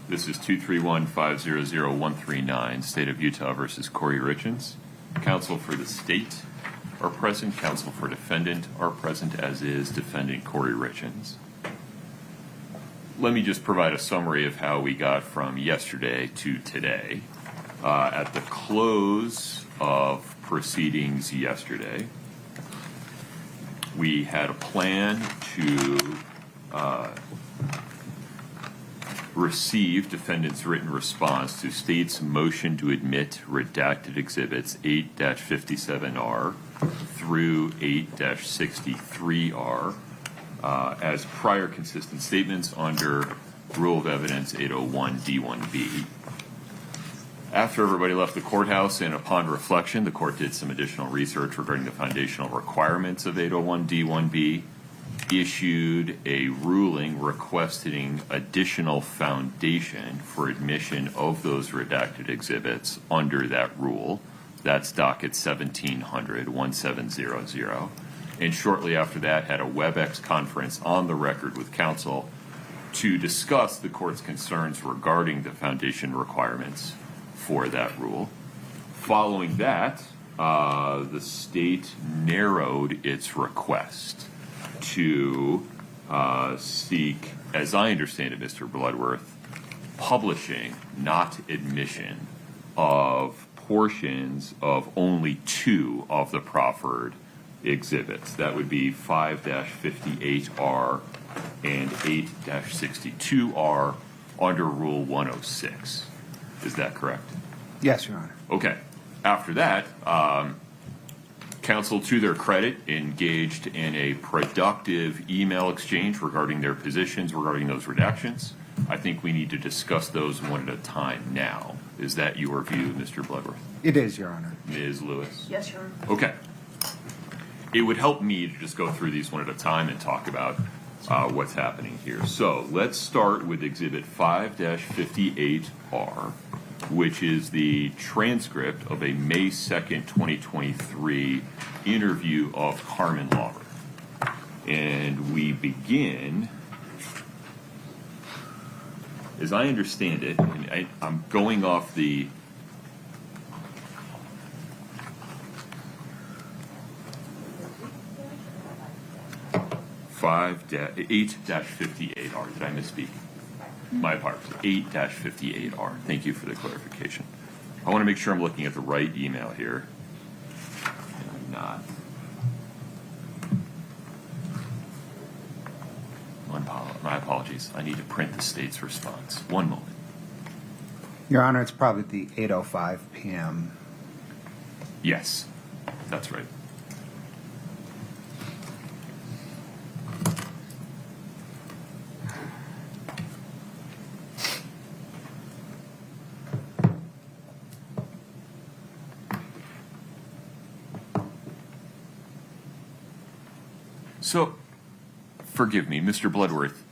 This is 231-500-139, State of Utah versus Kouri Richins. Counsel for the state are present. Counsel for defendant are present, as is defendant Kouri Richins. Let me just provide a summary of how we got from yesterday to today. At the close of proceedings yesterday, we had a plan to receive defendant's written response to state's motion to admit redacted exhibits 8-57R through 8-63R as prior consistent statements under Rule of Evidence 801D1B. After everybody left the courthouse and upon reflection, the court did some additional research regarding the foundational requirements of 801D1B, issued a ruling requesting additional foundation for admission of those redacted exhibits under that rule. That's docket 1700-1700. And shortly after that had a WebEx conference on the record with counsel to discuss the court's concerns regarding the foundation requirements for that rule. Following that, the state narrowed its request to seek, as I understand it, Mr. Bloodworth, publishing, not admission, of portions of only two of the proffered exhibits. That would be 5-58R and 8-62R under Rule 106. Is that correct? Yes, Your Honor. Okay. After that, counsel, to their credit, engaged in a productive email exchange regarding their positions regarding those redactions. I think we need to discuss those one at a time now. Is that your view, Mr. Bloodworth? It is, Your Honor. Ms. Lewis? Yes, Your Honor. Okay. It would help me to just go through these one at a time and talk about what's happening here. So let's start with Exhibit 5-58R, which is the transcript of a May 2nd, 2023 interview of Carmen Lauber. And we begin, as I understand it, and I'm going off the 8-58R. Did I misspeak? My apologies. 8-58R. Thank you for the clarification. I want to make sure I'm looking at the right email here. And I'm not. My apologies. I need to print the state's response. One moment. Your Honor, it's probably the 8:05 p.m. Yes, that's right. So, forgive me, Mr. Bloodworth,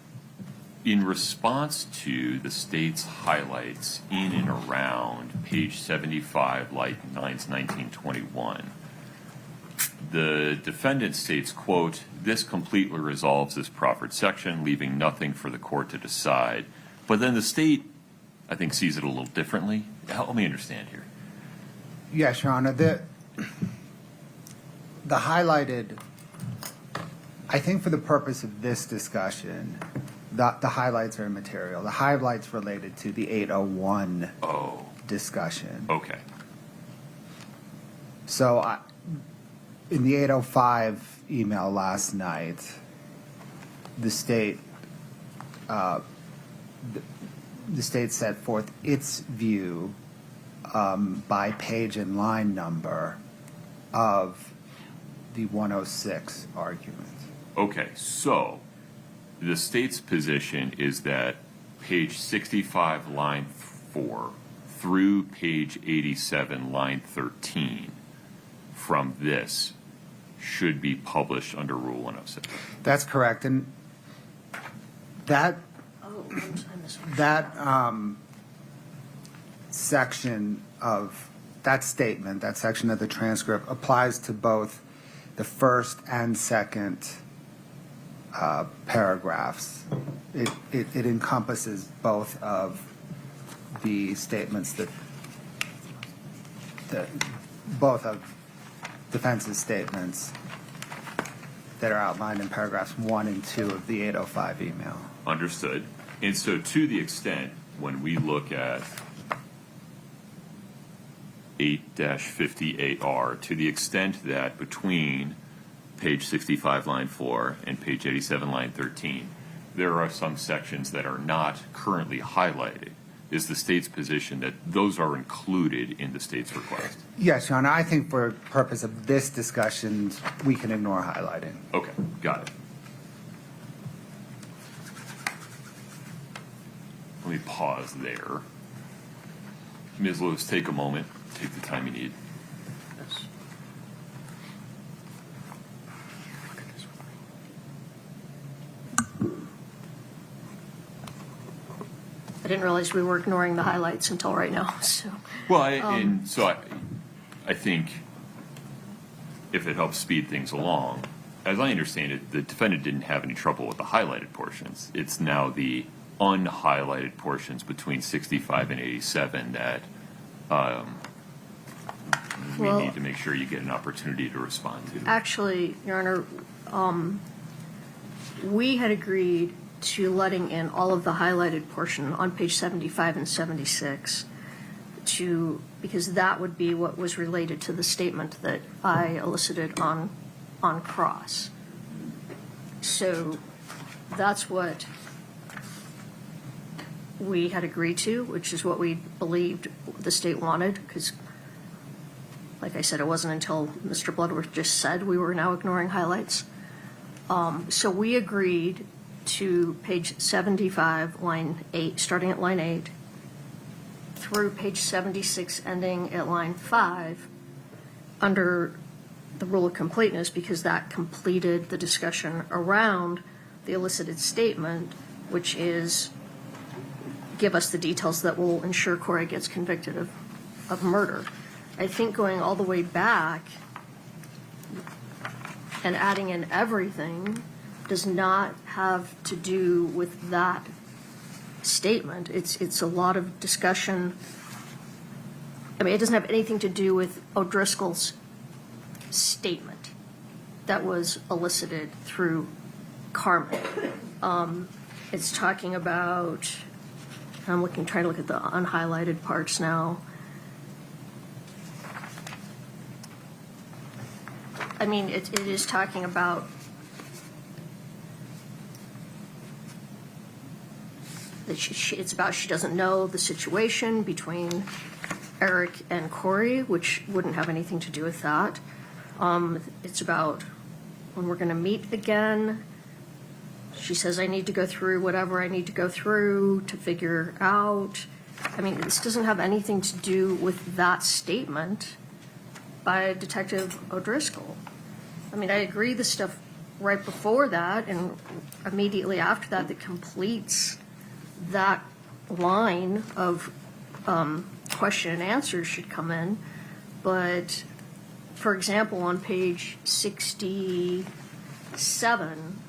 in response to the state's highlights in and around page 75, lines 1921, the defendant states, quote, "This completely resolves this proffered section, leaving nothing for the court to decide." But then the state, I think, sees it a little differently. Help me understand here. Yes, Your Honor. The highlighted, I think for the purpose of this discussion, the highlights are immaterial. The highlights related to the 801 discussion. Okay. So in the 805 email last night, the state set forth its view by page and line number of the 106 argument. Okay, so the state's position is that page 65, line 4, through page 87, line 13, from this should be published under Rule 106. That's correct, and that section of that statement, that section of the transcript, applies to both the first and second paragraphs. It encompasses both of the statements that both of defense's statements that are outlined in paragraphs 1 and 2 of the 805 email. Understood. And so to the extent when we look at 8-58R, to the extent that between page 65, line 4 and page 87, line 13, there are some sections that are not currently highlighted, is the state's position that those are included in the state's request? Yes, Your Honor. I think for purpose of this discussion, we can ignore highlighting. Okay, got it. Let me pause there. Ms. Lewis, take a moment. Take the time you need. Yes. I didn't realize we were ignoring the highlights until right now. So, Well, I think if it helps speed things along, as I understand it, the defendant didn't have any trouble with the highlighted portions. It's now the unhighlighted portions between 65 and 87 that we Well, need to make sure you get an opportunity to respond to. actually, Your Honor, we had agreed to letting in all of the highlighted portion on page 75 and 76 because that would be what was related to the statement that I elicited on cross. So that's what we had agreed to, which is what we believed the state wanted, because like I said, it wasn't until Mr. Bloodworth just said we were now ignoring highlights. So we agreed to page 75, line 8, starting at line 8, through page 76, ending at line 5, under the rule of completeness, because that completed the discussion around the elicited statement, which is give us the details that will ensure Kouri gets convicted of murder. I think going all the way back and adding in everything does not have to do with that statement. It's a lot of discussion. I mean, it doesn't have anything to do with O'Driscoll's statement that was elicited through Carmen. It's talking about, I'm trying to look at the unhighlighted parts now. I mean, it is talking about that it's about she doesn't know the situation between Eric and Kouri, which wouldn't have anything to do with that. It's about when we're going to meet again. She says, I need to go through whatever I need to go through to figure out. I mean, this doesn't have anything to do with that statement by Detective O'Driscoll. I mean, I agree the stuff right before that and immediately after that that completes that line of question and answers should come in. But, for example, on page 67,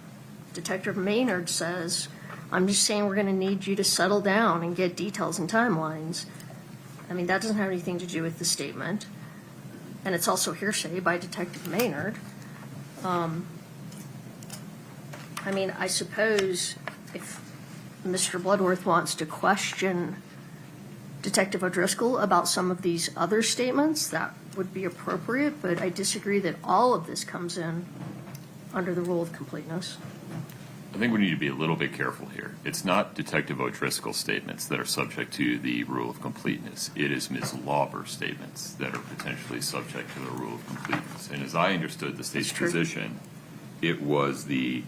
Detective Maynard says, I'm just saying we're going to need you to settle down and get details and timelines. I mean, that doesn't have anything to do with the statement. And it's also hearsay by Detective Maynard. I mean, I suppose if Mr. Bloodworth wants to question Detective O'Driscoll about some of these other statements, that would be appropriate, but I disagree that all of this comes in under the rule of completeness. I think we need to be a little bit careful here. It's not Detective O'Driscoll's statements that are subject to the rule of completeness. It is Ms. Lauber's statements that are potentially subject to the rule of completeness. And as I understood the state's position, it was the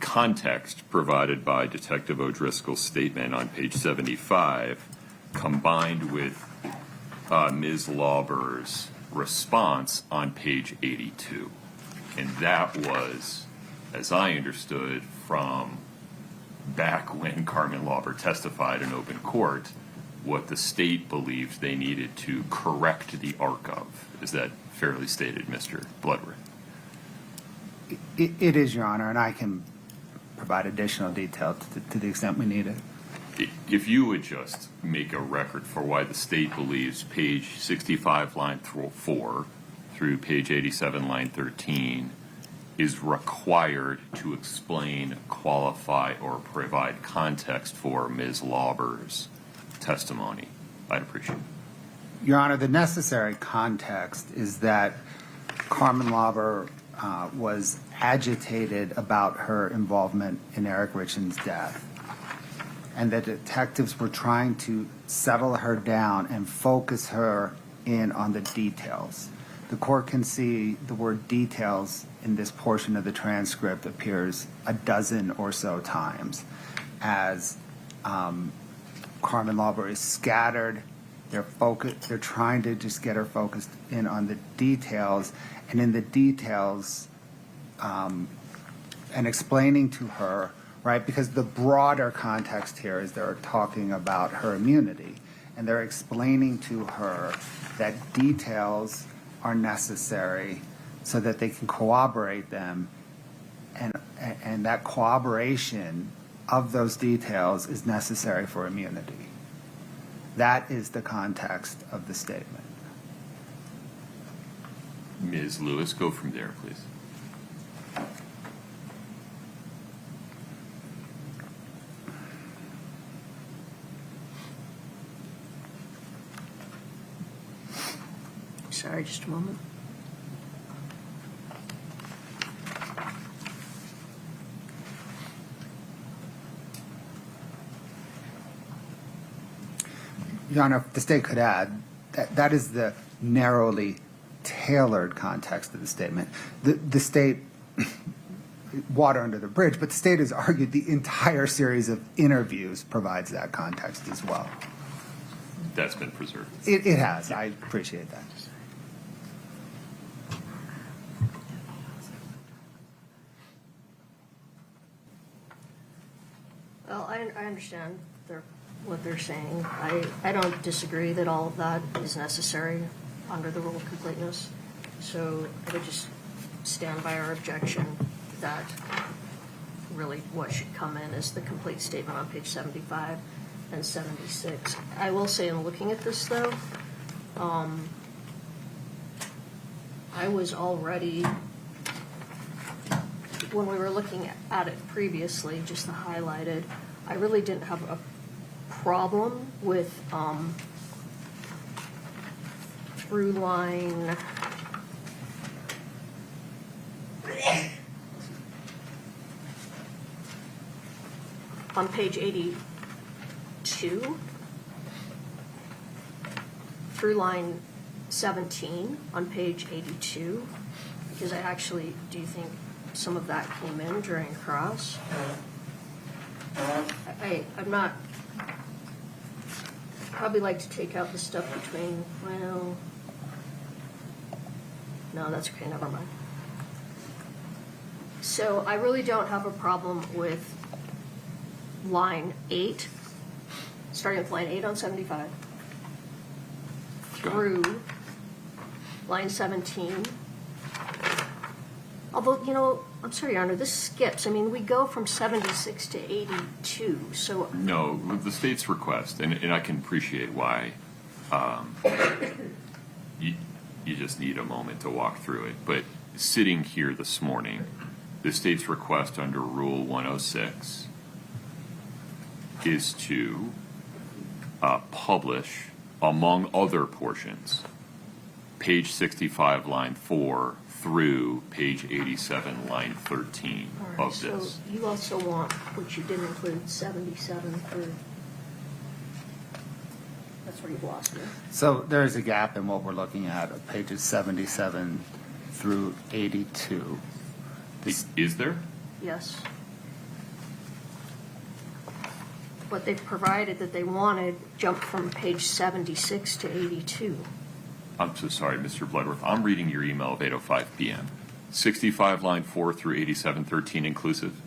context provided by Detective O'Driscoll's statement on page 75 combined with Ms. Lauber's response on page 82. And that was, as I understood from back when Carmen Lauber testified in open court, what the state believed they needed to correct the arc of. Is that fairly stated, Mr. Bloodworth? It is, Your Honor, and I can provide additional detail to the extent we need it. if you would just make a record for why the state believes page 65, line 4 through page 87, line 13 is required to explain, qualify, or provide context for Ms. Lauber's testimony, I'd appreciate it. Your Honor, the necessary context is that Carmen Lauber was agitated about her involvement in Eric Richins' death, and that detectives were trying to settle her down and focus her in on the details. The court can see the word details in this portion of the transcript appears a dozen or so times as Carmen Lauber is scattered. They're trying to just get her focused in on the details, and in the details, and explaining to her, right, because the broader context here is they're talking about her immunity, and they're explaining to her that details are necessary so that they can corroborate them, and that corroboration of those details is necessary for immunity. That is the context of the statement. Ms. Lewis, go from there, please. Sorry, just a moment. Your Honor, if the state could add, that is the narrowly tailored context of the statement. The state, water under the bridge, but the state has argued the entire series of interviews provides that context as well. That's been preserved. It has. I appreciate that. Well, I understand what they're saying. I don't disagree that all of that is necessary under the rule of completeness. So I would just stand by our objection that really what should come in is the complete statement on page 75 and 76. I will say in looking at this, though, I was already, when we were looking at it previously, just the highlighted, I really didn't have a problem with through line on page 82 through line 17 on page 82, because I actually do think some of that came in during cross. I'm not, probably like to take out the stuff between, well, no, that's okay, never mind. So I really don't have a problem with line 8, starting with line 8 on 75, through line 17. Although, you know, I'm sorry, Your Honor, this skips. I mean, we go from 76 to 82, so. No, with the state's request, and I can appreciate why you just need a moment to walk through it. But sitting here this morning, the state's request under Rule 106 is to publish, among other portions, page 65, line 4 through page 87, line 13 All right, of this. So you also want, which you did include, 77 through. That's where you've lost me. So there is a gap in what we're looking at pages 77 through 82. Is there? Yes. What they've provided that they wanted jumped from page 76 to 82. I'm so sorry, Mr. Bloodworth. I'm reading your email of 8:05 p.m. 65, line 4 through 87, 13 inclusive?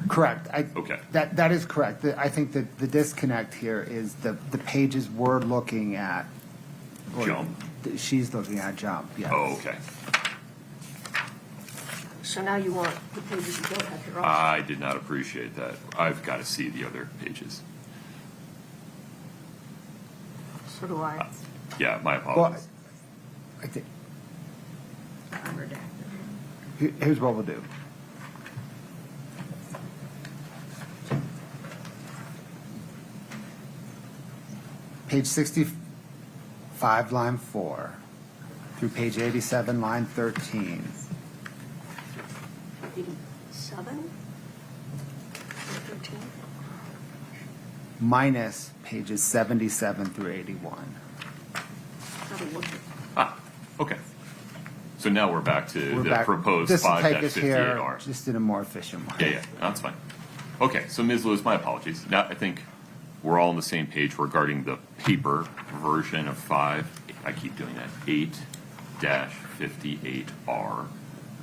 Correct. Okay. That is correct. I think that the disconnect here is the pages we're looking at. Jump. She's looking at jump, yes. Oh, okay. So now you want the pages you don't have here also. I did not appreciate that. I've got to see the other pages. So do I. Yeah, my Well, apologies. I think, I'm redacted. here's what we'll do. Page 65, line 4, through page 87, line 13. 87? 13? Minus pages 77 through 81. Gotta look at Okay. So now we're back to We're the back. proposed This will take us here 5-58R. just in a more efficient way. Yeah, yeah, that's fine. Okay, so Ms. Lewis, my apologies. Now, I think we're all on the same page regarding the paper version of 5. I keep doing that, 8-58R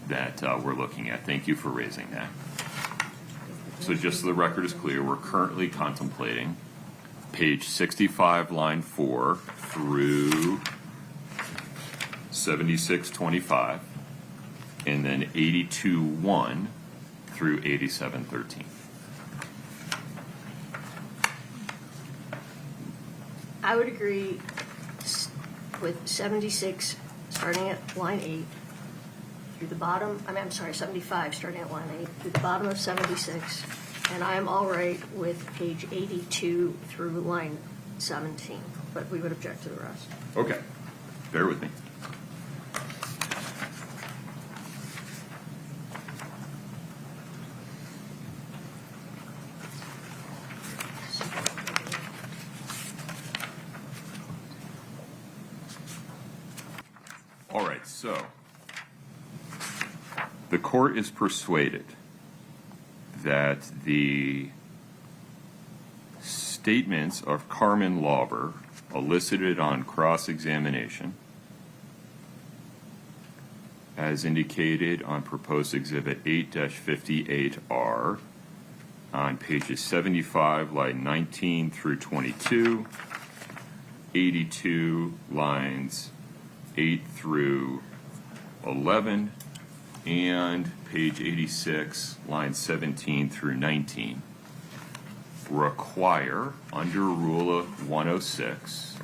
that we're looking at. Thank you for raising that. So just so the record is clear, we're currently contemplating page 65, line 4 through 7625, and then 82.1 through 87.13. I would agree with 76, starting at line 8, through the bottom, I'm sorry, 75, starting at line 8, through the bottom of 76, and I am all right with page 82 through line 17, but we would object to the rest. Okay, bear with me. All right, so the court is persuaded that the statements of Carmen Lauber elicited on cross-examination, as indicated on proposed exhibit 8-58R on pages 75, line 19 through 22, 82 lines 8 through 11, and page 86, lines 17 through 19, require, under Rule of 106,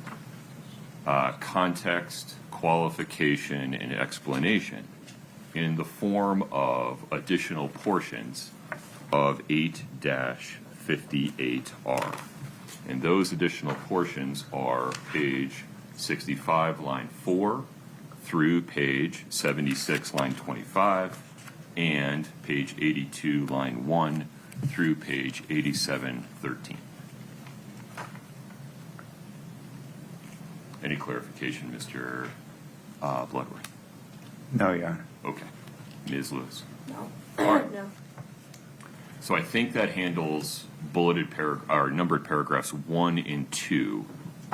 context, qualification, and explanation in the form of additional portions of 8-58R. And those additional portions are page 65, line 4, through page 76, line 25, and page 82, line 1, through page 87.13. Any clarification, Mr. Bloodworth? No, Your Honor. Okay. Ms. Lewis? No. All right. No. So I think that handles bulleted or numbered paragraphs 1 and 2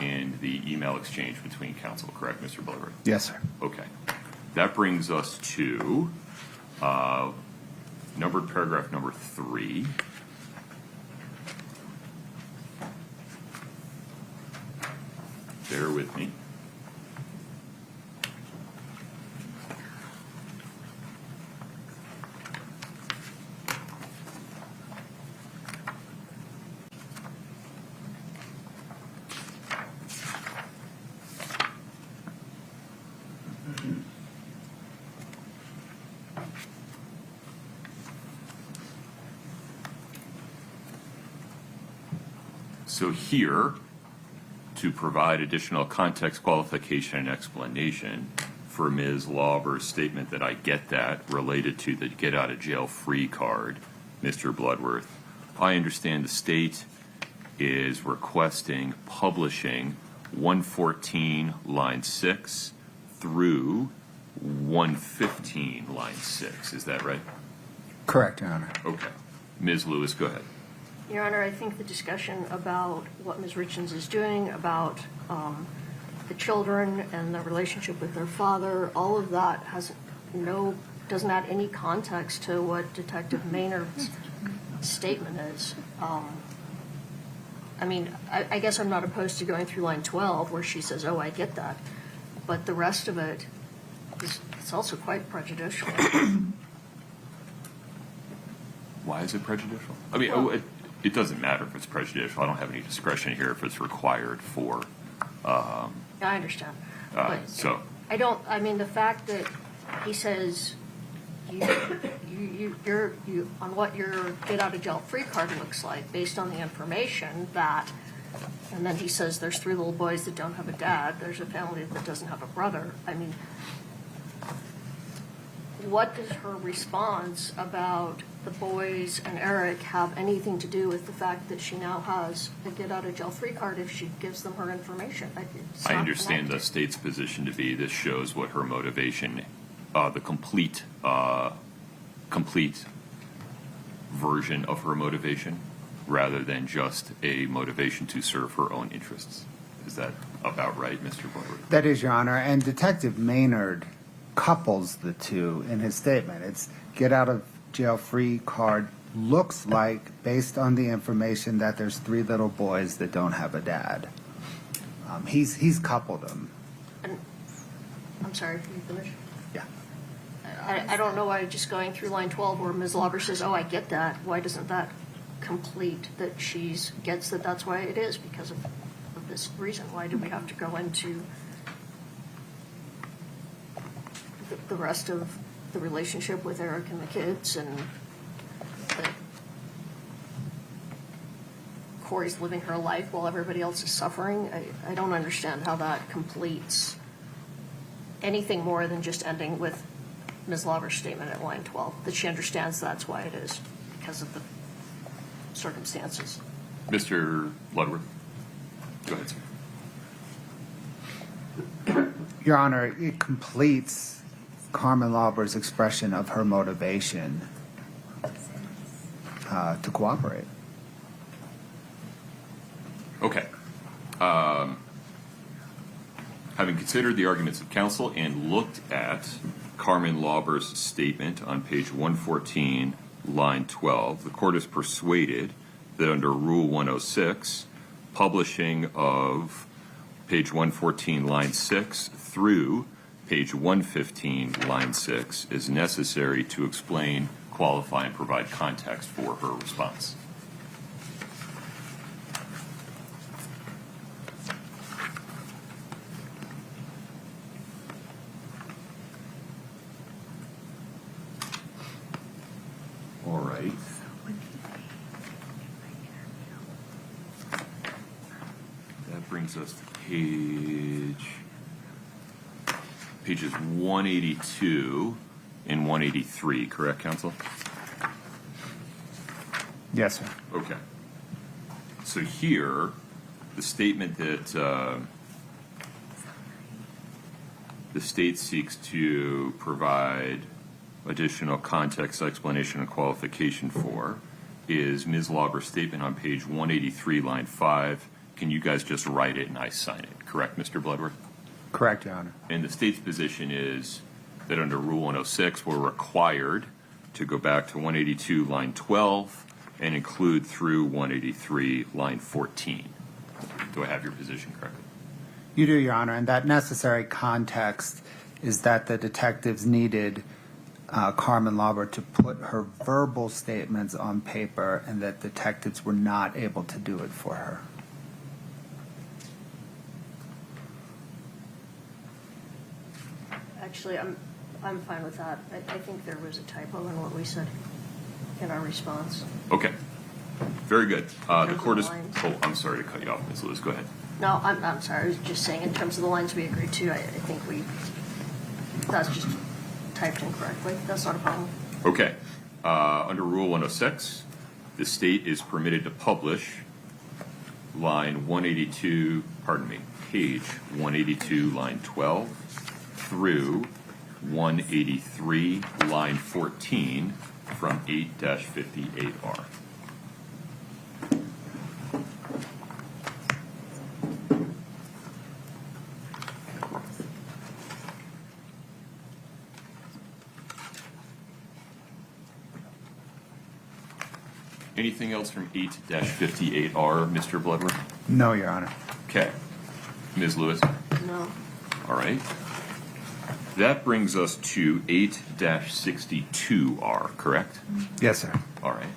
in the email exchange between counsel, correct, Mr. Bloodworth? Yes, sir. Okay. That brings us to numbered paragraph number 3. Bear with me. So here, to provide additional context, qualification, and explanation for Ms. Lauber's statement that I get that related to the get out of jail free card, Mr. Bloodworth, I understand the state is requesting publishing 114 line 6 through 115 line 6. Is that right? Correct, Your Honor. Okay. Ms. Lewis, go ahead. Your Honor, I think the discussion about what Ms. Richins is doing, about the children and the relationship with their father, all of that doesn't add any context to what Detective Maynard's statement is. I mean, I guess I'm not opposed to going through line 12 where she says, oh, I get that. But the rest of it it's also quite prejudicial. Why is it prejudicial? I mean, it doesn't matter if it's prejudicial. I don't have any discretion here if it's required for. I understand. But So I mean, the fact that he says you're on what your get out of jail free card looks like based on the information that, and then he says there's 3 little boys that don't have a dad, there's a family that doesn't have a brother. I mean, what does her response about the boys and Eric have anything to do with the fact that she now has a get out of jail free card if she gives them her information? It's I not understand the connected. state's position to be this shows what her motivation, the complete version of her motivation, rather than just a motivation to serve her own interests. Is that about right, Mr. Bloodworth? That is, Your Honor. And Detective Maynard couples the two in his statement. It's get out of jail free card looks like, based on the information, that there's 3 little boys that don't have a dad. He's coupled them. And, I'm sorry, can you finish? Yeah. I don't know why just going through line 12 where Ms. Lauber says, oh, I get that, why doesn't that complete that she gets that that's why it is because of this reason? Why do we have to go into the rest of the relationship with Eric and the kids and that Kouri's living her life while everybody else is suffering? I don't understand how that completes anything more than just ending with Ms. Lauber's statement at line 12, that she understands that's why it is, because of the circumstances. Mr. Bloodworth? Go ahead, sir. Your Honor, it completes Carmen Lauber's expression of her motivation to cooperate. Okay. Having considered the arguments of counsel and looked at Carmen Lauber's statement on page 114, line 12, the court is persuaded that under Rule 106, publishing of page 114, line 6 through page 115, line 6 is necessary to explain, qualify, and provide context for her response. All right. That brings us to pages 182 and 183, correct, counsel? Yes, sir. Okay. So here, the statement that the state seeks to provide additional context, explanation, and qualification for is Ms. Lauber's statement on page 183, line 5. Can you guys just write it and I sign it? Correct, Mr. Bloodworth? Correct, Your Honor. And the state's position is that under Rule 106, we're required to go back to 182, line 12, and include through 183, line 14. Do I have your position correctly? You do, Your Honor, and that necessary context is that the detectives needed Carmen Lauber to put her verbal statements on paper and that detectives were not able to do it for her. Actually, I'm fine with that. I think there was a typo in what we said in our response. Okay. Very good. The of court the is. lines. Oh, I'm sorry to cut you off, Ms. Lewis. Go ahead. No, I'm sorry. I was just saying in terms of the lines we agreed to, I think that's just typed incorrectly. That's not a problem. Okay. Under Rule 106, the state is permitted to publish page 182, line 12 through 183, line 14 from 8-58R. Anything else from 8-58R, Mr. Bloodworth? No, Your Honor. Okay. Ms. Lewis? No. All right. That brings us to 8-62R, correct? Yes, sir. All right.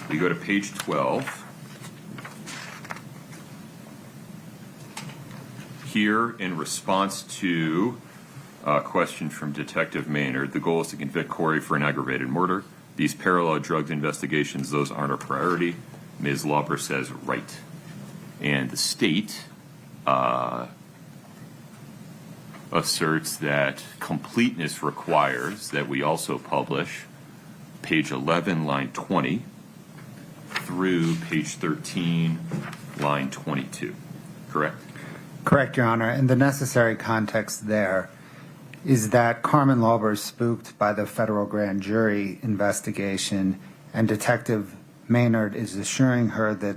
We go to page 12. Here, in response to a question from Detective Maynard, the goal is to convict Kouri for an aggravated murder. These parallel drugs investigations, those aren't a priority. Ms. Lauper says, right. And the state asserts that completeness requires that we also publish page 11, line 20, through page 13, line 22. Correct? Correct, Your Honor. And the necessary context there is that Carmen Lauber is spooked by the federal grand jury investigation, and Detective Maynard is assuring her that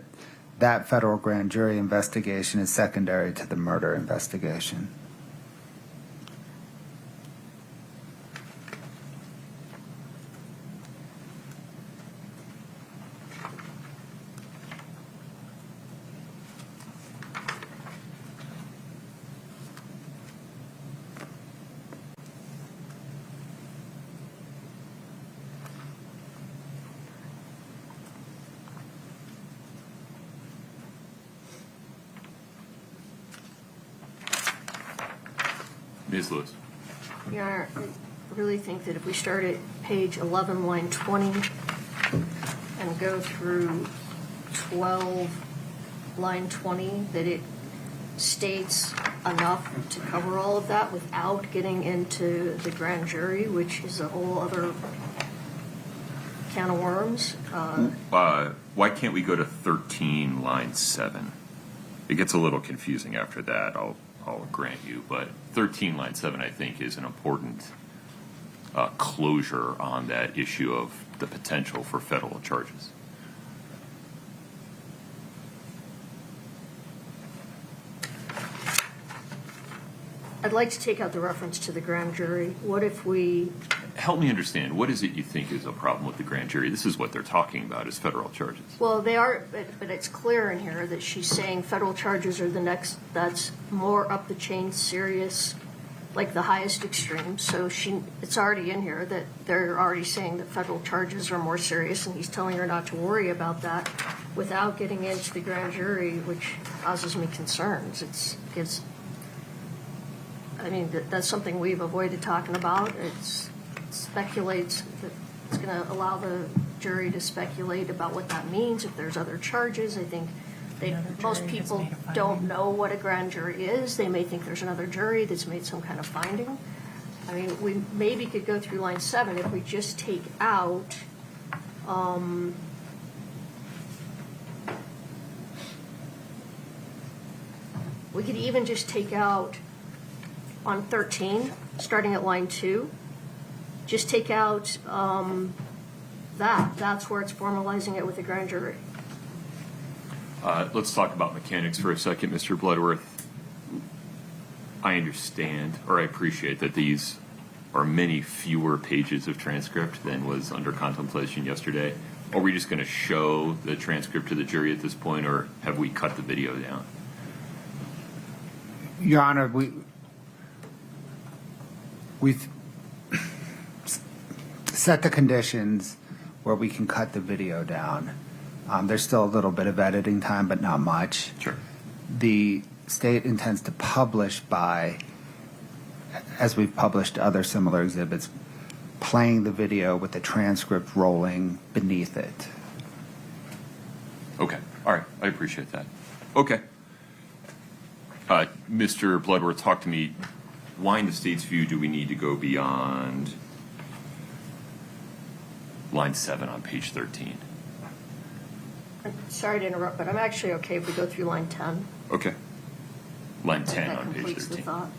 that federal grand jury investigation is secondary to the murder investigation. Ms. Lewis. Your Honor, I really think that if we start at page 11, line 20, and go through 12, line 20, that it states enough to cover all of that without getting into the grand jury, which is a whole other can of worms. Why can't we go to 13, line 7? It gets a little confusing after that, I'll grant you, but 13, line 7, I think, is an important closure on that issue of the potential for federal charges. I'd like to take out the reference to the grand jury. What if we... Help me understand, what is it you think is a problem with the grand jury? This is what they're talking about, is federal charges. Well, they are, but it's clear in here that she's saying federal charges are the next, that's more up the chain serious, like the highest extreme. So it's already in here that they're already saying that federal charges are more serious, and he's telling her not to worry about that without getting into the grand jury, which causes me concerns. I mean, that's something we've avoided talking about. It speculates that it's going to allow the jury to speculate about what that means if there's other charges. I think most people don't know what a grand jury is. They may think there's another jury that's made some kind of finding. I mean, we maybe could go through line 7 if we just take out we could even just take out on 13, starting at line 2, just take out that's where it's formalizing it with the grand jury. Let's talk about mechanics for a second, Mr. Bloodworth. I understand, or I appreciate that these are many fewer pages of transcript than was under contemplation yesterday. Are we just going to show the transcript to the jury at this point, or have we cut the video down? Your Honor, we've set the conditions where we can cut the video down. There's still a little bit of editing time, but not much. Sure. The state intends to publish by, as we've published other similar exhibits, playing the video with the transcript rolling beneath it. Okay. All right. I appreciate that. Okay. Mr. Bloodworth, talk to me. Why, in the state's view, do we need to go beyond line 7 on page 13? I'm sorry to interrupt, but I'm actually okay if we go through line 10. Okay. Line 10 That on page completes the 13. thought.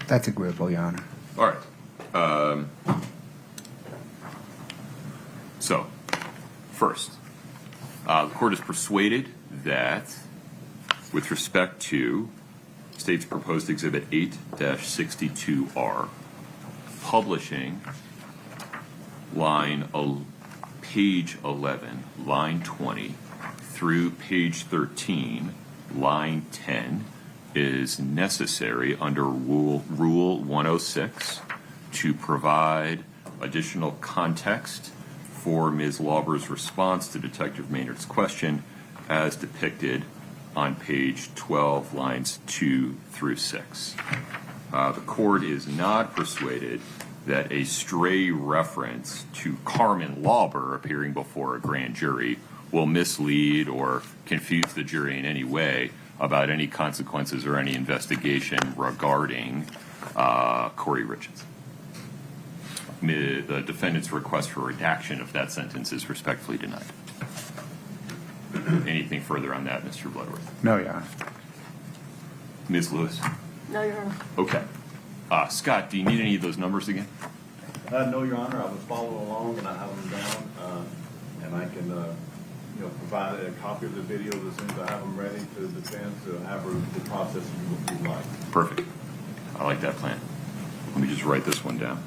That's agreeable, Your Honor. All right. So, first, the court is persuaded that with respect to State's proposed Exhibit 8-62R, publishing page 11, line 20, through page 13, line 10, is necessary under Rule 106 to provide additional context for Ms. Lauber's response to Detective Maynard's question as depicted on page 12, lines 2 through 6. The court is not persuaded that a stray reference to Carmen Lauber appearing before a grand jury will mislead or confuse the jury in any way about any consequences or any investigation regarding Kouri Richins. The defendant's request for redaction of that sentence is respectfully denied. Anything further on that, Mr. Bloodworth? No, Your Honor. Ms. Lewis? No, Your Honor. Okay. Scott, do you need any of those numbers again? No, Your Honor. I was following along and I have them down, and I can, provide a copy of the video as soon as I have them ready to the defense to have the process you would like. Perfect. I like that plan. Let me just write this one down.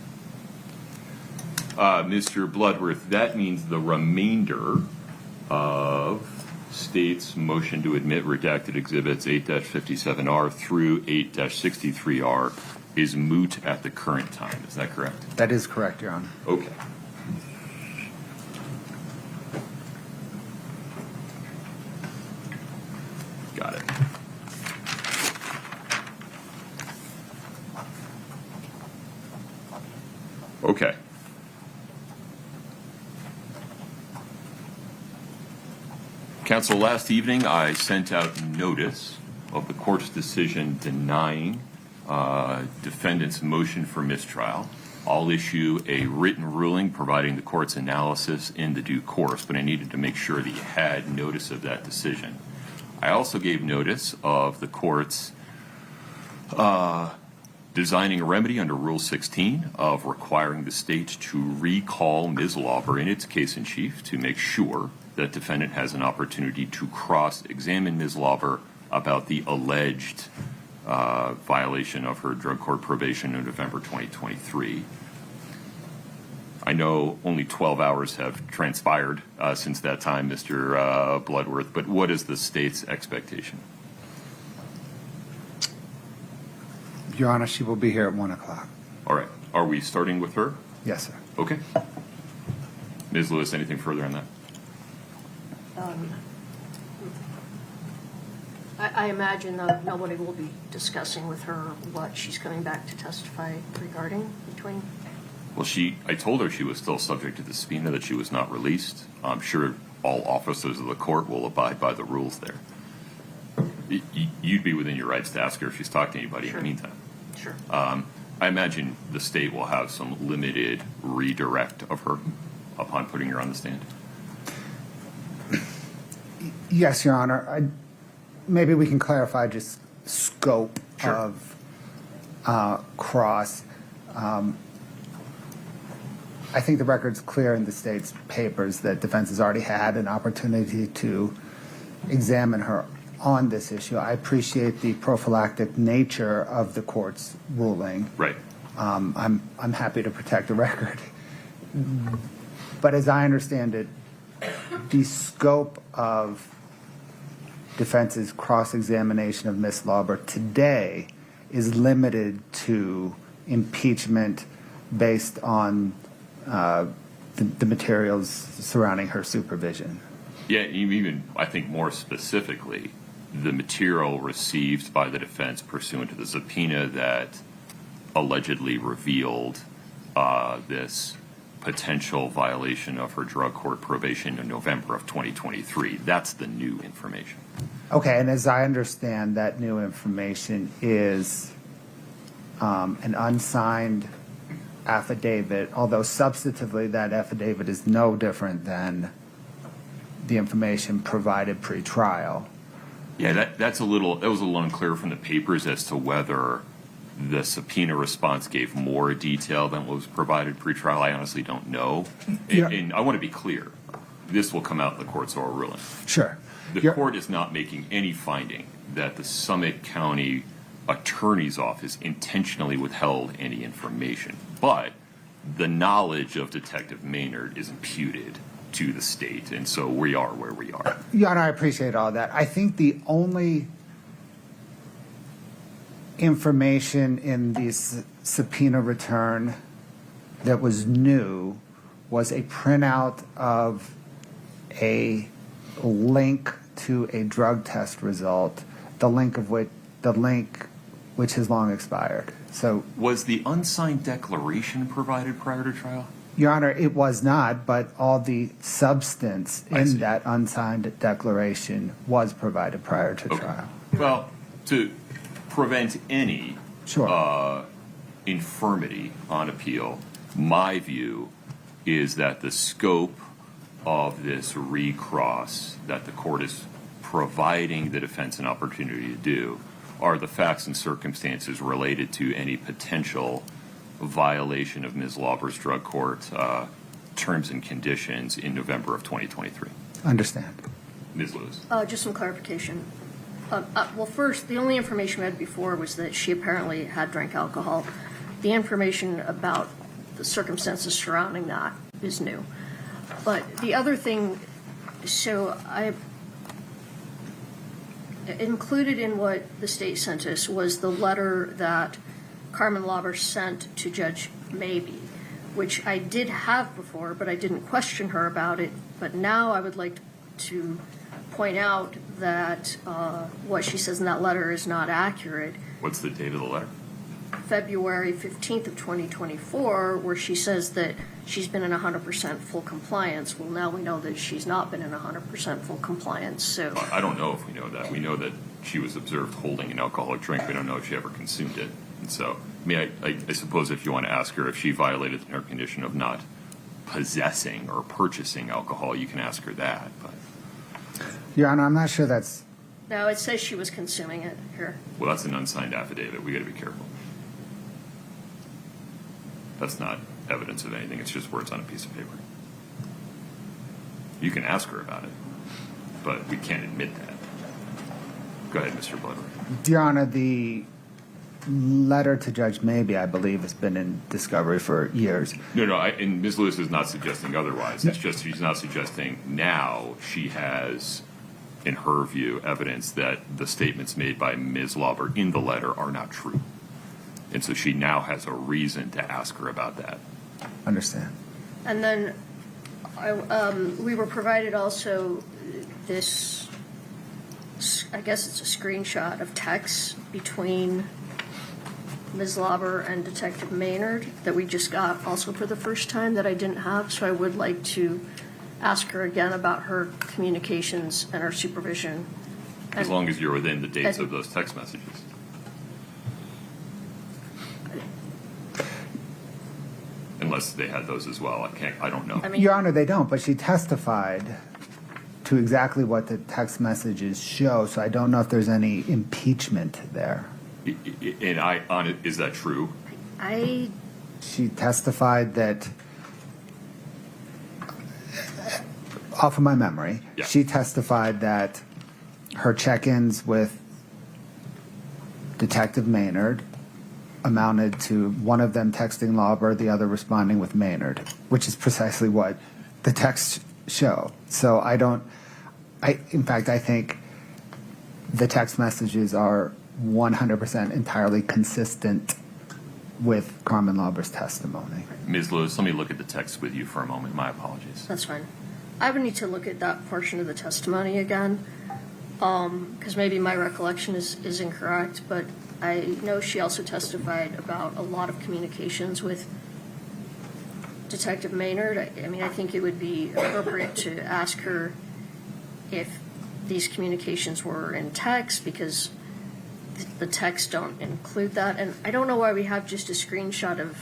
Mr. Bloodworth, that means the remainder of State's motion to admit redacted exhibits 8-57R through 8-63R is moot at the current time. Is that correct? That is correct, Your Honor. Okay. Got it. Okay. Counsel, last evening I sent out notice of the court's decision denying defendant's motion for mistrial. I'll issue a written ruling providing the court's analysis in the due course, but I needed to make sure that you had notice of that decision. I also gave notice of the court's designing a remedy under Rule 16 of requiring the state to recall Ms. Lauber in its case in chief to make sure that defendant has an opportunity to cross-examine Ms. Lauber about the alleged violation of her drug court probation in November 2023. I know only 12 hours have transpired since that time, Mr. Bloodworth, but what is the state's expectation? Your Honor, she will be here at 1 o'clock. All right. Are we starting with her? Yes, sir. Okay. Ms. Lewis, anything further on that? I imagine nobody will be discussing with her what she's coming back to testify regarding between. Well, I told her she was still subject to the subpoena, that she was not released. I'm sure all officers of the court will abide by the rules there. You'd be within your rights to ask her if she's talked to anybody Sure. in the meantime. Sure. I imagine the state will have some limited redirect of her upon putting her on the stand. Yes, Your Honor. Maybe we can clarify just scope Sure. of cross. I think the record's clear in the state's papers that defense has already had an opportunity to examine her on this issue. I appreciate the prophylactic nature of the court's ruling. Right. I'm happy to protect the record. But as I understand it, the scope of defense's cross-examination of Ms. Lauber today is limited to impeachment based on the materials surrounding her supervision. Yeah, even, I think more specifically, the material received by the defense pursuant to the subpoena that allegedly revealed this potential violation of her drug court probation in November of 2023. That's the new information. Okay, and as I understand, that new information is an unsigned affidavit, although substantively that affidavit is no different than the information provided pre-trial. Yeah, that was a little unclear from the papers as to whether the subpoena response gave more detail than what was provided pretrial, I honestly don't know. Yeah. And I want to be clear, this will come out in the court's oral ruling. Sure. The You're- court is not making any finding that the Summit County Attorney's Office intentionally withheld any information, but the knowledge of Detective Maynard is imputed to the state, and so we are where we are. Your Honor, I appreciate all that. I think the only information in the subpoena return that was new was a printout of a link to a drug test result, the link which has long expired. So, Was the unsigned declaration provided prior to trial? Your Honor, it was not, but all the substance I see. in that unsigned declaration was provided prior to Okay. trial. Well, to prevent any Sure. infirmity on appeal, my view is that the scope of this recross that the court is providing the defense an opportunity to do are the facts and circumstances related to any potential violation of Ms. Lauber's drug court terms and conditions in November of 2023. Understand. Ms. Lewis. Just some clarification. Well, first, the only information we had before was that she apparently had drank alcohol. The information about the circumstances surrounding that is new. But the other thing, so I included in what the state sent us was the letter that Carmen Lauber sent to Judge Mabee, which I did have before, but I didn't question her about it. But now I would like to point out that what she says in that letter is not accurate. What's the date of the letter? February 15th of 2024, where she says that she's been in 100% full compliance. Well, now we know that she's not been in 100% full compliance, so. I don't know if we know that. We know that she was observed holding an alcoholic drink. We don't know if she ever consumed it. And so, I mean, I suppose if you want to ask her if she violated her condition of not possessing or purchasing alcohol, you can ask her that. But Your Honor, I'm not sure that's. No, it says she was consuming it here. well, that's an unsigned affidavit. We got to be careful. That's not evidence of anything. It's just words on a piece of paper. You can ask her about it, but we can't admit that. Go ahead, Mr. Bloodworth. Your Honor, the letter to Judge Mabee, I believe, has been in discovery for years. No, and Ms. Lewis is not suggesting otherwise. It's just she's not suggesting now she has, in her view, evidence that the statements made by Ms. Lauber in the letter are not true. And so she now has a reason to ask her about that. Understand. And then we were provided also this, I guess it's a screenshot of text between Ms. Lauber and Detective Maynard that we just got also for the first time that I didn't have. So I would like to ask her again about her communications and her supervision. As long as you're within the dates of those text messages. Unless they had those as well. I don't know. I mean, Your Honor, they don't, but she testified to exactly what the text messages show, so I don't know if there's any impeachment there. And is that true? She testified that, off of my memory, Yeah. she testified that her check-ins with Detective Maynard amounted to one of them texting Lauber, the other responding with Maynard, which is precisely what the texts show. So in fact, I think the text messages are 100% entirely consistent with Carmen Lauber's testimony. Ms. Lewis, let me look at the text with you for a moment. My apologies. that's fine. I would need to look at that portion of the testimony again, because maybe my recollection is incorrect, but I know she also testified about a lot of communications with Detective Maynard. I mean, I think it would be appropriate to ask her if these communications were in text, because the texts don't include that. And I don't know why we have just a screenshot of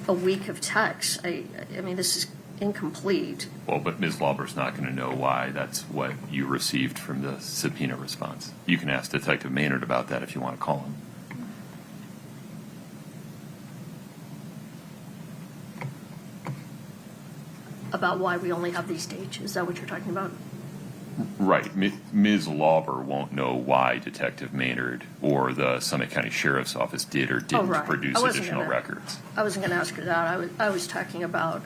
a week of text. I mean, this is incomplete. Well, but Ms. Lauber's not going to know why that's what you received from the subpoena response. You can ask Detective Maynard about that if you want to call him. about why we only have these dates. Is that what you're talking about? Right. Ms. Lauber won't know why Detective Maynard or the Summit County Sheriff's Office did or didn't right. produce I wasn't additional gonna- records. I wasn't going to ask her that. I was talking about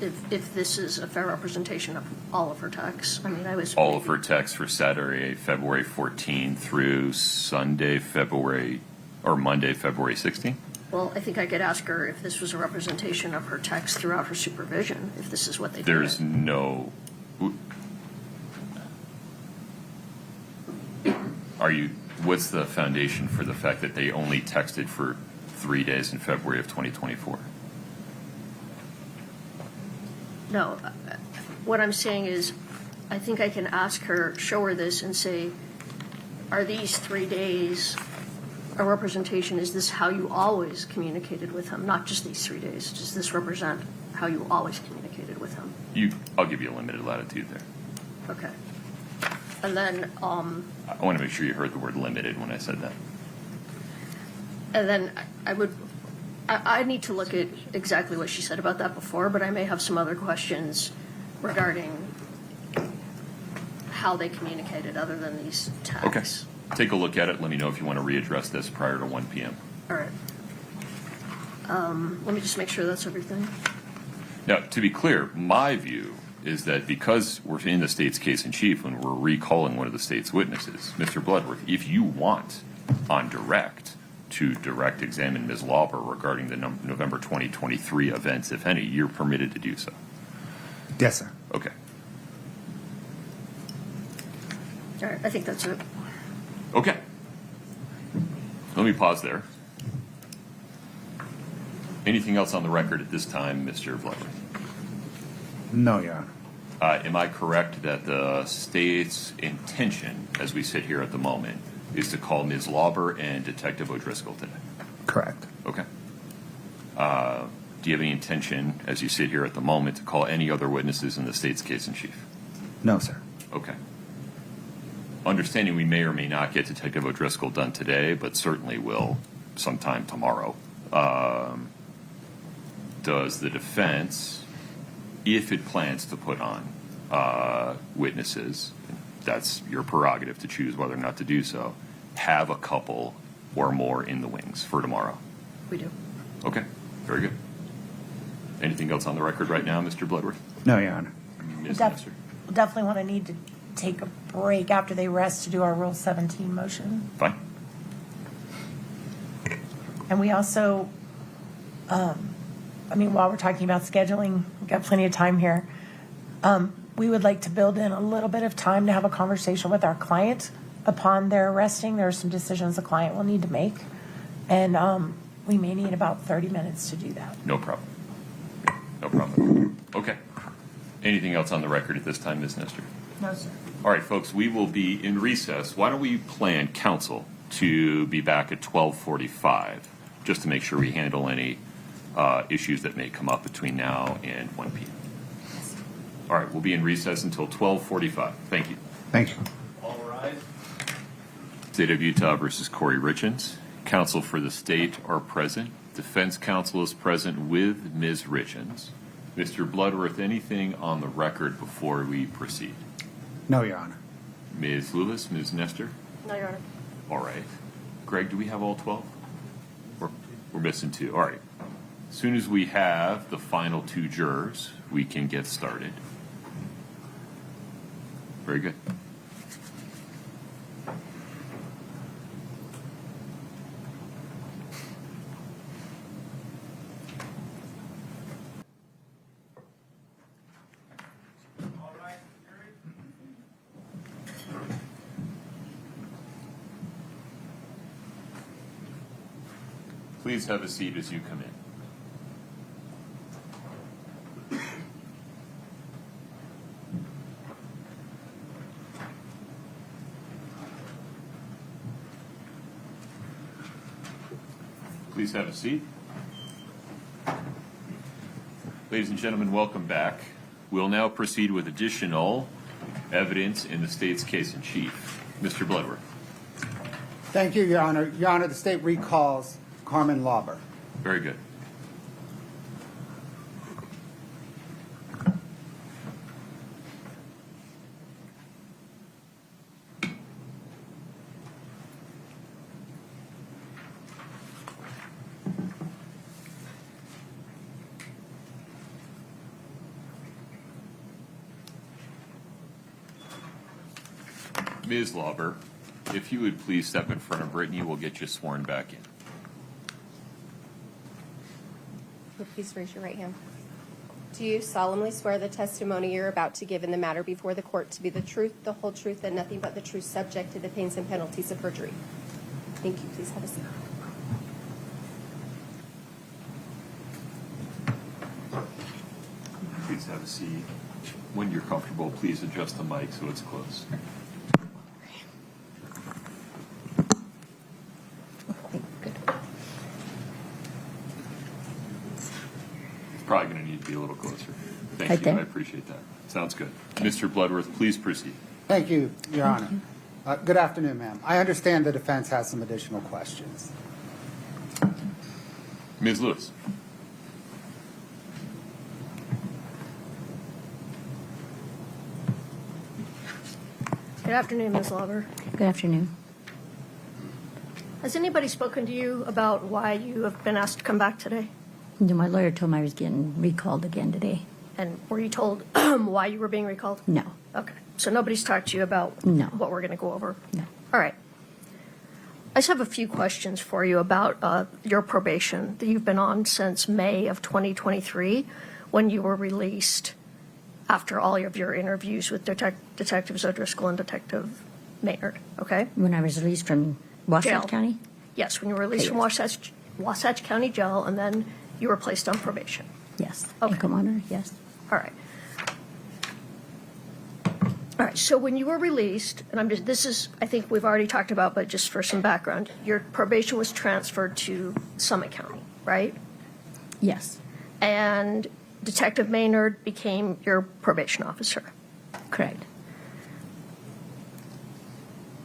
if this is a fair representation of all of her texts. I mean, I was. All of her texts for Saturday, February 14 through Monday, February 16. Well, I think I could ask her if this was a representation of her text throughout her supervision, if this is what they did. There's no. What's the foundation for the fact that they only texted for 3 days in February of 2024? No, what I'm saying is, I think I can ask her, show her this and say, are these 3 days a representation? Is this how you always communicated with him? Not just these 3 days. Does this represent how you always communicated with him? I'll give you a limited latitude there. Okay. And then, I want to make sure you heard the word limited when I said that. and then I need to look at exactly what she said about that before, but I may have some other questions regarding how they communicated other than these Okay. texts. Take a look at it. Let me know if you want to readdress this prior to 1 p.m. All right. Let me just make sure that's everything. Now, to be clear, my view is that because we're in the state's case in chief when we're recalling one of the state's witnesses, Mr. Bloodworth, if you want on direct to direct examine Ms. Lauber regarding the November 2023 events, if any, you're permitted to do so. Yes, sir. Okay. All right, I think that's it. Okay. Let me pause there. Anything else on the record at this time, Mr. Bloodworth? No, Your Honor. Am I correct that the state's intention, as we sit here at the moment, is to call Ms. Lauber and Detective O'Driscoll today? Correct. Okay. Do you have any intention, as you sit here at the moment, to call any other witnesses in the state's case in chief? No, sir. Okay. Understanding we may or may not get Detective O'Driscoll done today, but certainly will sometime tomorrow. Does the defense, if it plans to put on witnesses, that's your prerogative to choose whether or not to do so, have a couple or more in the wings for tomorrow? We do. Okay, very good. Anything else on the record right now, Mr. Bloodworth? No, Your Honor. Ms. Def- Nestor? We'll definitely want to need to take a break after they rest to do our Rule 17 motion. Fine. And we also, while we're talking about scheduling, we've got plenty of time here. We would like to build in a little bit of time to have a conversation with our client upon their arresting. There are some decisions the client will need to make. And we may need about 30 minutes to do that. No problem. No problem. Okay. Anything else on the record at this time, Ms. Nestor? No, sir. All right, folks, we will be in recess. Why don't we plan council to be back at 12:45, just to make sure we handle any issues that may come up between now and 1 p.m. All right, we'll be in recess until 12:45. Thank you. Thank you. All rise. State of Utah versus Kouri Richins. Counsel for the state are present. Defense counsel is present with Ms. Richins. Mr. Bloodworth, anything on the record before we proceed? No, Your Honor. Ms. Lewis, Ms. Nestor? No, Your Honor. All right. Greg, do we have all 12? We're missing 2. All right. As soon as we have the final 2 jurors, we can get started. Very good. Please have a seat as you come in. Please have a seat. Ladies and gentlemen, welcome back. We'll now proceed with additional evidence in the state's case in chief. Mr. Bloodworth. Thank you, Your Honor. Your Honor, the state recalls Carmen Lauber. Very good. Ms. Lauber, if you would please step in front of Brittany, we'll get you sworn back in. Please raise your right hand. Do you solemnly swear the testimony you're about to give in the matter before the court to be the truth, the whole truth, and nothing but the truth, subject to the pains and penalties of perjury? Thank you. Please have a seat. Please have a seat. When you're comfortable, please adjust the mic so it's close. It's probably going to need to be a little closer. Thank Right you. there. I appreciate that. Sounds good. Mr. Bloodworth, please proceed. Thank you, Your Honor. Good afternoon, ma'am. I understand the defense has some additional questions. Ms. Lewis. Good afternoon, Ms. Lauber. Good afternoon. Has anybody spoken to you about why you have been asked to come back today? My lawyer told me I was getting recalled again today. And were you told why you were being recalled? No, Okay, so nobody's talked to you about No. what we're going to go over? no. All right. I just have a few questions for you about your probation that you've been on since May of 2023, when you were released after all of your interviews with Detectives O'Driscoll and Detective Maynard, okay? When I was released from Wasatch Jail. County? Yes, when you were released from Wasatch County Jail, and then you were placed on probation. Yes. Okay. Income honor, yes. All right. All right, so when you were released, and this is, I think we've already talked about, but just for some background, your probation was transferred to Summit County, right? Yes, And Detective Maynard became your probation officer. correct.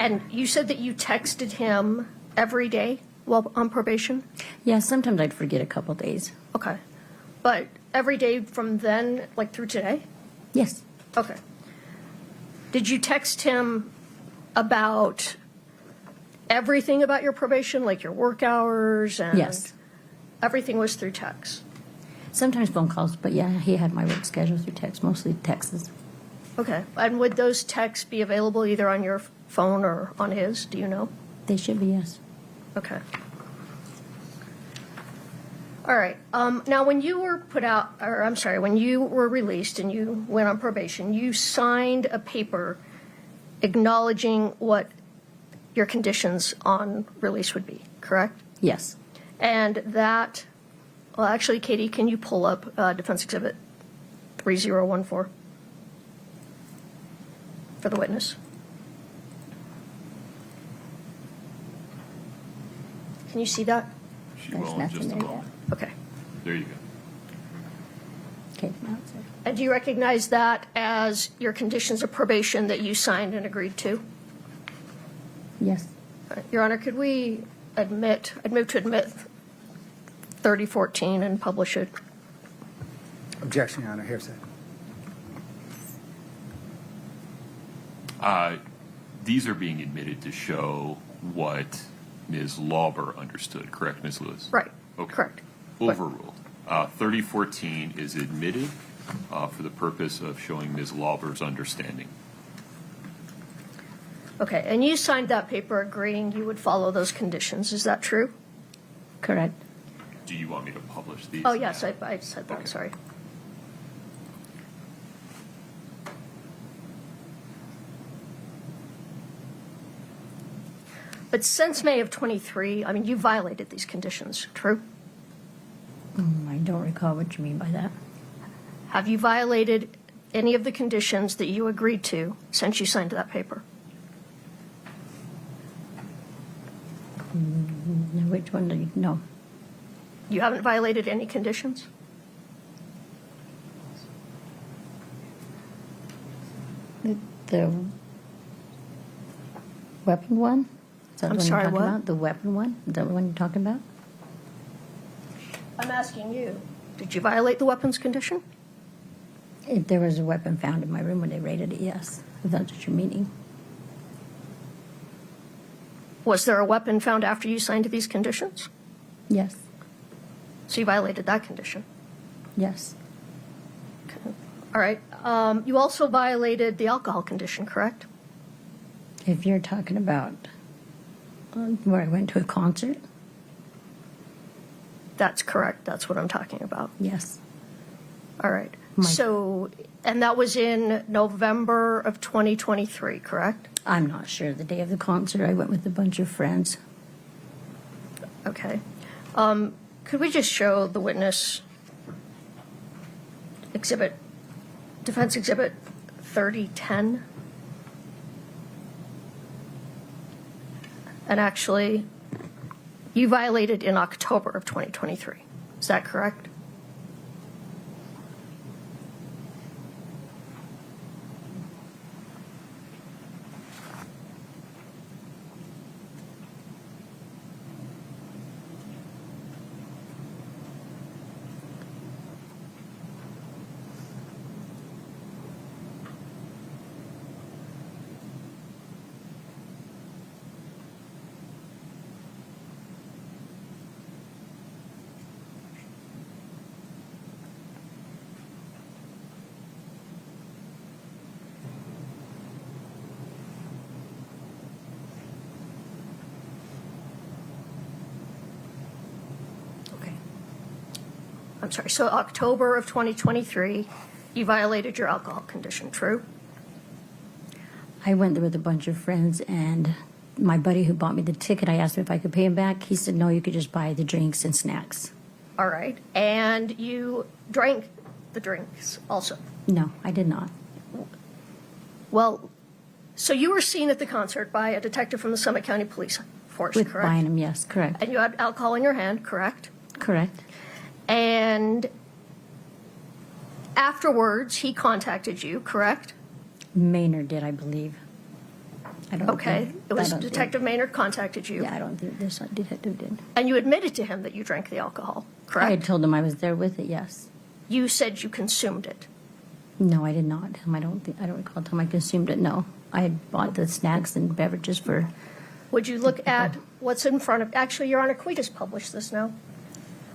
And you said that you texted him every day while on probation? Yeah, sometimes I'd forget a couple days. Okay. But every day from then, like through today? Yes, Okay. Did you text him about everything about your probation, like your work hours and? yes. Everything was through text? Sometimes phone calls, but yeah, he had my work schedule through text, mostly texts. Okay. And would those texts be available either on your phone or on his? Do you know? They should be, yes. Okay. All right. Now, when you were when you were released and you went on probation, you signed a paper acknowledging what your conditions on release would be, correct? Yes. And that, well, actually, Katie, can you pull up Defense Exhibit 3014 for the witness? Can you see that? She There's will in nothing just a there moment. Okay. There you go. Okay, now it's there. And do you recognize that as your conditions of probation that you signed and agreed to? Yes, Your Honor, could we I'd move to admit 3014 and publish it? Objection, Your Honor. Hearsay. These are being admitted to show what Ms. Lauber understood, correct, Ms. Lewis? Right. Okay. Correct. Overruled. 3014 is admitted for the purpose of showing Ms. Lauber's understanding. Okay, and you signed that paper agreeing you would follow those conditions. Is that true? correct. Do you want me to publish these? Oh, yes, now? I said that, Okay. sorry. But since May of '23, I mean, you violated these conditions, true? I don't recall what you mean by that. Have you violated any of the conditions that you agreed to since you signed that paper? Which one do you, no. You haven't violated any conditions? The weapon one? Is that I'm the one sorry, you're talking what? about? The weapon one? Is that the one you're talking about? I'm asking you, did you violate the weapons condition? If there was a weapon found in my room when they raided it, yes. If that's what you're meaning. Was there a weapon found after you signed these conditions? Yes, So you violated that condition. yes, All right. You also violated the alcohol condition, correct? If you're talking about where I went to a concert, That's correct. That's what I'm talking about. yes. All right. My- So, and that was in November of 2023, correct? I'm not sure. The day of the concert, I went with a bunch of friends. Okay. Could we just show the witness exhibit, defense exhibit 3010? And actually, you violated in October of 2023. Is that correct? Okay. I'm sorry. So October of 2023, you violated your alcohol condition, true? I went there with a bunch of friends, and my buddy who bought me the ticket, I asked him if I could pay him back. He said, no, you could just buy the drinks and snacks. All right. And you drank the drinks also. No, I did not. Well, so you were seen at the concert by a detective from the Summit County Police Force, With correct? buying them, yes, correct. And you had alcohol in your hand, correct? Correct. And afterwards, he contacted you, correct? Maynard did, I believe. I don't Okay. think- It was I don't think- Detective Maynard contacted you. Yeah, I don't think this detective did. And you admitted to him that you drank the alcohol, I correct? had told him I was there with it, yes. You said you consumed it. No, I did not. I don't recall the time I consumed it, no. I had bought the snacks and beverages for, Would you look at what's in front of, actually, Your Honor, can we just publish this now?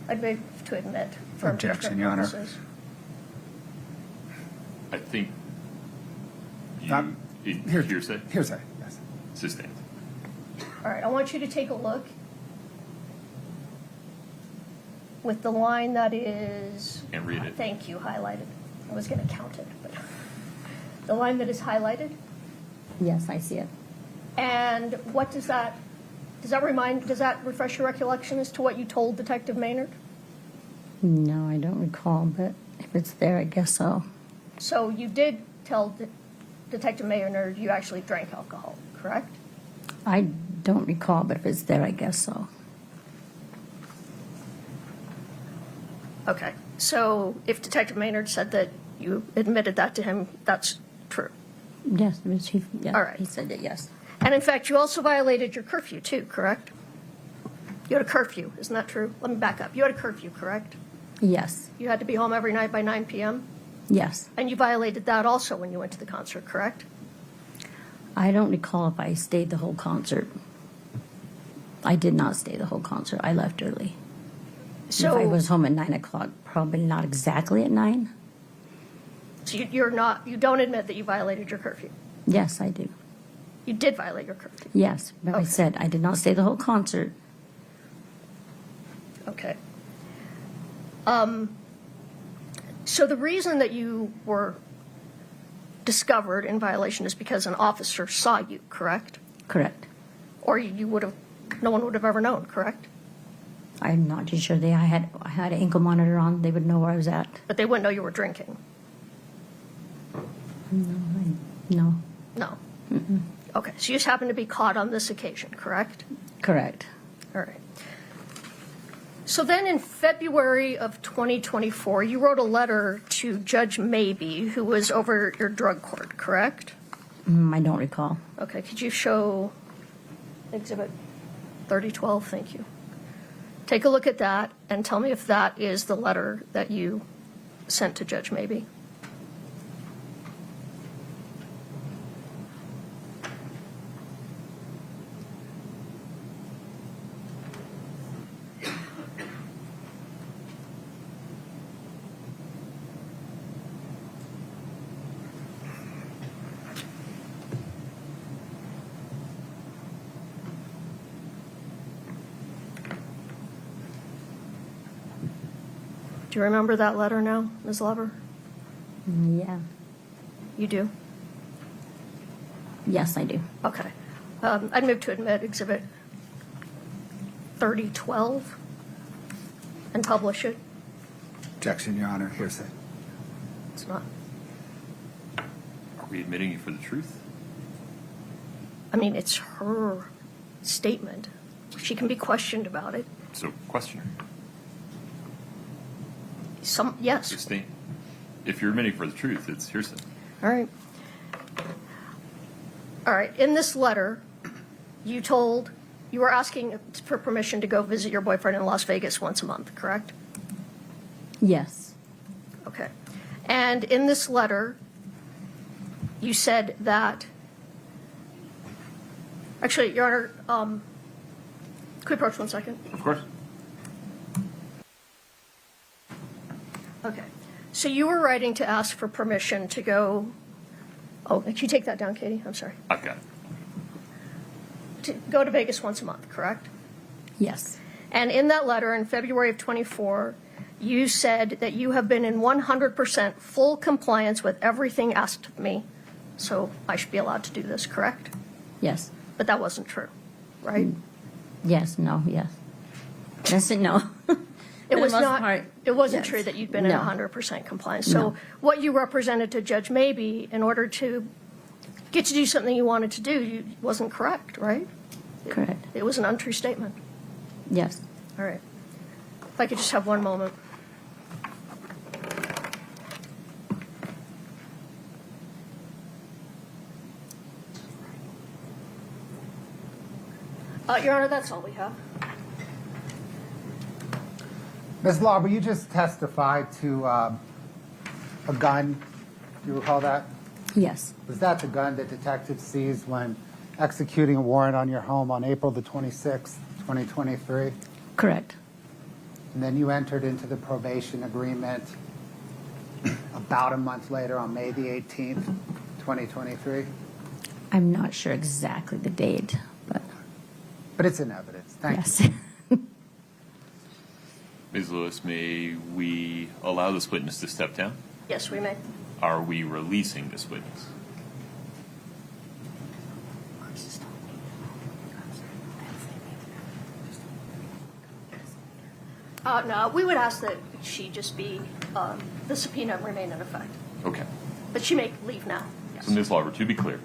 I'd be to admit for Objection, impeachment Your Honor. purposes. I think Um, hearsay, Hearsay, yes. sustained. All right, I want you to take a look with the line that is. Can't read it. Thank you, highlighted. I was going to count it, but the line that is highlighted. yes, I see it. And what does that refresh your recollection as to what you told Detective Maynard? No, I don't recall, but if it's there, I guess so. So you did tell Detective Maynard you actually drank alcohol, correct? I don't recall, but if it's there, I guess so. Okay, so if Detective Maynard said that you admitted that to him, that's true. Yes, All right. he said it, yes. And in fact, you also violated your curfew too, correct? You had a curfew, isn't that true? Let me back up. You had a curfew, correct? Yes, You had to be home every night by 9 p.m.? yes. And you violated that also when you went to the concert, correct? I don't recall if I stayed the whole concert. I did not stay the whole concert. I left early. So, If I was home at 9 o'clock, probably not exactly at 9. so you don't admit that you violated your curfew? Yes, I do. You did violate your curfew? Yes, but I Okay. said I did not stay the whole concert. Okay. So the reason that you were discovered in violation is because an officer saw you, correct? Correct. Or no one would have ever known, correct? I'm not too sure. I had an ankle monitor on. They would know where I was at. But they wouldn't know you were drinking? No. No. Okay, so you just happened to be caught on this occasion, correct? Correct. All right. So then in February of 2024, you wrote a letter to Judge Mabee, who was over your drug court, correct? I don't recall. Okay, could you show Exhibit 3012? Thank you. Take a look at that and tell me if that is the letter that you sent to Judge Mabee. Do you remember that letter now, Ms. Lover? Yeah. You do? Yes, I do. Okay. I'd move to admit Exhibit 3012 and publish it. Objection, Your Honor, hearsay. It's not, Are we admitting you for the truth? I mean, it's her statement. She can be questioned about it. So, question her. Yes. Sustain. If you're admitting for the truth, it's hearsay. All right. All right. In this letter, you were asking for permission to go visit your boyfriend in Las Vegas once a month, correct? Yes. Okay. And in this letter, you said that, actually, Your Honor, could we approach 1 second? Of course. Okay. So you were writing to ask for permission to go, can you take that down, Katie? I'm sorry. I've got it. To go to Vegas once a month, correct? Yes. And in that letter, in February of 24, you said that you have been in 100% full compliance with everything asked of me, so I should be allowed to do this, correct? Yes. But that wasn't true, right? Yes. No. Yes. Yes and no. It was most not. part, It wasn't yes. true that you'd been No. in 100% compliance. So No. what you represented to Judge Mabee in order to get to do something you wanted to do wasn't correct, right? Correct. It was an untrue statement. Yes. All right. If I could just have one moment. Your Honor, that's all we have. Ms. Lauber, you just testified to a gun. Do you recall that? Yes. Was that the gun that detectives seized when executing a warrant on your home on April the 26th, 2023? Correct. And then you entered into the probation agreement about a month later on May the 18th, 2023? I'm not sure exactly the date, but it's in evidence. Thank you. yes. Ms. Lewis, may we allow this witness to step down? Yes, we may. Are we releasing this witness? No, we would ask that she just be, the subpoena remain in effect. Okay. But she may leave now. So, Ms. Lauber, to be clear,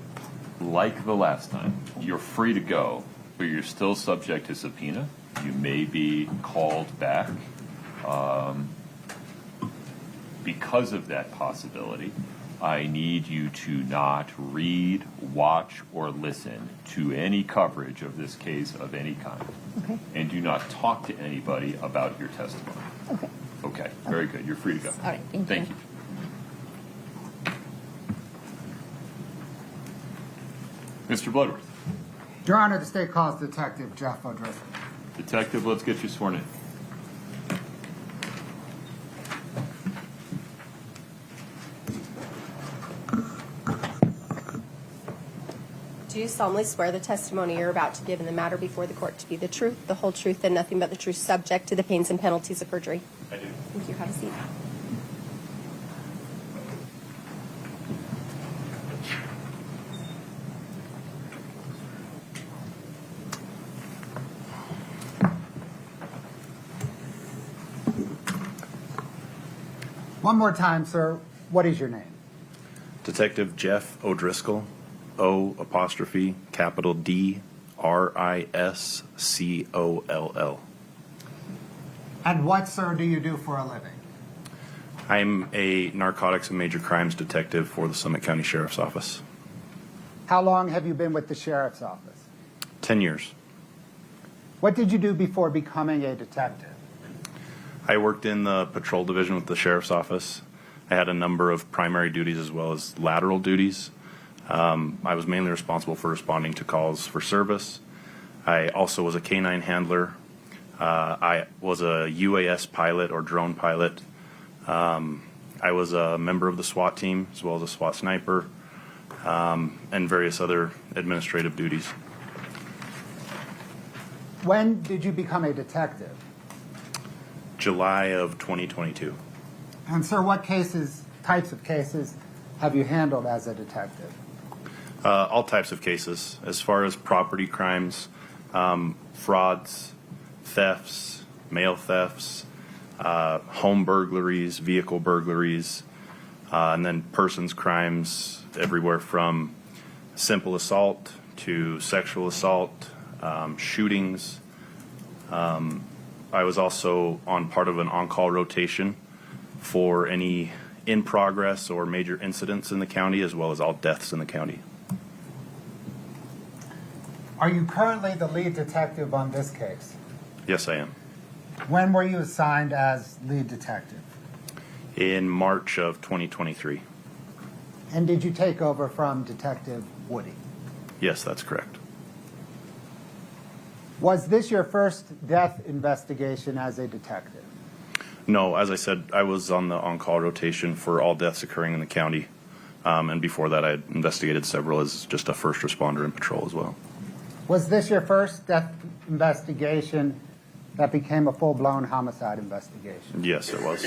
like the last time, you're free to go, but you're still subject to subpoena. You may be called back. Because of that possibility, I need you to not read, watch, or listen to any coverage of this case of any kind. Okay. And do not talk to anybody about your testimony. Okay. Okay, very good. You're free to go. All right. Thank you. Mr. Bloodworth. Your Honor, the state calls Detective Jeff O'Driscoll. Detective, let's get you sworn in. Do you solemnly swear the testimony you're about to give in the matter before the court to be the truth, the whole truth, and nothing but the truth, subject to the pains and penalties of perjury? I do. Thank you. Have a seat. One more time, sir. What is your name? Detective Jeff O'Driscoll, O''D''R''I''S-COLL. And what, sir, do you do for a living? I'm a narcotics and major crimes detective for the Summit County Sheriff's Office. How long have you been with the sheriff's office? 10 years. What did you do before becoming a detective? I worked in the patrol division with the Sheriff's Office. I had a number of primary duties as well as lateral duties. I was mainly responsible for responding to calls for service. I also was a canine handler. I was a UAS pilot or drone pilot. I was a member of the SWAT team as well as a SWAT sniper, and various other administrative duties. When did you become a detective? July of 2022. And sir, what types of cases have you handled as a detective? All types of cases, as far as property crimes, frauds, thefts, mail thefts, home burglaries, vehicle burglaries, and then persons crimes, everywhere from simple assault to sexual assault, shootings. I was also on part of an on-call rotation for any in progress or major incidents in the county, as well as all deaths in the county. Are you currently the lead detective on this case? Yes, I am. When were you assigned as lead detective? In March of 2023. And did you take over from Detective Woody? Yes, that's correct. Was this your first death investigation as a detective? No, as I said, I was on the on-call rotation for all deaths occurring in the county. And before that, I had investigated several as just a first responder in patrol as well. Was this your first death investigation that became a full-blown homicide investigation? Yes, it was.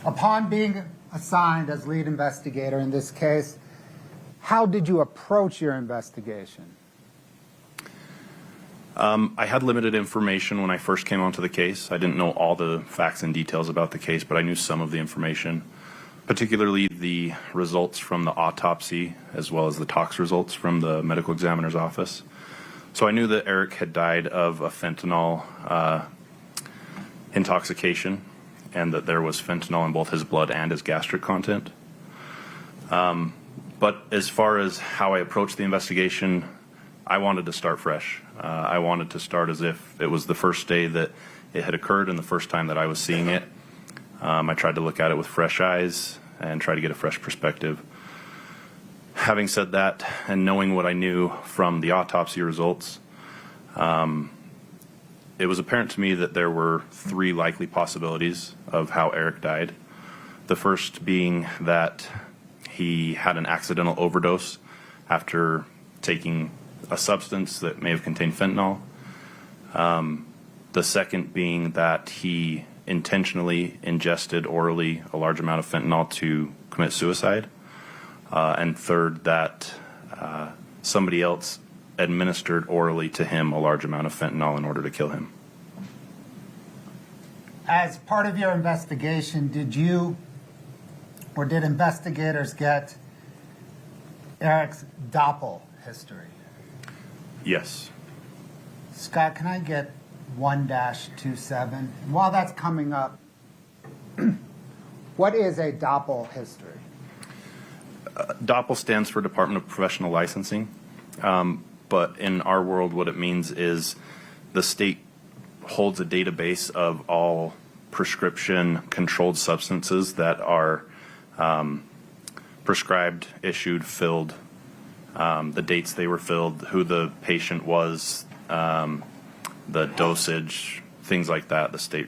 Upon being assigned as lead investigator in this case, how did you approach your investigation? I had limited information when I first came onto the case. I didn't know all the facts and details about the case, but I knew some of the information, particularly the results from the autopsy as well as the tox results from the medical examiner's office. So I knew that Eric had died of a fentanyl intoxication and that there was fentanyl in both his blood and his gastric content. But as far as how I approached the investigation, I wanted to start fresh. I wanted to start as if it was the first day that it had occurred and the first time that I was seeing it. I tried to look at it with fresh eyes and try to get a fresh perspective. Having said that, and knowing what I knew from the autopsy results, it was apparent to me that there were three likely possibilities of how Eric died. The first being that he had an accidental overdose after taking a substance that may have contained fentanyl. The second being that he intentionally ingested orally a large amount of fentanyl to commit suicide. And third, that somebody else administered orally to him a large amount of fentanyl in order to kill him. As part of your investigation, did investigators get Eric's Doppel history? Yes. Scott, can I get 1-27? And while that's coming up, what is a Doppel history? DOPL stands for Department of Professional Licensing, but in our world what it means is the state holds a database of all prescription controlled substances that are prescribed, issued, filled, the dates they were filled, who the patient was, the dosage, things like that. The state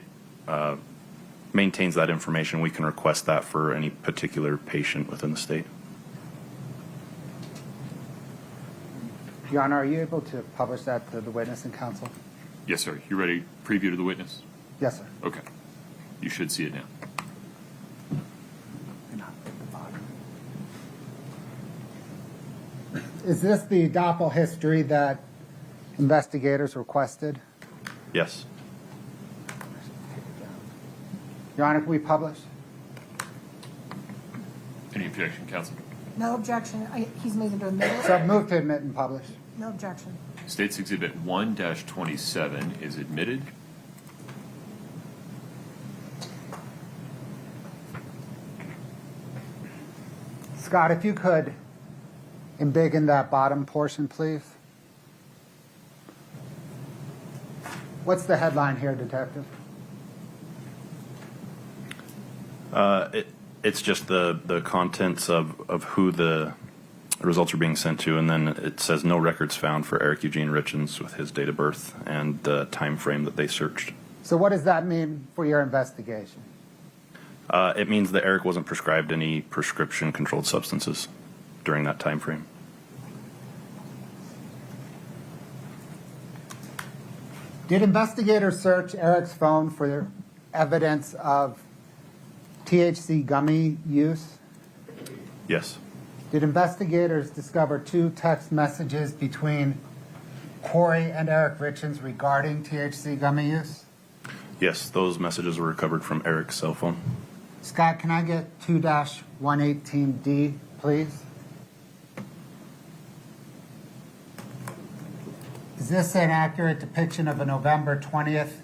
maintains that information. We can request that for any particular patient within the state. Your Honor, are you able to publish that to the witness and counsel? Yes, sir. You ready? Preview to the witness? Yes, sir. Okay. You should see it now. Is this the Doppel history that investigators requested? Yes. Your Honor, can we publish? Any objection, counsel? No objection. He's moving to admit it. So move to admit and publish. No objection. State's Exhibit 1-27 is admitted. Scott, if you could embiggen that bottom portion, please. What's the headline here, Detective? It's just the contents of who the results are being sent to, and then it says no records found for Eric Eugene Richins with his date of birth and the time frame that they searched. So what does that mean for your investigation? It means that Eric wasn't prescribed any prescription-controlled substances during that time frame. Did investigators search Eric's phone for evidence of THC gummy use? Yes. Did investigators discover 2 text messages between Kouri and Eric Richins regarding THC gummy use? Yes, those messages were recovered from Eric's cell phone. Scott, can I get 2-118D, please? Is this an accurate depiction of a November 20th,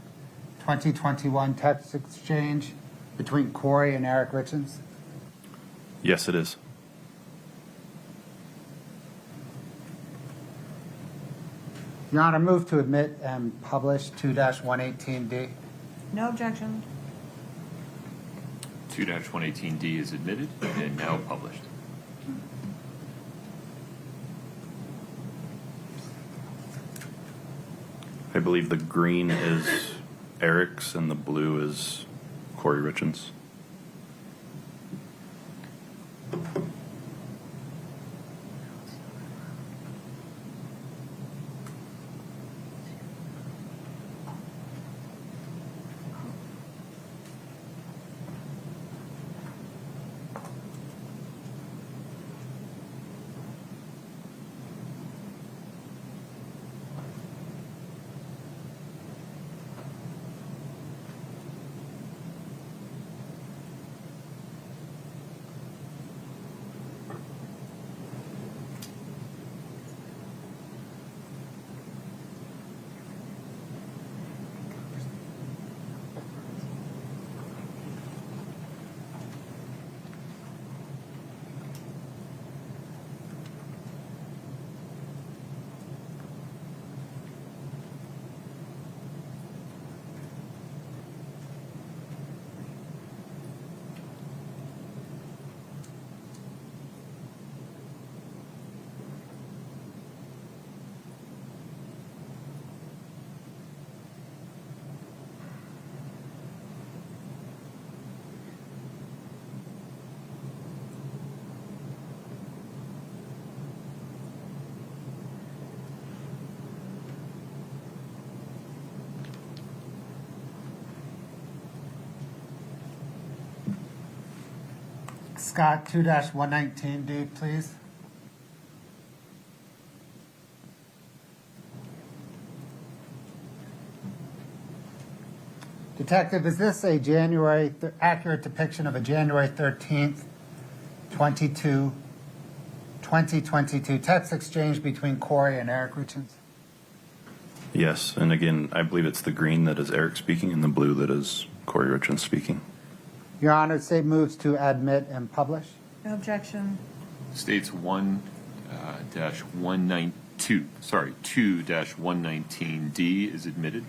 2021 text exchange between Kouri and Eric Richins? Yes, it is. Your Honor, move to admit and publish 2-118D. No objection. 2-118D is admitted and now published. I believe the green is Eric's and the blue is Kouri Richins. Scott, 2-119D, please. Detective, is this a accurate depiction of a January 13th, 2022 text exchange between Kouri and Eric Richins? Yes, and again, I believe it's the green that is Eric speaking and the blue that is Kouri Richins speaking. Your Honor, State moves to admit and publish. No objection. States 2-119D is admitted.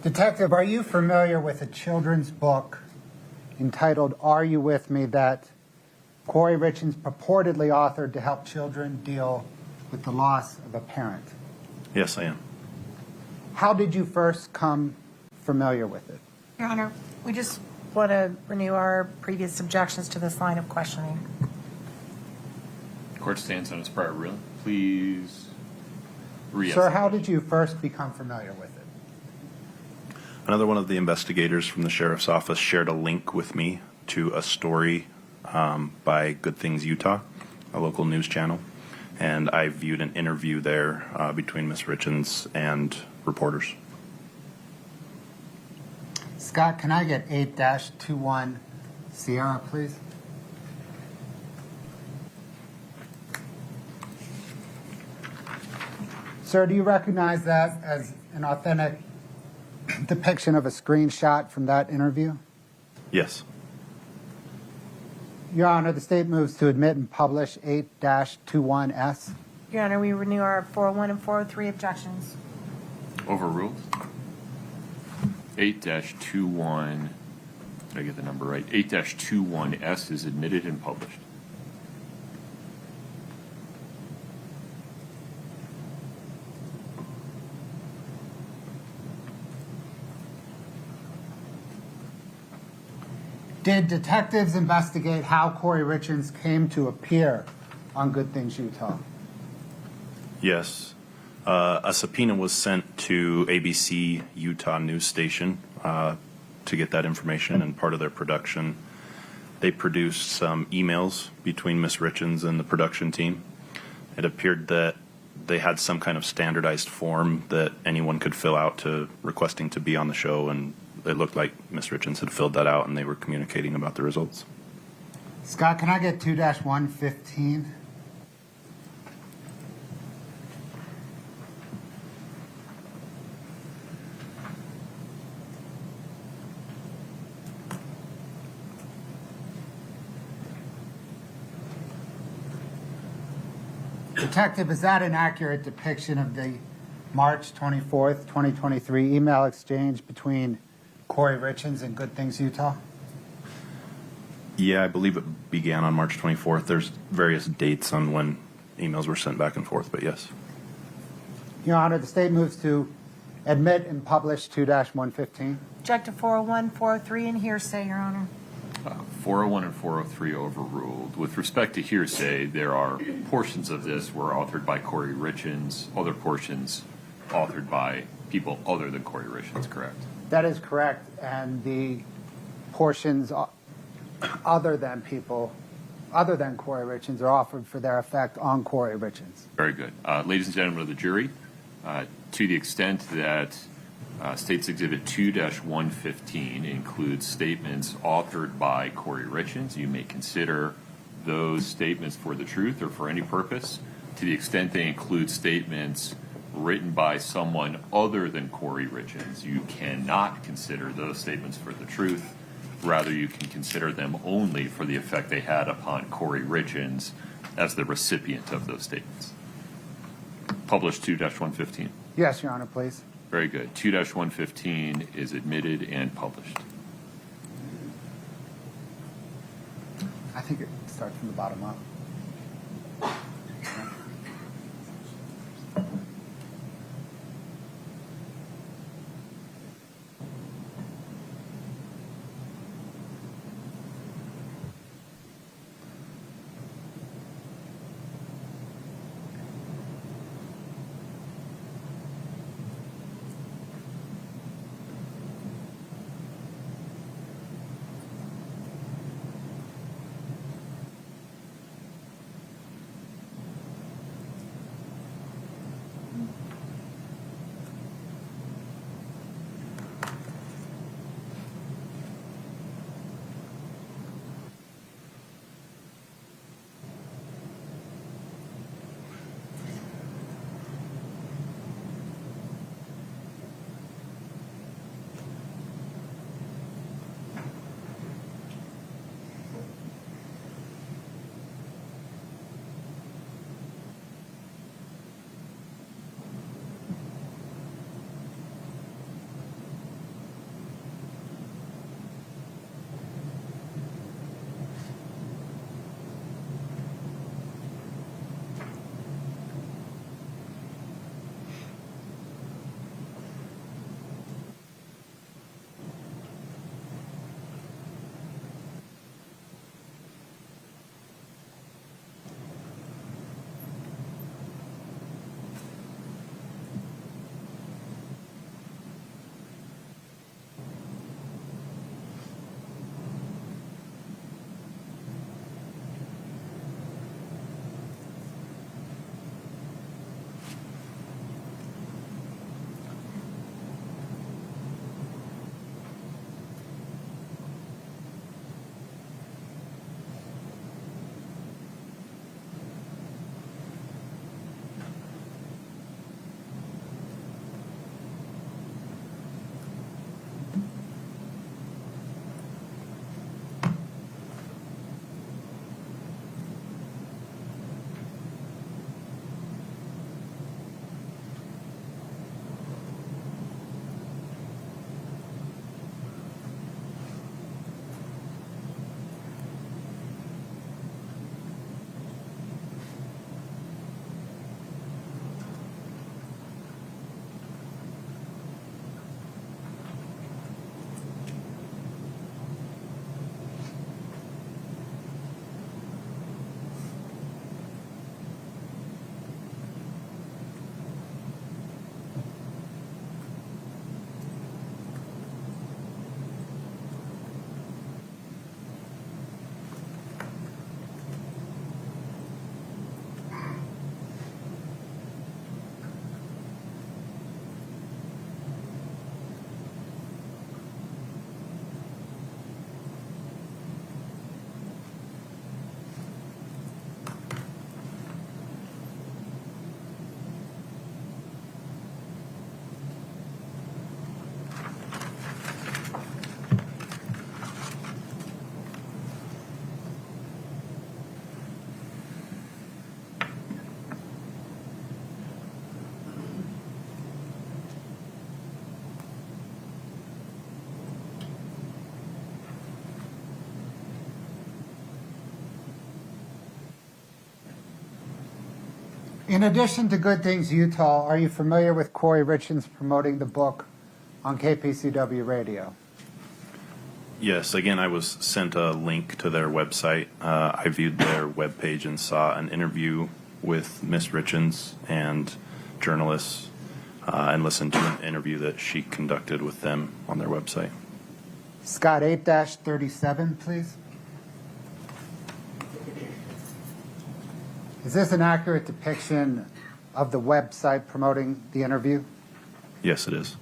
Detective, are you familiar with a children's book entitled Are You With Me that Kouri Richins purportedly authored to help children deal with the loss of a parent? Yes, I am. How did you first come familiar with it? Your Honor, we just want to renew our previous objections to this line of questioning. Court stands on its prior ruling. Please Sir, how did you first become familiar with it? Another one of the investigators from the sheriff's office shared a link with me to a story by Good Things Utah, a local news channel, and I viewed an interview there between Ms. Richins and reporters. Scott, can I get 8-21 Sierra, please? Sir, do you recognize that as an authentic depiction of a screenshot from that interview? Yes. Your Honor, the state moves to admit and publish 8-21S. Your Honor, we renew our 401 and 403 objections. Overruled. 8-21, did I get the number right? 8-21S is admitted and published. Did detectives investigate how Kouri Richins came to appear on Good Things Utah? Yes. A subpoena was sent to ABC Utah news station to get that information, and part of their production, they produced some emails between Ms. Richins and the production team. It appeared that they had some kind of standardized form that anyone could fill out to requesting to be on the show, and it looked like Ms. Richins had filled that out and they were communicating about the results. Scott, can I get 2-115? Detective, is that an accurate depiction of the March 24th, 2023 email exchange between Kouri Richins and Good Things Utah? Yeah, I believe it began on March 24th. There's various dates on when emails were sent back and forth, but yes. Your Honor, the state moves to admit and publish 2-115. Object to 401, 403, and hearsay, Your Honor. 401 and 403 overruled. With respect to hearsay, there are portions of this were authored by Kouri Richins, other portions authored by people other than Kouri Richins, correct? That is correct, and the portions other than Kouri Richins are offered for their effect on Kouri Richins. Very good. Ladies and gentlemen of the jury, to the extent that State's Exhibit 2-115 includes statements authored by Kouri Richins, you may consider those statements for the truth or for any purpose. To the extent they include statements written by someone other than Kouri Richins, you cannot consider those statements for the truth. Rather, you can consider them only for the effect they had upon Kouri Richins as the recipient of those statements. Published 2-115. Yes, Your Honor, please. Very good. 2-115 is admitted and published. I think it starts from the bottom up. In addition to Good Things Utah, are you familiar with Kouri Richins promoting the book on KPCW radio? Yes, again, I was sent a link to their website. I viewed their webpage and saw an interview with Miss Richins and journalists and listened to an interview that she conducted with them on their website. Scott, 8-37, please. Is this an accurate depiction of the website promoting the interview? Yes, it is.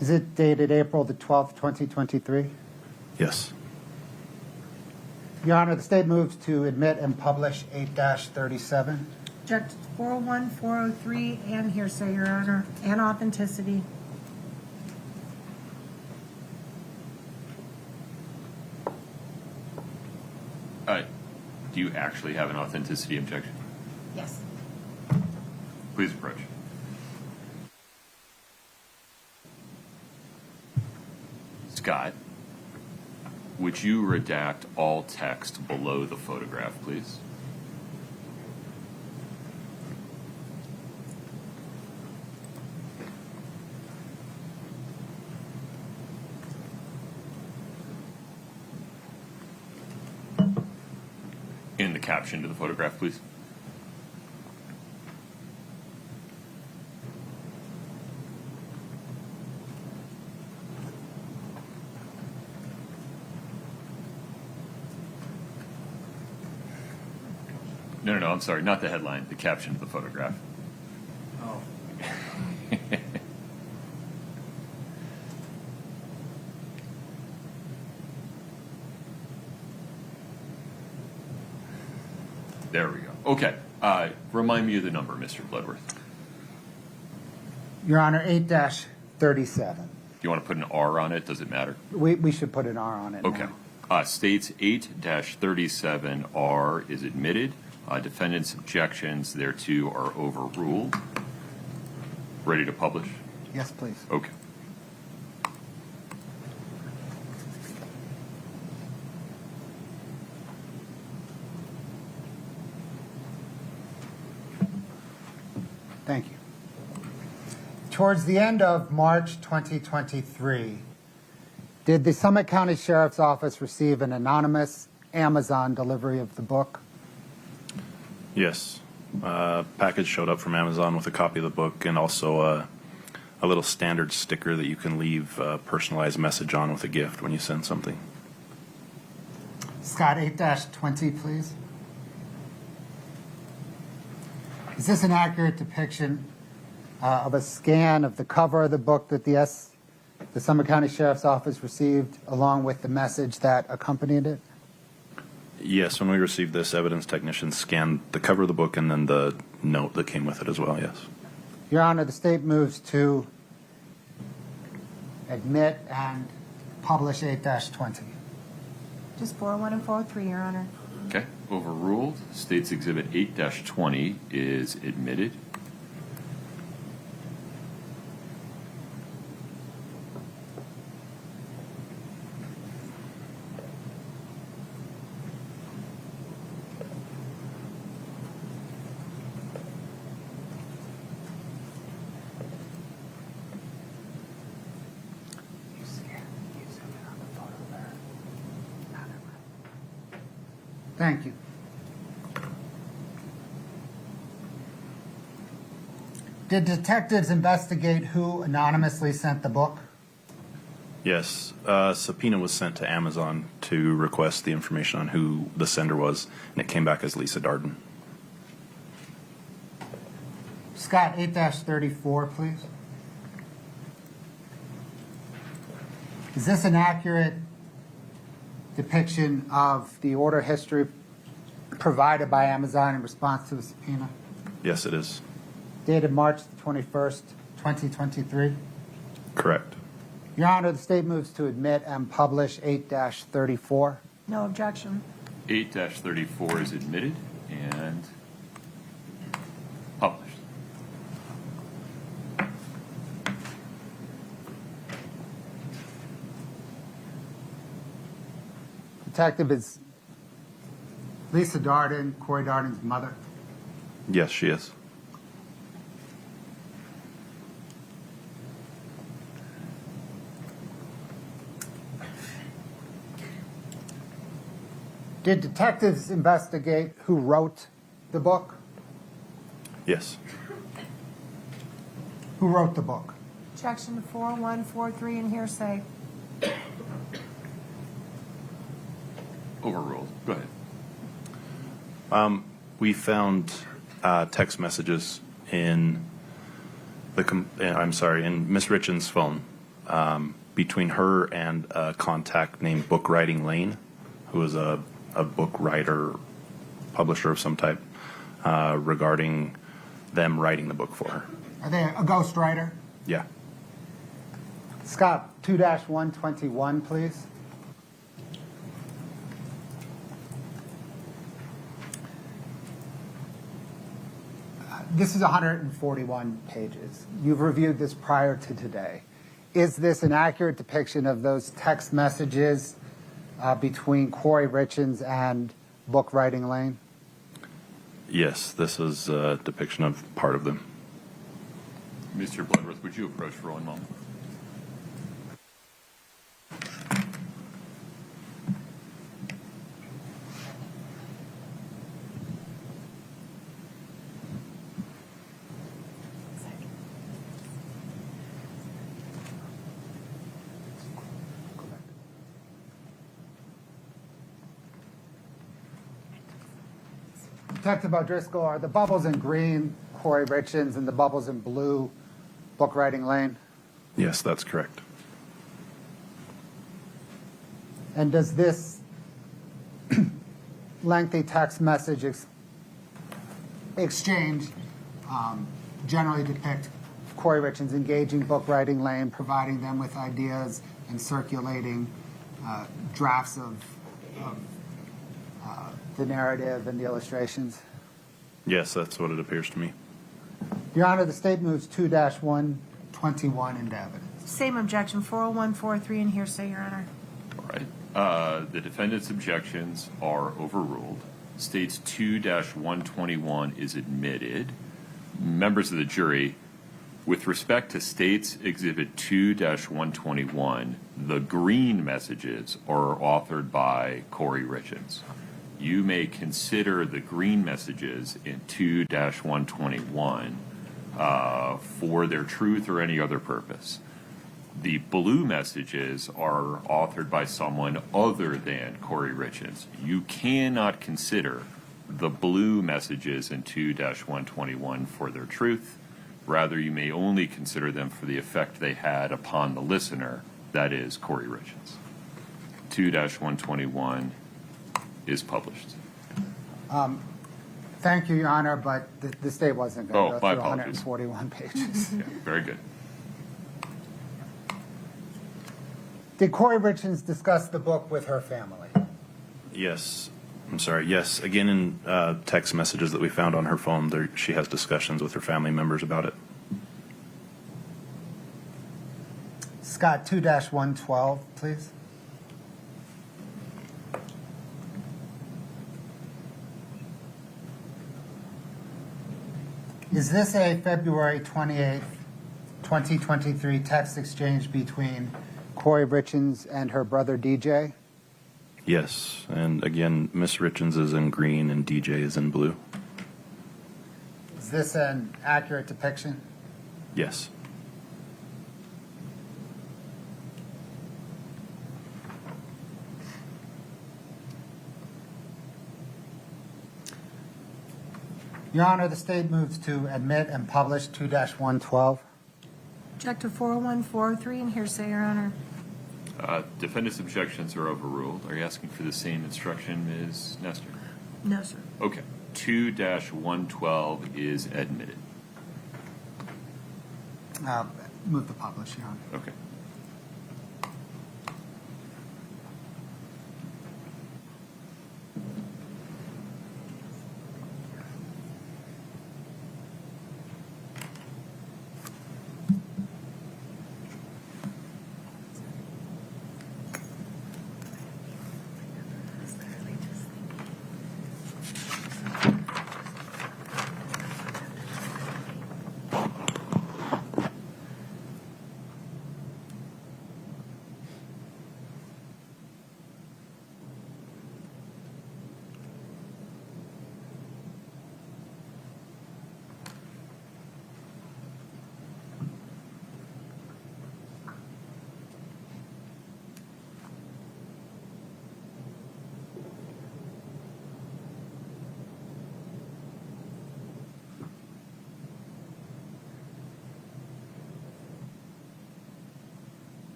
Is it dated April the 12th, 2023? Yes. Your Honor, the state moves to admit and publish 8-37. Object 401, 403, and hearsay, Your Honor, and authenticity. Do you actually have an authenticity objection? Yes. Please approach. Scott, would you redact all text below the photograph, please? In the caption to the photograph, please. No, I'm sorry, not the headline, the caption to the photograph. Oh. There we go. Okay. Remind me of the number, Mr. Bloodworth. Your Honor, 8-37. Do you want to put an R on it? Does it matter? We should put an R on it Okay. now. States 8-37R is admitted. Defendant's objections thereto are overruled. Ready to publish? Yes, please. Okay. Thank you. Towards the end of March 2023, did the Summit County Sheriff's Office receive an anonymous Amazon delivery of the book? Yes. Package showed up from Amazon with a copy of the book and also a little standard sticker that you can leave a personalized message on with a gift when you send something. Scott, 8-20, please. Is this an accurate depiction of a scan of the cover of the book that the Summit County Sheriff's Office received along with the message that accompanied it? Yes, when we received this, evidence technicians scanned the cover of the book and then the note that came with it as well, yes. Your Honor, the state moves to admit and publish 8-20. Just 401 and 403, Your Honor. Okay. Overruled. State's Exhibit 8-20 is admitted. Thank you. Did detectives investigate who anonymously sent the book? Yes, a subpoena was sent to Amazon to request the information on who the sender was, and it came back as Lisa Darden. Scott, 8-34, please. Is this an accurate depiction of the order history provided by Amazon in response to the subpoena? Yes, it is. Dated March 21st, 2023? Correct. Your Honor, the state moves to admit and publish 8-34. No objection. 8-34 is admitted and published. Detective, is Lisa Darden, Kouri Darden's mother. Yes, she is. Did detectives investigate who wrote the book? Yes. Who wrote the book? Objection to 4143 and hearsay. Overruled. Go ahead. We found text messages in in Miss Richins' phone between her and a contact named Book Writing Lane, who is a book writer, publisher of some type, regarding them writing the book for her. Are they a ghostwriter? Yeah. Scott, 2-121, please. This is 141 pages. You've reviewed this prior to today. Is this an accurate depiction of those text messages between Kouri Richins and Book Writing Lane? Yes, this is a depiction of part of them. Mr. Bloodworth, would you approach for one moment? Detective O'Driscoll, are the bubbles in green Kouri Richins and the bubbles in blue Book Writing Lane? Yes, that's correct. And does this lengthy text message exchange generally depict Kouri Richins engaging Book Writing Lane, providing them with ideas and circulating drafts of the narrative and the illustrations? Yes, that's what it appears to me. Your Honor, the state moves 2-121 into evidence. Same objection, 40143 and hearsay, Your Honor. All right. The defendant's objections are overruled. States 2-121 is admitted. Members of the jury, with respect to States Exhibit 2-121, the green messages are authored by Kouri Richins. You may consider the green messages in 2-121 for their truth or any other purpose. The blue messages are authored by someone other than Kouri Richins. You cannot consider the blue messages in 2-121 for their truth. Rather, you may only consider them for the effect they had upon the listener, that is, Kouri Richins. 2-121 is published. Thank you, Your Honor, but the state wasn't going to Oh, my go through apologies. 141 pages. Yeah, very good. Did Kouri Richins discuss the book with her family? Yes. I'm sorry. Yes. Again, in text messages that we found on her phone, she has discussions with her family members about it. Scott, 2-112, please. Is this a February 28th, 2023 text exchange between Kouri Richins and her brother DJ? Yes. And again, Miss Richins is in green and DJ is in blue. Is this an accurate depiction? Yes. Your Honor, the state moves to admit and publish 2-112. Object to 40143 and hearsay, Your Honor. Defendant's objections are overruled. Are you asking for the same instruction, Ms. Nestor? No, sir. Okay. 2-112 is admitted. Move to publish, Your Honor. Okay.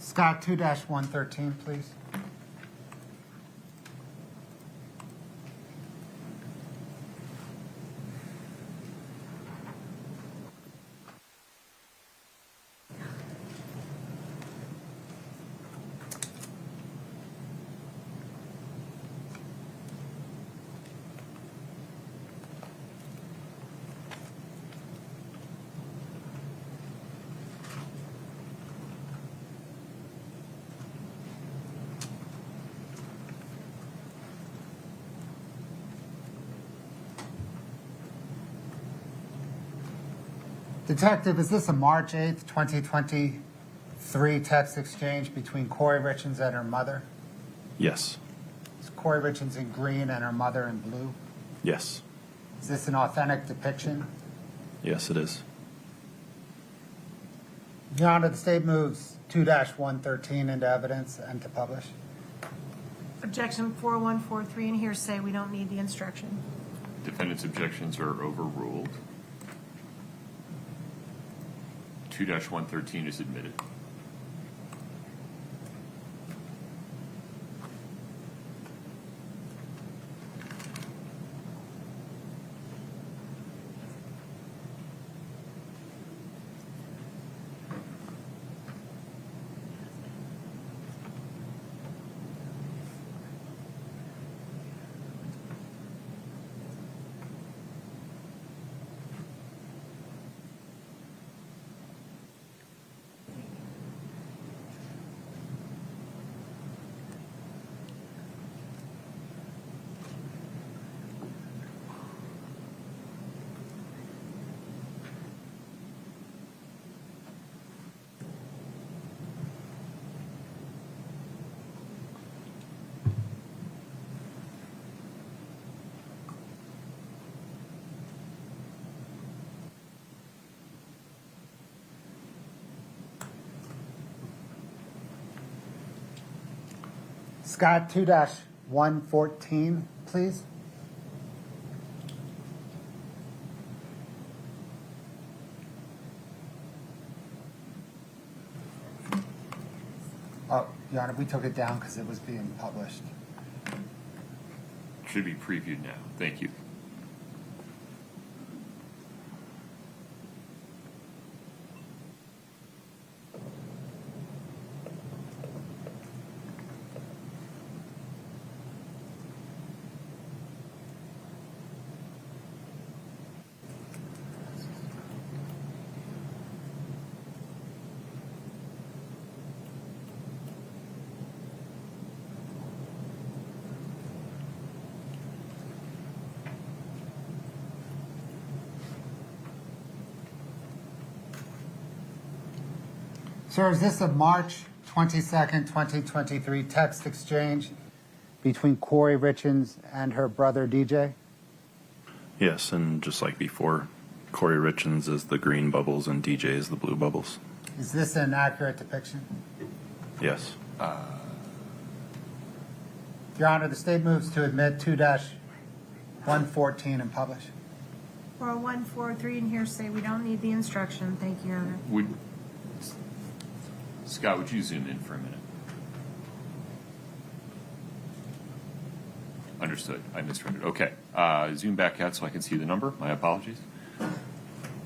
Scott, 2-113, please. Detective, is this a March 8th, 2023 text exchange between Kouri Richins and her mother? Yes. Is Kouri Richins in green and her mother in blue? Yes. Is this an authentic depiction? Yes, it is. Your Honor, the state moves 2-113 into evidence and to publish. Objection 4143 and hearsay, we don't need the instruction. Defendant's objections are overruled. 2-113 is admitted. Scott, 2-114, please. Oh, Your Honor, we took it down because it was being published. Should be previewed now. Thank you. Sir, is this a March 22nd, 2023 text exchange between Kouri Richins and her brother DJ? Yes, and just like before, Kouri Richins is the green bubbles and DJ is the blue bubbles. Is this an accurate depiction? Yes. Your Honor, the state moves to admit 2-114 and publish. 4143 and hearsay, we don't need the instruction. Thank you, Your Honor. Scott, would you zoom in for a minute? Understood. I misread it. Okay. Zoom back out so I can see the number. My apologies.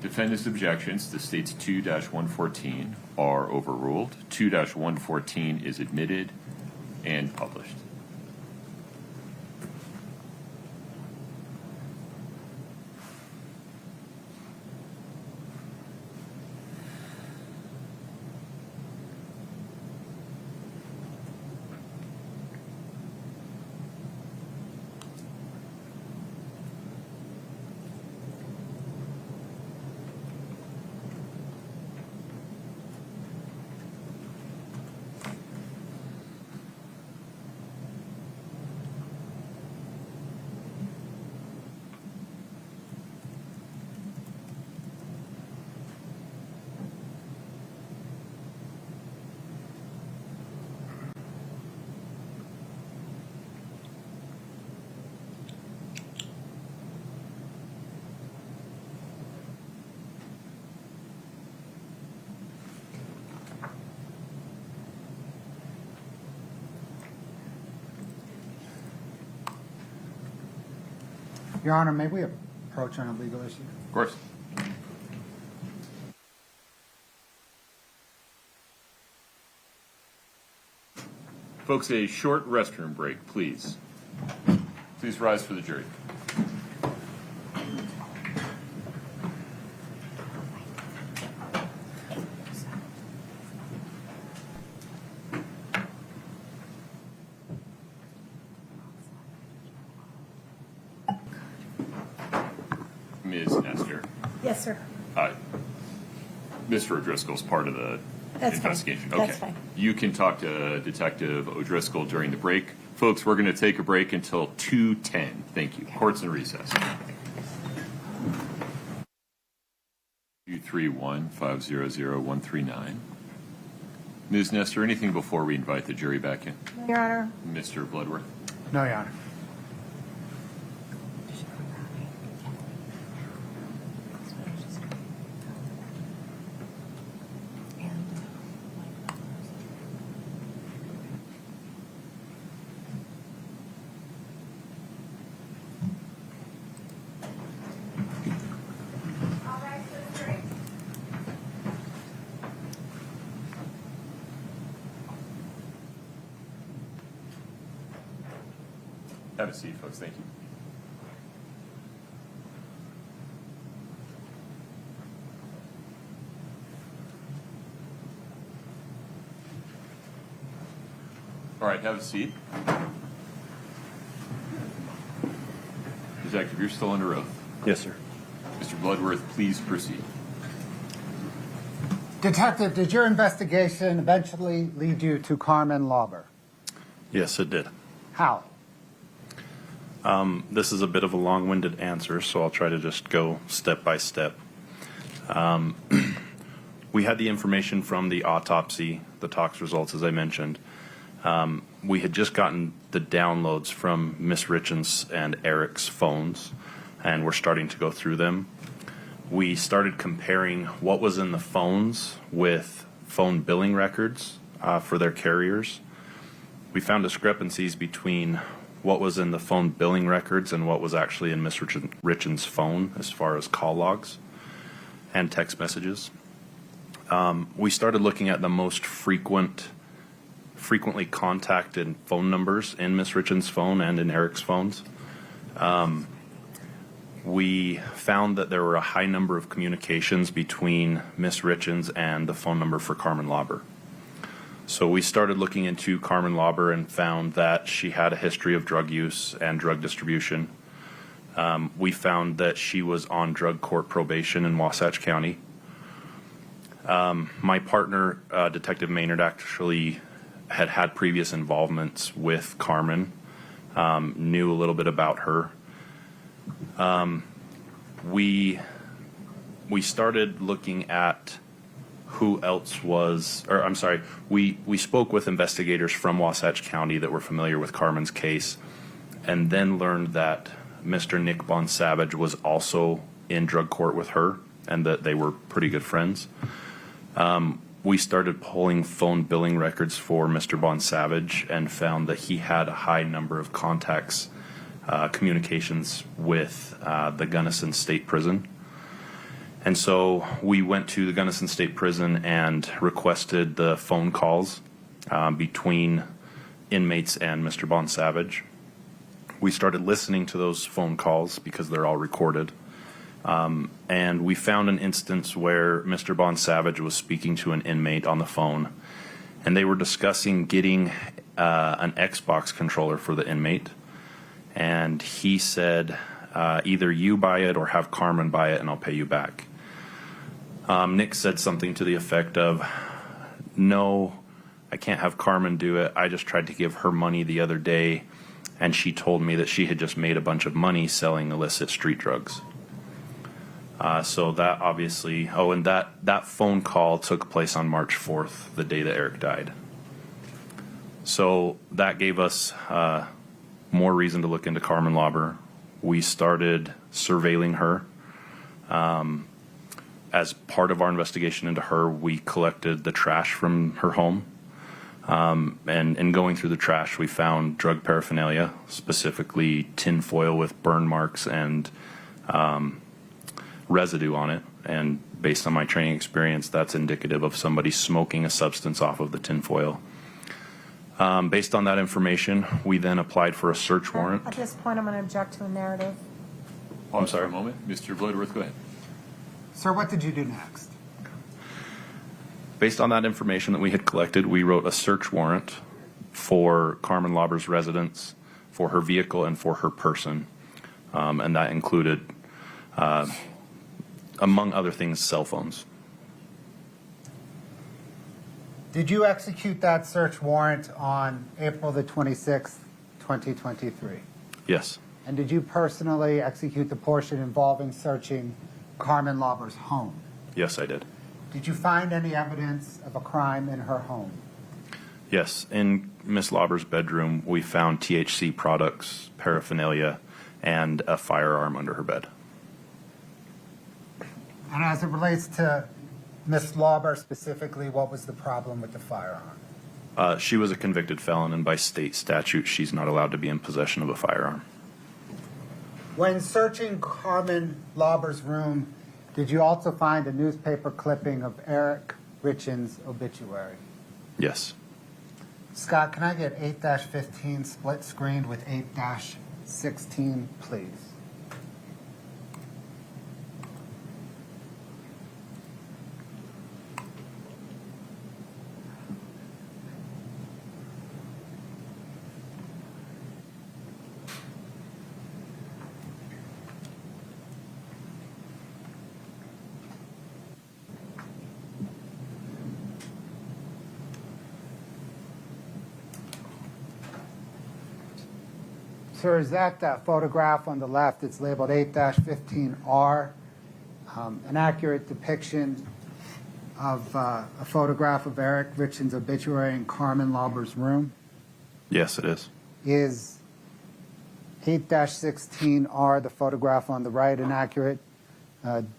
Defendant's objections to states 2-114 are overruled. 2-114 is admitted and published. Your Honor, may we approach on a legal issue? Of course. Folks, a short restroom break, please. Please rise for the jury. Ms. Nestor, Yes, sir. Mr. O'Driscoll's part of the That's fine. investigation. That's Okay. fine. You can talk to Detective O'Driscoll during the break. Folks, we're going to take a break until 2:10. Thank you. Court's in recess. 231-500-139. Ms. Nestor, anything before we invite the jury back in? Your Honor. Mr. Bloodworth? No, Your Honor. Have a seat, folks. Thank you. All right, have a seat. Detective, you're still under oath. Yes, sir. Mr. Bloodworth, please proceed. Detective, did your investigation eventually lead you to Carmen Lauber? Yes, it did. How? This is a bit of a long-winded answer, so I'll try to just go step by step. We had the information from the autopsy, the tox results, as I mentioned. We had just gotten the downloads from Miss Richins and Eric's phones, and we're starting to go through them. We started comparing what was in the phones with phone billing records for their carriers. We found discrepancies between what was in the phone billing records and what was actually in Miss Richins' phone as far as call logs and text messages. We started looking at the most frequently contacted phone numbers in Miss Richins' phone and in Eric's phones. We found that there were a high number of communications between Miss Richins and the phone number for Carmen Lauber. So we started looking into Carmen Lauber and found that she had a history of drug use and drug distribution. We found that she was on drug court probation in Wasatch County. My partner, Detective Maynard, actually had previous involvements with Carmen, knew a little bit about her. We started looking at who else was, or I'm sorry, we spoke with investigators from Wasatch County that were familiar with Carmen's case, and then learned that Mr. Nick Bonsavage was also in drug court with her, and that they were pretty good friends. We started pulling phone billing records for Mr. Bonsavage and found that he had a high number of contacts, communications with the Gunnison State Prison. And so we went to the Gunnison State Prison and requested the phone calls between inmates and Mr. Bonsavage. We started listening to those phone calls because they're all recorded. And we found an instance where Mr. Bonsavage was speaking to an inmate on the phone, and they were discussing getting an Xbox controller for the inmate. And he said, either you buy it or have Carmen buy it and I'll pay you back. Nick said something to the effect of, no, I can't have Carmen do it. I just tried to give her money the other day, and she told me that she had just made a bunch of money selling illicit street drugs. So that obviously, and that phone call took place on March 4th, the day that Eric died. So that gave us more reason to look into Carmen Lauber. We started surveilling her. As part of our investigation into her, we collected the trash from her home. And in going through the trash, we found drug paraphernalia, specifically tin foil with burn marks and residue on it. And based on my training experience, that's indicative of somebody smoking a substance off of the tin foil. Based on that information, we then applied for a search warrant. At this point, I'm going to object to a narrative. Pause for a moment. Mr. Vloderworth, go ahead. Sir, what did you do next? Based on that information that we had collected, we wrote a search warrant for Carmen Lauber's residence, for her vehicle, and for her person. And that included, among other things, cell phones. Did you execute that search warrant on April the 26th, 2023? Yes. And did you personally execute the portion involving searching Carmen Lauber's home? Yes, I did. Did you find any evidence of a crime in her home? Yes. In Miss Lauber's bedroom, we found THC products, paraphernalia, and a firearm under her bed. And as it relates to Miss Lauber specifically, what was the problem with the firearm? She was a convicted felon, and by state statute, she's not allowed to be in possession of a firearm. When searching Carmen Lauber's room, did you also find a newspaper clipping of Eric Richins' obituary? Yes. Scott, can I get 8-15 split screened with 8-16, please? Sir, is that photograph on the left? It's labeled 8-15R, an accurate depiction of a photograph of Eric Richins' obituary in Carmen Lauber's room? Yes, it is. Is 8-16R, the photograph on the right, an accurate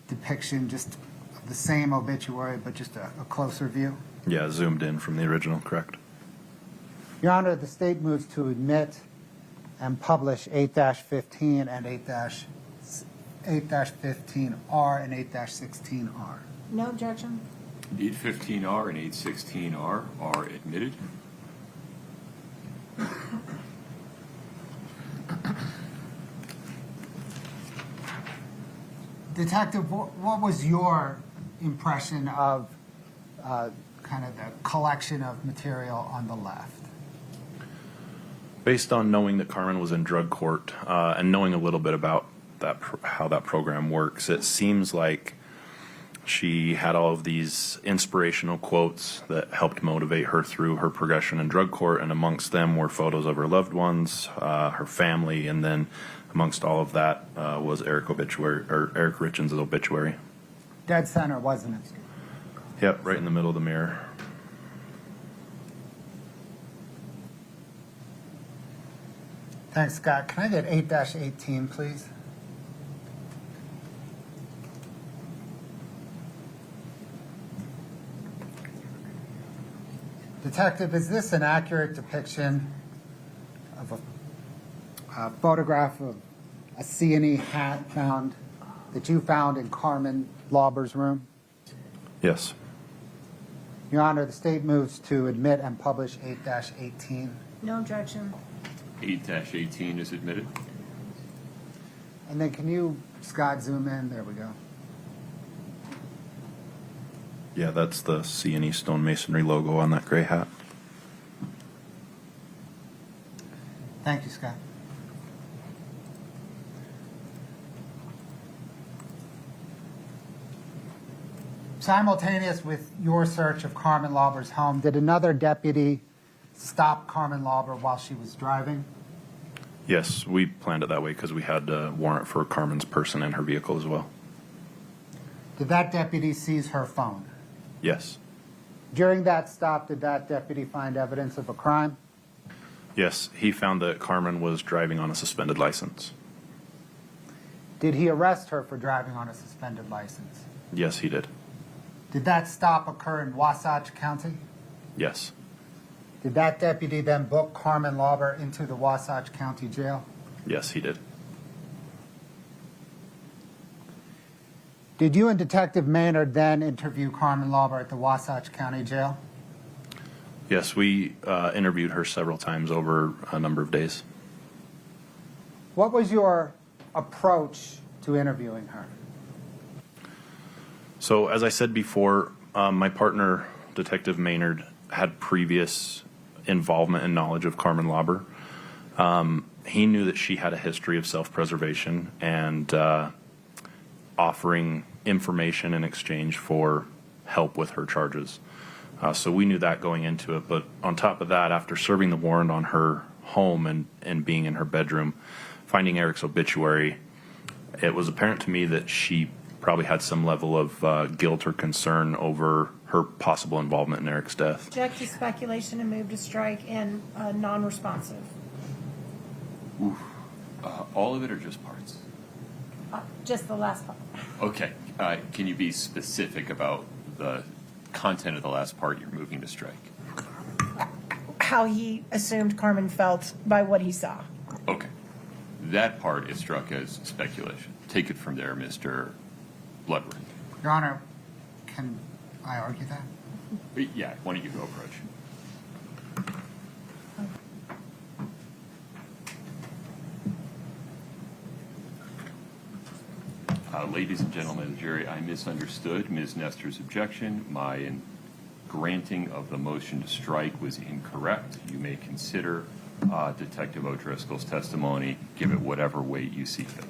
depiction just of the same obituary, but just a closer view? Yeah, zoomed in from the original, correct. Your Honor, the state moves to admit and publish 8-15 and 8-15R and 8-16R. No objection. 815R and 816R are admitted. Detective, what was your impression of kind of the collection of material on the left? Based on knowing that Carmen was in drug court and knowing a little bit about that, how that program works, it seems like she had all of these inspirational quotes that helped motivate her through her progression in drug court, and amongst them were photos of her loved ones, her family, and then amongst all of that was Eric Richins' obituary. Dead center, wasn't it? Yep, right in the middle of the mirror. Thanks, Scott. Can I get 8-18, please? Detective, is this an accurate depiction of a photograph of a C&E hat that you found in Carmen Lauber's room? Yes. Your Honor, the state moves to admit and publish 8-18. No objection. 8-18 is admitted. And then can you, Scott, zoom in? There we go. Yeah, that's the C&E stonemasonry logo on that gray hat. Thank you, Scott. Simultaneous with your search of Carmen Lauber's home, did another deputy stop Carmen Lauber while she was driving? Yes, we planned it that way because we had a warrant for Carmen's person and her vehicle as well. Did that deputy seize her phone? Yes. During that stop, did that deputy find evidence of a crime? Yes, he found that Carmen was driving on a suspended license. Did he arrest her for driving on a suspended license? Yes, he did. Did that stop occur in Wasatch County? Yes. Did that deputy then book Carmen Lauber into the Wasatch County Jail? Yes, he did. Did you and Detective Maynard then interview Carmen Lauber at the Wasatch County Jail? Yes, we interviewed her several times over a number of days. What was your approach to interviewing her? So, as I said before, my partner, Detective Maynard, had previous involvement and knowledge of Carmen Lauber. He knew that she had a history of self-preservation and offering information in exchange for help with her charges. So we knew that going into it. But on top of that, after serving the warrant on her home and being in her bedroom, finding Eric's obituary, it was apparent to me that she probably had some level of guilt or concern over her possible involvement in Eric's death. Object to speculation and move to strike and non-responsive. All of it or just parts? Just the last part. Okay. Can you be specific about the content of the last part you're moving to strike? How he assumed Carmen felt by what he saw. Okay. That part is struck as speculation. Take it from there, Mr. Bloodworth. Your Honor, can I argue that? Yeah, why don't you go approach? Ladies and gentlemen of the jury, I misunderstood Ms. Nestor's objection. My granting of the motion to strike was incorrect. You may consider Detective O'Driscoll's testimony, give it whatever weight you see fit.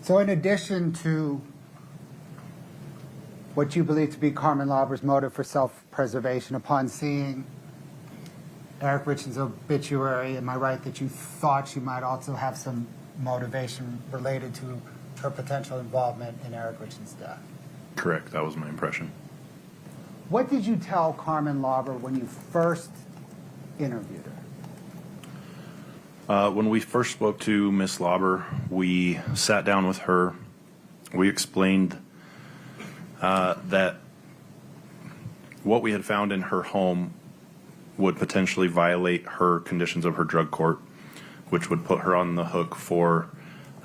So in addition to what you believe to be Carmen Lauber's motive for self-preservation, upon seeing Eric Richins' obituary, am I right that you thought she might also have some motivation related to her potential involvement in Eric Richins' death? Correct. That was my impression. What did you tell Carmen Lauber when you first interviewed her? When we first spoke to Miss Lauber, we sat down with her. We explained that what we had found in her home would potentially violate her conditions of her drug court, which would put her on the hook for,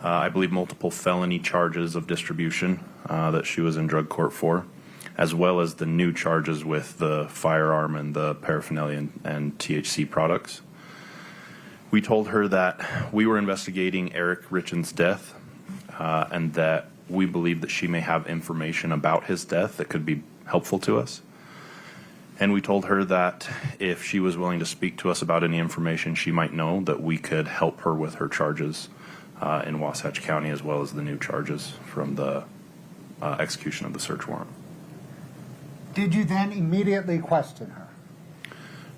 I believe, multiple felony charges of distribution that she was in drug court for, as well as the new charges with the firearm and the paraphernalia and THC products. We told her that we were investigating Eric Richins' death and that we believe that she may have information about his death that could be helpful to us. And we told her that if she was willing to speak to us about any information she might know, that we could help her with her charges in Wasatch County, as well as the new charges from the execution of the search warrant. Did you then immediately question her?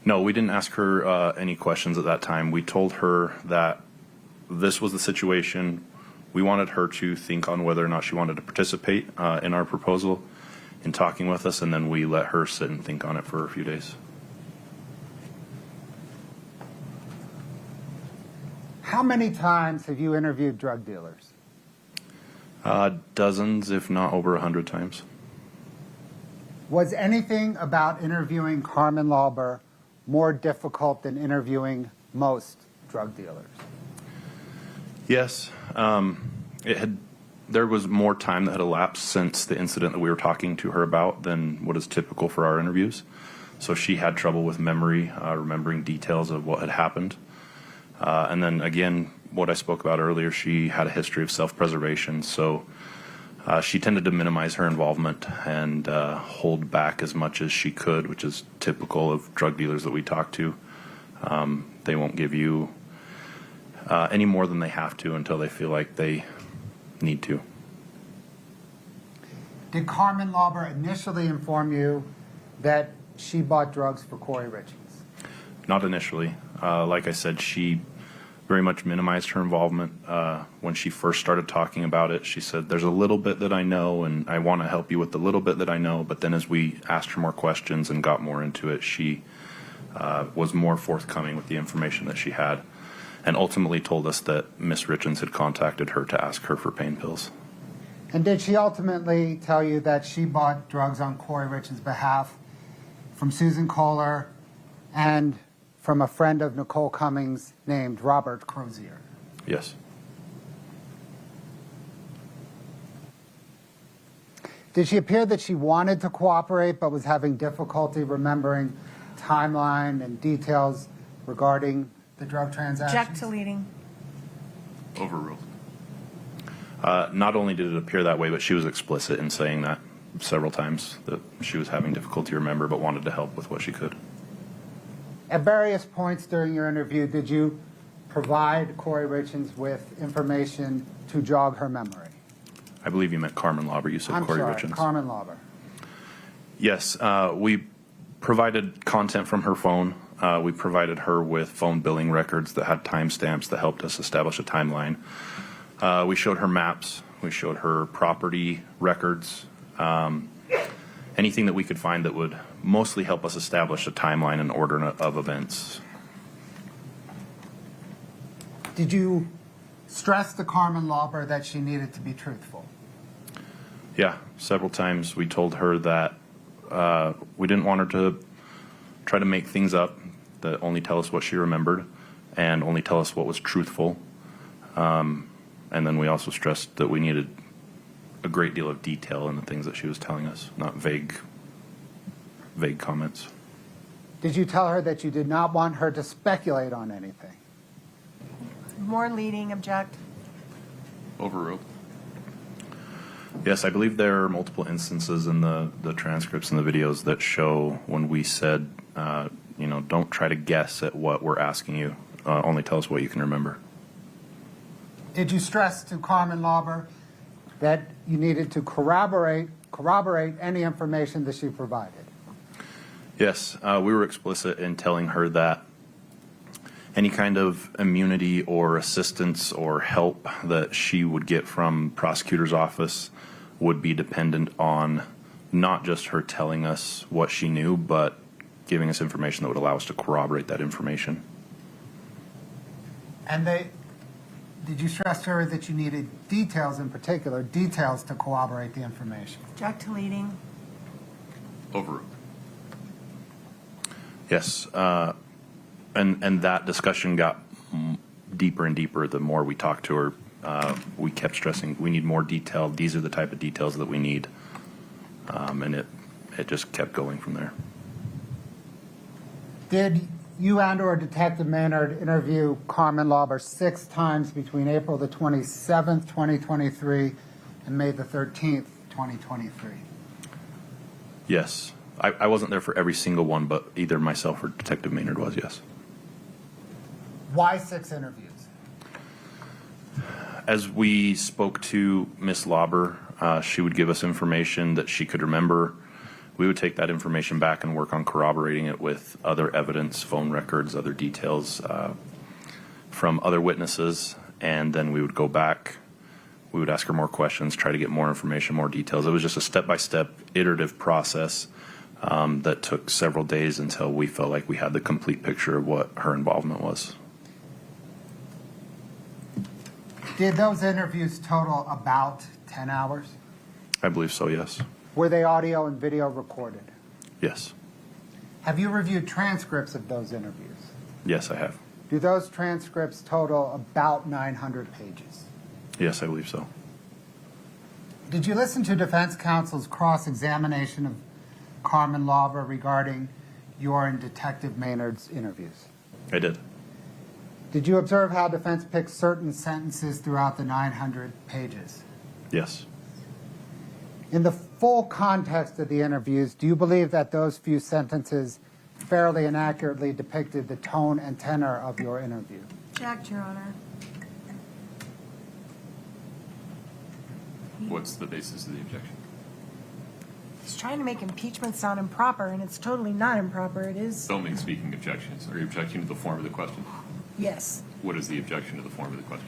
No, we didn't ask her any questions at that time. We told her that this was the situation. We wanted her to think on whether or not she wanted to participate in our proposal, in talking with us, and then we let her sit and think on it for a few days. How many times have you interviewed drug dealers? Dozens, if not over 100 times. Was anything about interviewing Carmen Lauber more difficult than interviewing most drug dealers? Yes. There was more time that had elapsed since the incident that we were talking to her about than what is typical for our interviews. So she had trouble with memory, remembering details of what had happened. And then again, what I spoke about earlier, she had a history of self-preservation. So she tended to minimize her involvement and hold back as much as she could, which is typical of drug dealers that we talk to. They won't give you any more than they have to until they feel like they need to. Did Carmen Lauber initially inform you that she bought drugs for Kouri Richins? Not initially. Like I said, she very much minimized her involvement. When she first started talking about it, she said, there's a little bit that I know, and I want to help you with the little bit that I know. But then as we asked her more questions and got more into it, she was more forthcoming with the information that she had, and ultimately told us that Miss Richins had contacted her to ask her for pain pills. And did she ultimately tell you that she bought drugs on Kouri Richins' behalf from Susan Kohler and from a friend of Nicole Cummings named Robert Crozier? Yes. Did she appear that she wanted to cooperate but was having difficulty remembering timeline and details regarding the drug transactions? Object to leading. Overruled. Not only did it appear that way, but she was explicit in saying that several times, that she was having difficulty remember but wanted to help with what she could. At various points during your interview, did you provide Kouri Richins with information to jog her memory? I believe you meant Carmen Lauber. You said I'm Kouri sorry, Richins. Carmen Lauber. Yes, we provided content from her phone. We provided her with phone billing records that had timestamps that helped us establish a timeline. We showed her maps. We showed her property records. Anything that we could find that would mostly help us establish a timeline and order of events. Did you stress to Carmen Lauber that she needed to be truthful? Yeah, several times we told her that we didn't want her to try to make things up, that only tell us what she remembered and only tell us what was truthful. And then we also stressed that we needed a great deal of detail in the things that she was telling us, not vague comments. Did you tell her that you did not want her to speculate on anything? More leading. Object. Overruled. Yes, I believe there are multiple instances in the transcripts and the videos that show when we said, don't try to guess at what we're asking you. Only tell us what you can remember. Did you stress to Carmen Lauber that you needed to corroborate any information that she provided? Yes, we were explicit in telling her that any kind of immunity or assistance or help that she would get from prosecutor's office would be dependent on not just her telling us what she knew, but giving us information that would allow us to corroborate that information. And did you stress to her that you needed details, in particular, details to corroborate the information? Object to leading. Overruled. Yes, and that discussion got deeper and deeper the more we talked to her. We kept stressing we need more detail. These are the type of details that we need, and it just kept going from there. Did you and/or Detective Maynard interview Carmen Lauber 6 times between April the 27th, 2023, and May the 13th, 2023? Yes, I wasn't there for every single one, but either myself or Detective Maynard was. Yes. Why 6 interviews? As we spoke to Miss Lauber, she would give us information that she could remember. We would take that information back and work on corroborating it with other evidence, phone records, other details from other witnesses, and then we would go back. We would ask her more questions, try to get more information, more details. It was just a step-by-step, iterative process that took several days until we felt like we had the complete picture of what her involvement was. Did those interviews total about 10 hours? I believe so, yes. Were they audio and video recorded? Yes. Have you reviewed transcripts of those interviews? Yes, I have. Do those transcripts total about 900 pages? Yes, I believe so. Did you listen to defense counsel's cross-examination of Carmen Lauber regarding your and Detective Maynard's interviews? I did. Did you observe how defense picked certain sentences throughout the 900 pages? Yes. In the full context of the interviews, do you believe that those few sentences fairly and accurately depicted the tone and tenor of your interview? Object, Your Honor. What's the basis of the objection? He's trying to make impeachment sound improper, and it's totally not improper. It is. Don't make speaking objections. Are you objecting to the form of the question? Yes. What is the objection to the form of the question?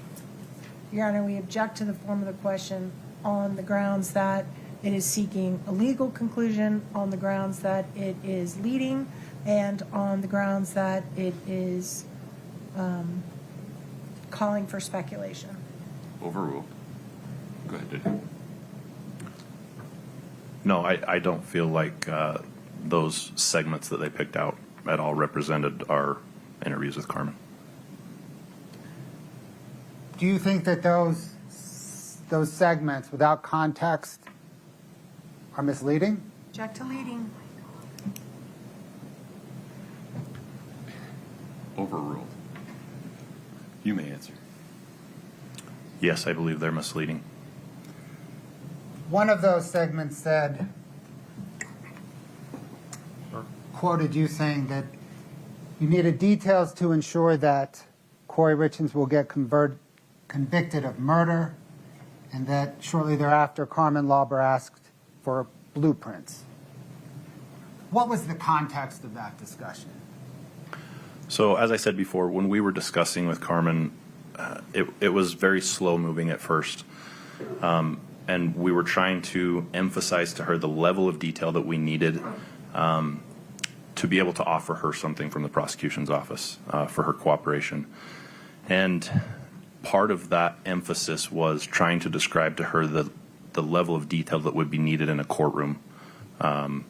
Your Honor, we object to the form of the question on the grounds that it is seeking a legal conclusion, on the grounds that it is leading, and on the grounds that it is calling for speculation. Overruled. Go ahead, Diddy. No, I don't feel like those segments that they picked out at all represented our interviews with Carmen. Do you think that those segments without context are misleading? Object to leading. Overruled. You may answer. Yes, I believe they're misleading. One of those segments said, or quoted you saying that you needed details to ensure that Kouri Richins will get convicted of murder, and that shortly thereafter Carmen Lauber asked for blueprints. What was the context of that discussion? So as I said before, when we were discussing with Carmen, it was very slow moving at first. And we were trying to emphasize to her the level of detail that we needed to be able to offer her something from the prosecution's office for her cooperation. And part of that emphasis was trying to describe to her the level of detail that would be needed in a courtroom. And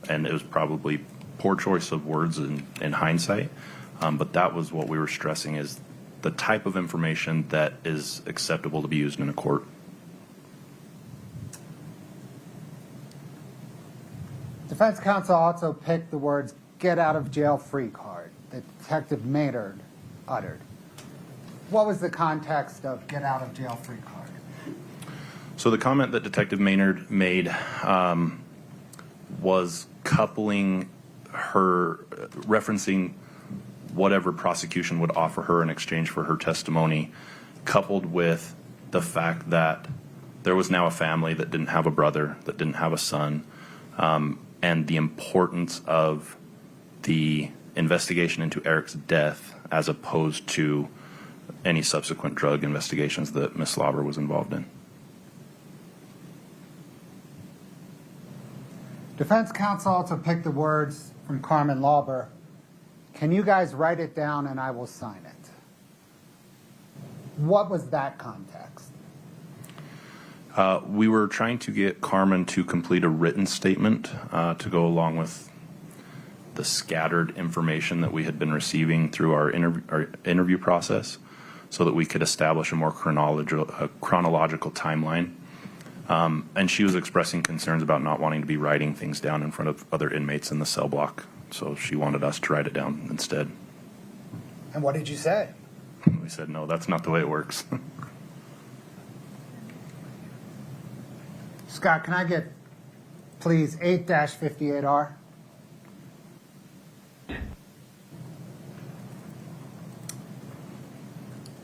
it was probably poor choice of words in hindsight, but that was what we were stressing, is the type of information that is acceptable to be used in a court. Defense counsel also picked the words "get out of jail free card" that Detective Maynard uttered. What was the context of "get out of jail free card"? So the comment that Detective Maynard made was coupling her, referencing whatever prosecution would offer her in exchange for her testimony, coupled with the fact that there was now a family that didn't have a brother, that didn't have a son, and the importance of the investigation into Eric's death as opposed to any subsequent drug investigations that Ms. Lauber was involved in. Defense counsel also picked the words from Carmen Lauber, "Can you guys write it down and I will sign it?" What was that context? We were trying to get Carmen to complete a written statement to go along with the scattered information that we had been receiving through our interview process, so that we could establish a more chronological timeline. And she was expressing concerns about not wanting to be writing things down in front of other inmates in the cell block. So she wanted us to write it down instead. And what did you say? We said, no, that's not the way it works. Scott, can I get, please, 8-58R?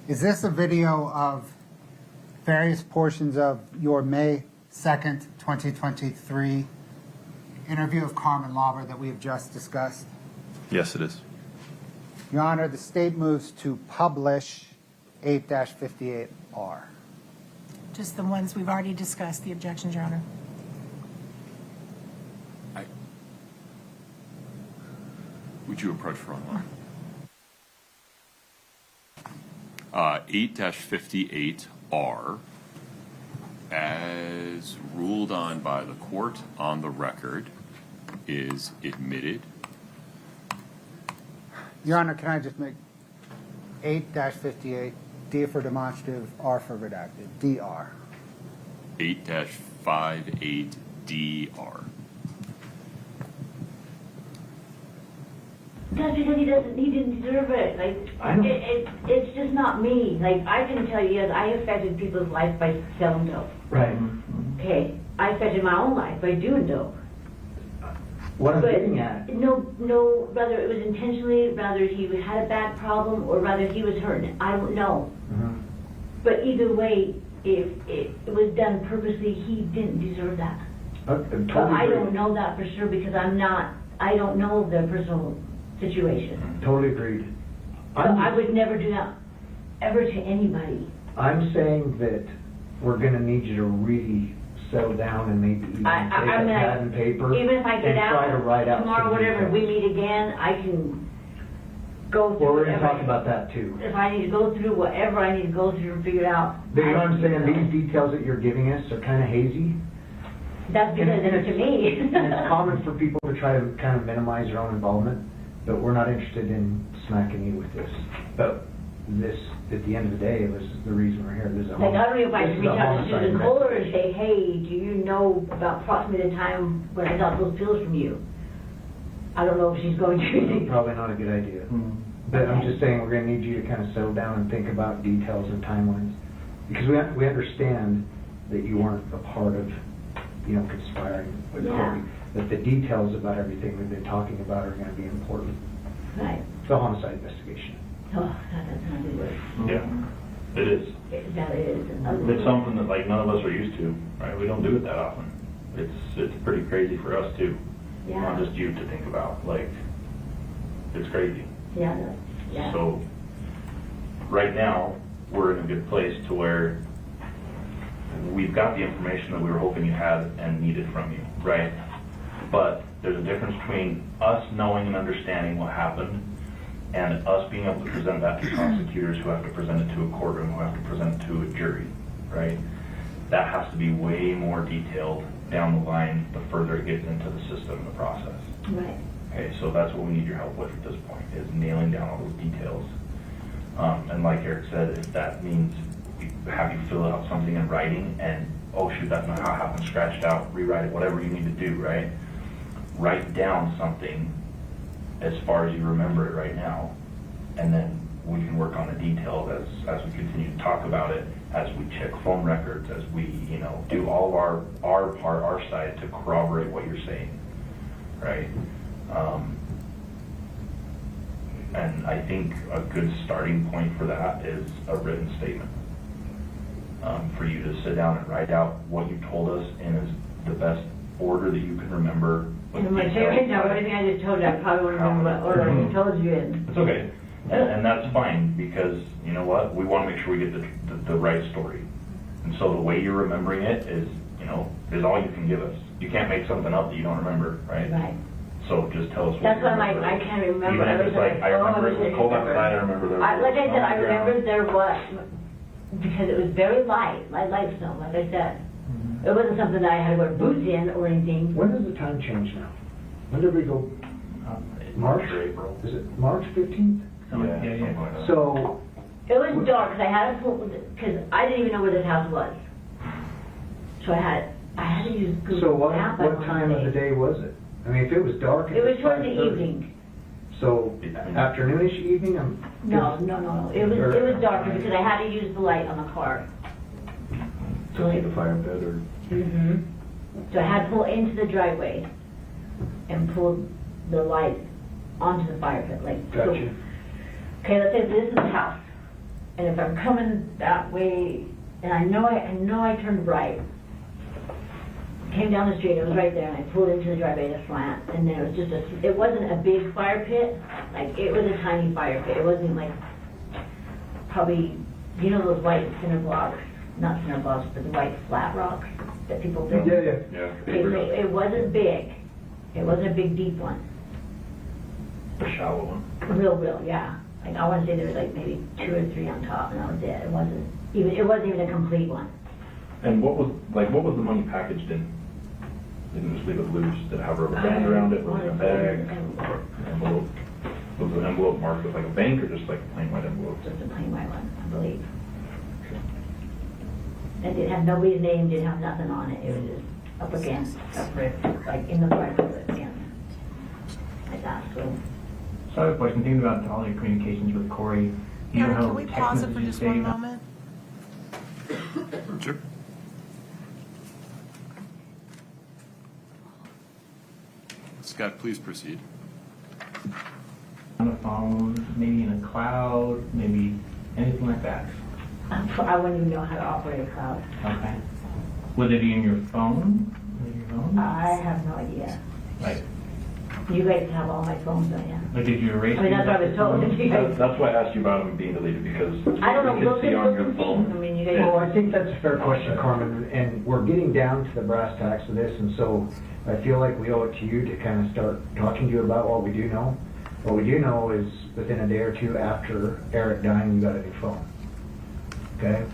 Is this a video of various portions of your May 2nd, 2023 interview of Carmen Lauber that we have just discussed? Yes, it is. Your Honor, the state moves to publish 8-58R. Just the ones we've already discussed, the objections, Your Honor. Would you approach for online? 8-58R, as ruled on by the court on the record, is admitted. Your Honor, can I just make 8-58, D for demonstrative, R for redacted, DR. 8-58DR. That's because he didn't deserve it. Like, it's just not me. Like, I can tell you, I affected people's lives by selling dope. Right. Okay, I affected my own life by doing dope. What I'm getting at. No, whether it was intentionally, whether he had a bad problem, or whether he was hurting, I don't know. Mm-hmm. But either way, if it was done purposely, he didn't deserve that. Totally But I agree. don't know that for sure because I don't know their personal situation. Totally agreed. So I would never do that ever to anybody. I'm saying that we're going to need you to really settle down and maybe even take a pad and paper Even if I get and try to write out out tomorrow, some whatever, details. we meet again, I can go through Well, we're going to whatever. talk about that too. If I need to go through whatever I need to go through and figure it out. But you know I what I'm can do saying? that. These details that you're giving us are kind of hazy. That's because And it's to me. And it's common for people to try to kind of minimize their own involvement, but we're not interested in smacking you with this. But this, at the end of the day, was the reason we're here. This is a Like, I don't know if I this should is reach a out to homicide Susan Kohler and investigation. say, hey, do you know about approximately the time when I got those pills from you? I don't know if she's going to. Probably not a good idea. But I'm just saying, we're gonna need you to kind of settle down and think about details and timelines. Because we understand that you weren't a part of, conspiring with Yeah. Kouri. That the details about everything we've been talking about are gonna be important. Right. It's a homicide investigation. Oh, that doesn't do it. Yeah, it is. That is. It's something that like none of us are used to, right? We don't do it that often. It's pretty crazy for us too. Yeah. Not just you to think about, like, it's crazy. Yeah, no, yeah. So, right now, we're in a good place to where we've got the information that we were hoping you had and needed from you, right? But there's a difference between us knowing and understanding what happened and us being able to present that to prosecutors who have to present it to a courtroom, who have to present it to a jury, right? That has to be way more detailed down the line the further it gets into the system and the process. Right. Okay, so that's what we need your help with at this point, is nailing down all those details. And like Eric said, if that means we have you fill out something in writing and, oh shoot, that's not how it happened, scratched out, rewrite it, whatever you need to do, right? Write down something as far as you remember it right now, and then we can work on the details as we continue to talk about it, as we check phone records, as we, do all of our part, our side to corroborate what you're saying, right? And I think a good starting point for that is a written statement. For you to sit down and write out what you told us in the best order that you can remember. with And my detail. favorite now, everything I just told you, I probably wouldn't remember what order I told you in. It's okay. And that's fine, because you know what? We want to make sure we get the right story. And so the way you're remembering it is all you can give us. You can't make something up that you don't remember, right? Right. So just tell us what That's you why remember. I can't remember. Even if it's like, I remember it was cold outside, I remember there was Like I said, snow on I the ground. remember there was, because it was very light snow, like I said. It wasn't something that I had to wear boots in or anything. When does the time change now? When did we go? March? Or April. Is it March 15th? Something like that. So, It was dark, because I had to, because I didn't even know where this house was. So I had to use Google so what Maps, I wanna time of say. the day was it? I mean, if it was dark. It was toward the 5:30. evening. So, afternoonish evening? No. It was darker because I had to use the light on the car. To see the fire pit or. Mm-hmm. So I had to pull into the driveway and pull the light onto the fire pit, like. so- Gotcha. Okay, let's say this is the house, and if I'm coming that way, and I know I turned right, came down the street, it was right there, and I pulled into the driveway, the slant, and then it was just it wasn't a big fire pit, like, it was a tiny fire pit, it wasn't like, probably, those white cinder blocks, not cinder blocks, but the white flat rocks that people build? Yeah. Yeah. Okay, so it wasn't big, it wasn't a big deep one, A shallow one. real, yeah. Like, I want to say there was like maybe 2 or 3 on top, and that was it. It wasn't even a complete one. And what was the money packaged in? Didn't just leave it loose? Did it have a rubber band around it? Was it in a bag? Envelope? Was the envelope marked with like a bank or just like a plain white envelope? Just a plain white one, I believe. It didn't have nobody's name, didn't have nothing on it. It was just up against, like in the front of it again. Like that, so. So I have a question, thinking about all your communications with Kouri. Do you know Eric, how can we text pause it for messages just one say- moment? Sure. Scott, please proceed. On a phone, maybe in a cloud, maybe anything like that? I wouldn't even know how to operate a cloud. Okay. Would it be in your phone? I have no idea. Like, You guys have all my phones, don't you? like did you erase? I mean, that's what I was told. That's why I asked you about them being deleted, because I don't know, you look can see on your at phone. I mean, you guys. Well, I think that's a fair question, Carmen, and we're getting down to the brass tacks of this, and so I feel like we owe it to you to kind of start talking to you about what we do know. What we do know is within a day or two after Eric dying, you got a new phone. Okay?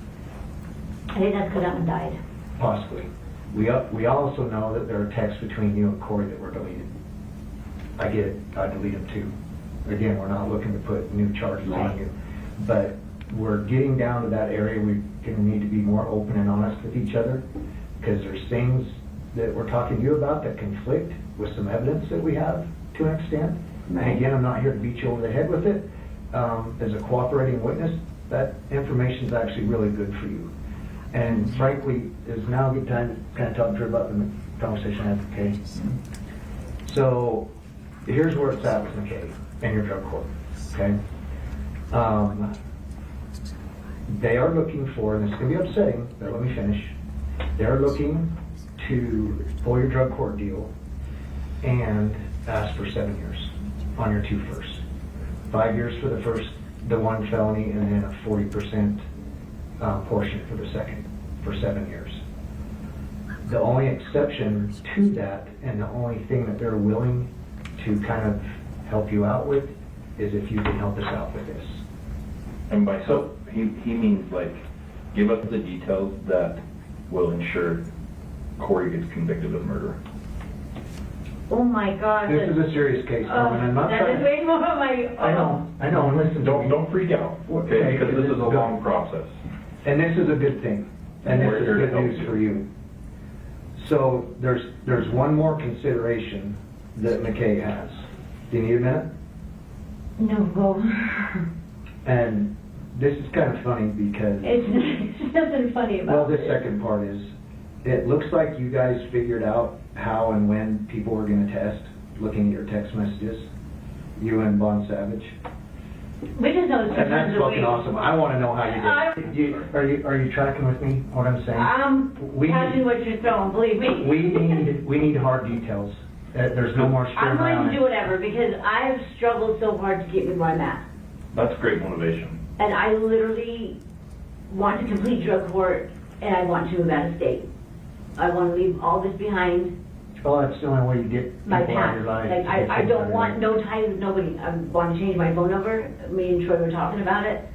I think that's because that one died. Possibly. We also know that there are texts between you and Kouri that were deleted. I get it, I delete them too. Again, we're not looking to put new charges on you, but we're getting down to that area. We're gonna need to be more open and honest with each other, because there's things that we're talking to you about that conflict with some evidence that we have to an extent. And again, I'm not here to beat you over the head with it. As a cooperating witness, that information is actually really good for you. And frankly, is now a good time to kind of talk to her about the conversation I had with McKay. So here's where it's at with McKay and your drug court, okay? They are looking for, and it's going to be upsetting, but let me finish. They're looking to pull your drug court deal and ask for 7 years on your 2 first. 5 years for the one felony, and then a 40% portion for the second, for 7 years. The only exception to that, and the only thing that they're willing to kind of help you out with, is if you can help us out with this. And by help, he means like, give us the details that will ensure Kouri gets convicted of murder. Oh my God. This is a serious case, Carmen. I'm not that trying is to... way more of my... I know, and listen, Don't freak out, okay? Because this is a long process. And this is a good thing, and this is good news for you. So there's one more consideration that McKay has. Do you need a minute? No, go. And this is kind of funny because... It's nothing funny Well, about this second part is, it looks like you guys figured out how and when people were going to test, looking at your text messages, you and Bon Savage. We just know it's And that's fucking awesome. I want to know how you did it. Are you tracking with me, what I'm saying? I'm catching what you're throwing, believe me. We need hard details. There's no more I'm screwing around. going to do whatever, because I've struggled so hard to get me where I'm at. That's great motivation. And I literally want to complete drug court, and I want to move out of state. I want to leave all this behind, Oh, that's the only way you get my people out past. of your life. Like, I don't want no ties with nobody. I want to change my phone number. Me and Troy were talking about it.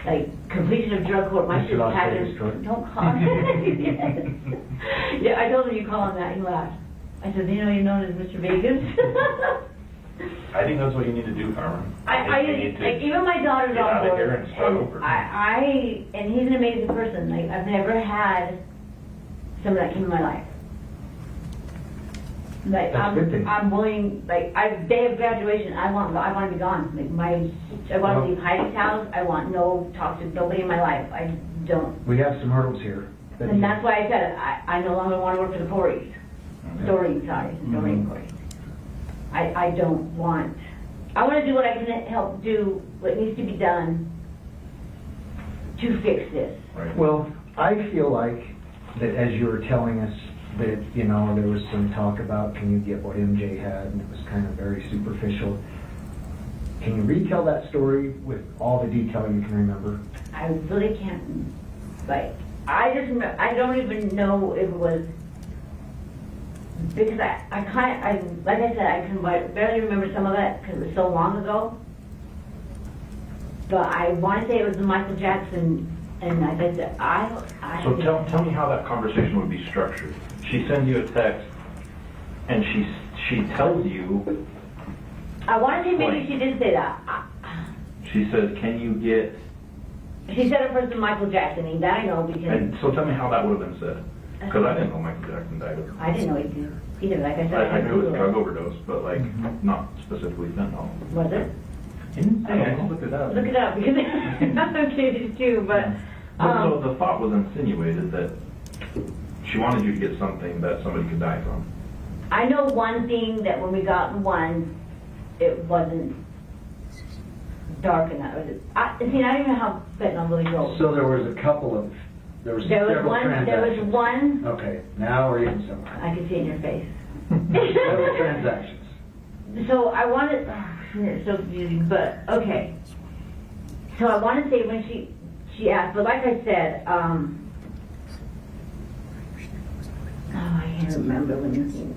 Like, completion of drug court, my Mr. shit's Las tagged. Vegas, Troy. Don't call him. Yes. Yeah, I told him you call him that. He laughed. I said, you know, you're known as Mr. Vegas. I think that's what you need to do, Carmen. I think you need to like, even my daughter's get on out of board. here and start And over. and he's an amazing person. Like, I've never had someone that came in my life. Like, That's a good thing. I'm willing, like, day of graduation, I want to be gone. Like, I want to leave Heidi's house. I want no talk to nobody in my life. I don't. We have some hurdles here. And that's why I said I no longer want to work for the Kouris. Doreen, sorry. Doreen Kouri. I don't want. I want to do what I can help do, what needs to be done to fix this. Right. Well, I feel like that as you were telling us that, you know, there was some talk about can you get what MJ had, and it was kind of very superficial. Can you retell that story with all the detail you can remember? I really can't, like, I don't even know if it was, because like I said, I can barely remember some of it because it was so long ago. But I want to say it was the Michael Jackson, and like I said, So tell me how that conversation would be structured. She sends you a text, and she tells you. I want to say maybe she did say that. She says, "Can you get?" She said it first to Michael Jackson, and that I know because And so tell me how that would have been said, because I didn't know Michael Jackson died of. I didn't know he did either. Like I said, I knew it was Googled drug overdose, but like not specifically fentanyl. Was it? I can look it up. Look it up because I'm curious too. But So the thought was insinuated that she wanted you to get something that somebody could die from. I know one thing, that when we got one, it wasn't dark enough. I don't even know how fentanyl really goes. So there was several transactions. There was one. Okay, now we're getting somewhere. I can see it in your face. Several transactions. So I wanted. It's so confusing, but okay. So I want to say when she asked, but like I said, I can't remember when you think.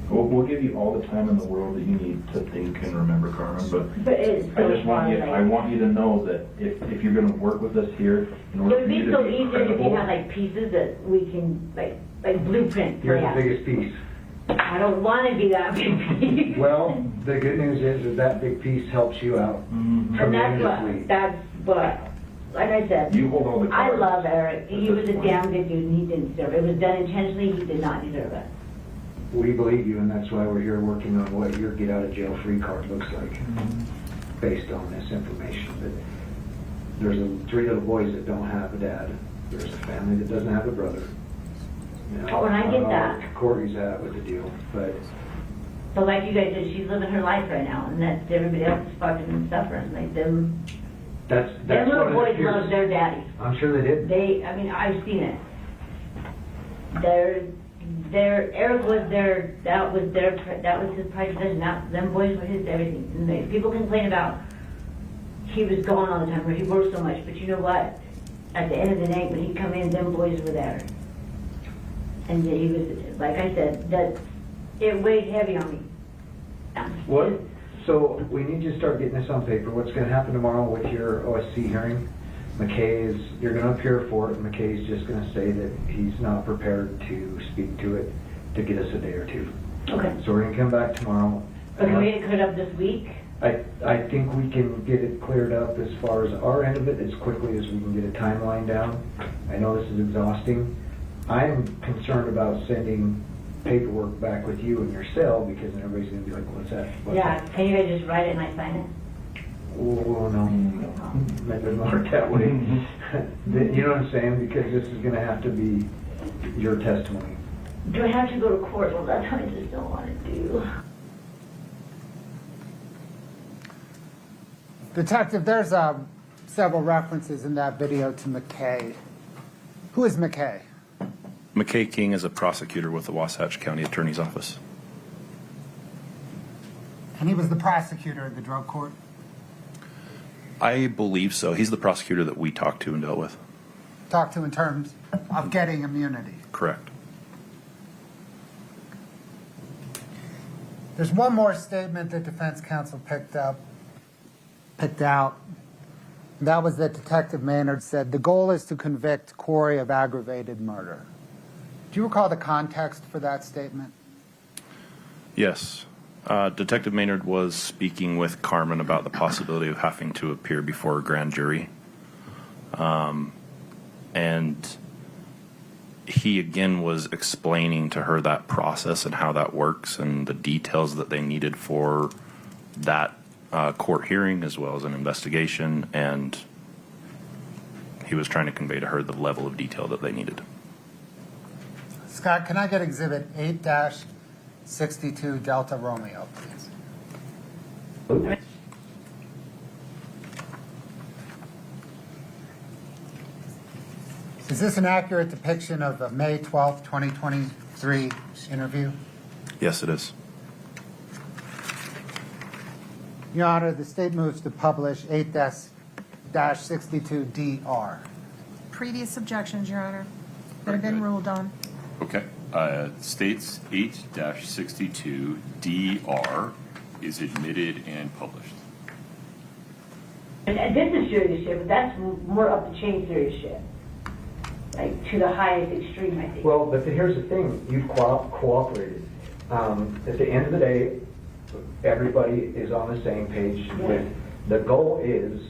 We'll give you all the time in the world that you need to think and remember, Carmen, But it's I so just want you, fun, I want you to know that if you're gonna work with us here, in It order would for you be to so be easier if you credible. had like pieces that we can, like blueprint. Here's Yeah. the biggest piece. I don't want to be that big piece. Well, the good news is that big piece helps you out And tremendously. that's what, like I said, You hold all the I cards. love Eric. He at was this a point. damn good dude and he didn't deserve it. It was done intentionally, he did not deserve it. We believe you, and that's why we're here working on what your get out of jail free card looks like, based on this information. But there's 3 little boys that don't have a dad. There's a family that doesn't have a brother. You know, Oh, and I get don't know that. what Kouri's at with the deal, but But like you guys said, she's living her life right now and that's everybody else is fucking and suffering. Like them that's little what it boys appears. love their daddy. I'm sure they did. I mean, I've seen it. Eric was that was his pride possession. Them boys were his everything. And people complain about he was gone all the time, or he worked so much. But you know what? At the end of the night, when he come in, them boys were there. And he was, like I said, that it weighed heavy on me. What? So we need to start getting this on paper. What's going to happen tomorrow with your OSC hearing? You're going to appear for it, and McKay's just going to say that he's not prepared to speak to it to get us a day or 2. Okay. So we're going to come back tomorrow. But can we get it cleared up this week? I think we can get it cleared up as far as our end of it as quickly as we can get a timeline down. I know this is exhausting. I'm concerned about sending paperwork back with you in your cell because then everybody's going to be like, what's that? What's Yeah. that? Can you guys just write it and I sign it? Oh, no. That doesn't work that way. You know what I'm saying? Because this is going to have to be your testimony. Do I have to go to court? Well, that's what I just don't want to do. Detective, there's several references in that video to McKay. Who is McKay? McKay King is a prosecutor with the Wasatch County Attorney's Office. And he was the prosecutor of the drug court? I believe so. He's the prosecutor that we talked to and dealt with. Talked to in terms of getting immunity. Correct. There's one more statement that defense counsel picked out. That was that Detective Maynard said, the goal is to convict Kouri of aggravated murder. Do you recall the context for that statement? Yes. Detective Maynard was speaking with Carmen about the possibility of having to appear before a grand jury. And he again was explaining to her that process and how that works and the details that they needed for that court hearing as well as an investigation. And he was trying to convey to her the level of detail that they needed. Scott, can I get Exhibit 8-62 Delta Romeo, please? Is this an accurate depiction of the May 12th, 2023 interview? Yes, it is. Your Honor, the state moves to publish 8-62DR. Previous objections, Your Honor, that have been ruled on. Okay. States 8-62DR is admitted and published. And this is serious shit, but that's more up the chain serious shit. Like to the highest extreme, I think. Well, but here's the thing. You've cooperated. At the end of the day, everybody is on the same page with the goal is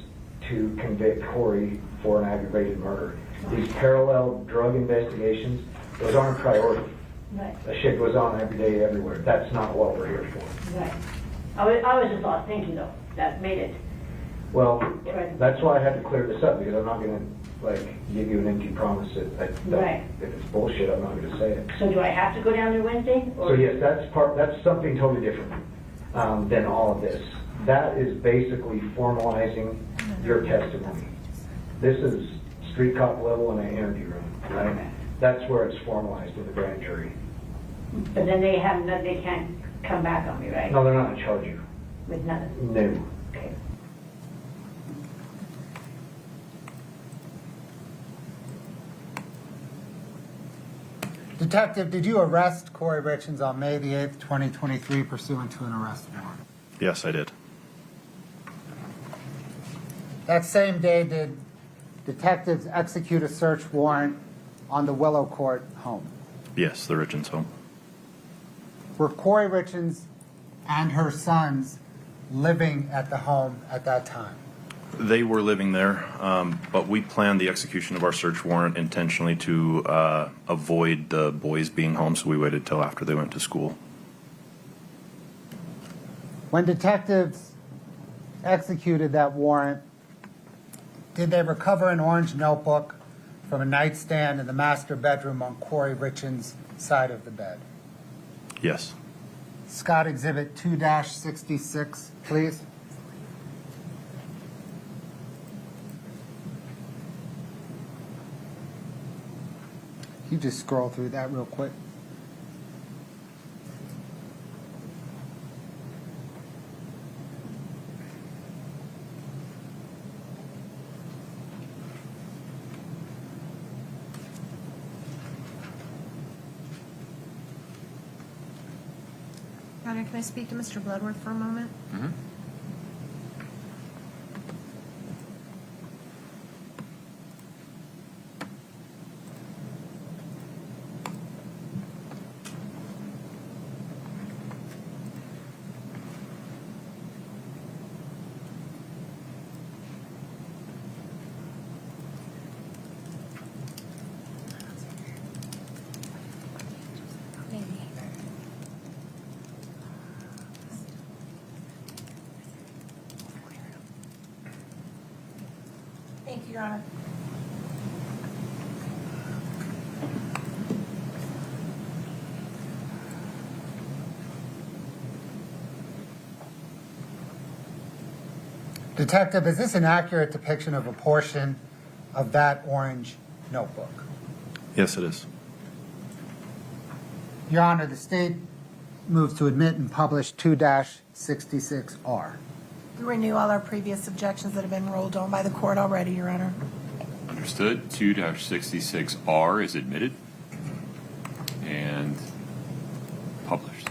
to convict Kouri for an aggravated murder. These parallel drug investigations, those aren't priority. Right. That shit goes on every day, everywhere. That's not what we're here for. Right. I was just all thinking though, that made it. Well, Right. that's why I had to clear this up because I'm not going to give you an empty promise that Right. if it's bullshit, I'm not going to say it. So do I have to go down there Wednesday? So yes, that's something totally different than all of this. That is basically formalizing your testimony. This is street cop level in an interview room, right? That's where it's formalized with the grand jury. But then they can't come back on me, right? No, they're not going to charge you. With nothing. No. Okay. Detective, did you arrest Kouri Richins on May the 8th, 2023 pursuant to an arrest warrant? Yes, I did. That same day, did detectives execute a search warrant on the Willow Court home? Yes, the Richins home. Were Kouri Richins and her sons living at the home at that time? They were living there, but we planned the execution of our search warrant intentionally to avoid the boys being home, so we waited till after they went to school. When detectives executed that warrant, did they recover an orange notebook from a nightstand in the master bedroom on Kouri Richins' side of the bed? Yes. Scott Exhibit 2-66, please. Can you just scroll through that real quick? Your Honor, can I speak to Mr. Bloodworth for a moment? Thank you, Your Honor. Detective, is this an accurate depiction of a portion of that orange notebook? Yes, it is. Your Honor, the state moves to admit and publish 2-66R. We renew all our previous objections that have been rolled on by the court already, Your Honor. Understood. 2-66R is admitted and published.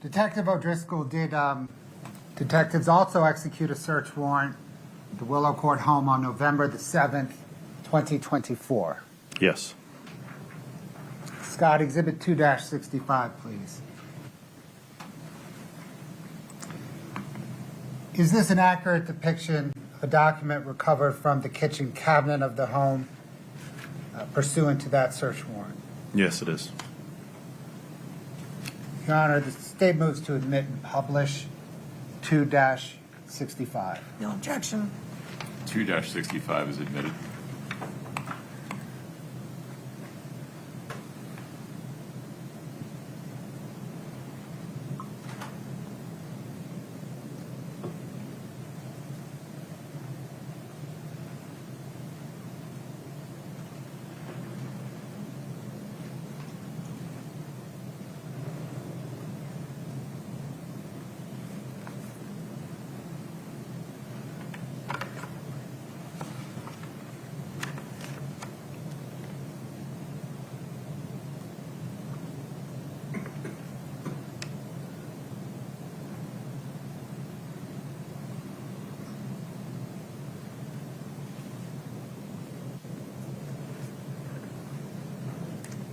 Detective O'Driscoll, did detectives also execute a search warrant at the Willow Court home on November the 7th, 2024? Yes. Scott, Exhibit 2-65, please. Is this an accurate depiction of a document recovered from the kitchen cabinet of the home pursuant to that search warrant? Yes, it is. Your Honor, the state moves to admit and publish 2-65. No objection. 2-65 is admitted.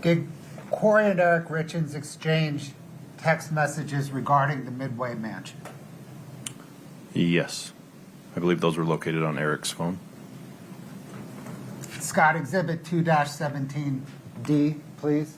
Did Kouri and Eric Richins exchange text messages regarding the Midway mansion? Yes. I believe those were located on Eric's phone. Scott, Exhibit 2-17D, please.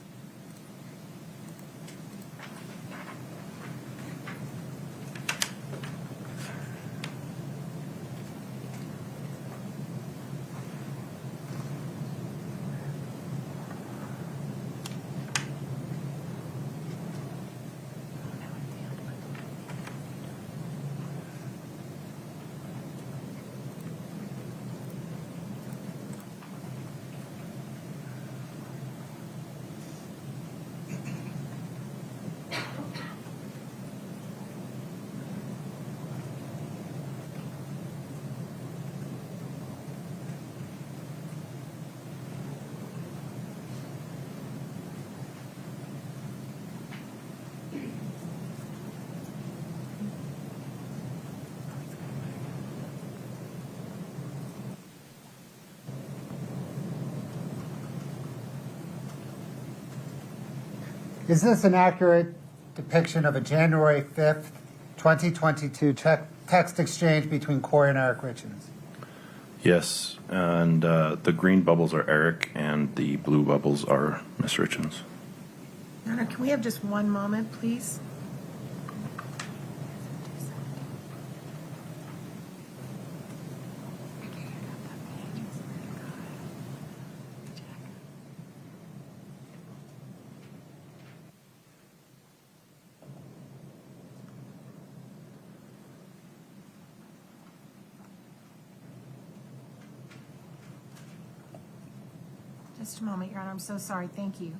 Is this an accurate depiction of a January 5th, 2022 text exchange between Kouri and Eric Richins? Yes, and the green bubbles are Eric, and the blue bubbles are Miss Richins. Your Honor, can we have just one moment, please? Just a moment, Your Honor. I'm so sorry. Thank you.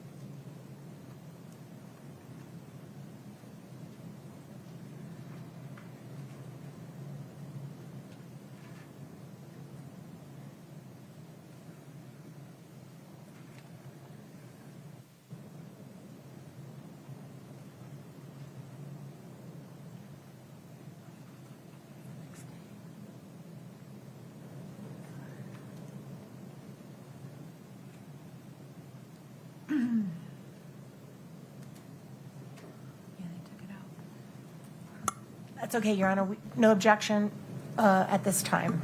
That's okay, Your Honor. No objection at this time.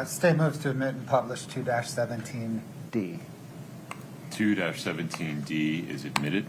State moves to admit and publish 2-17D. 2-17D is admitted.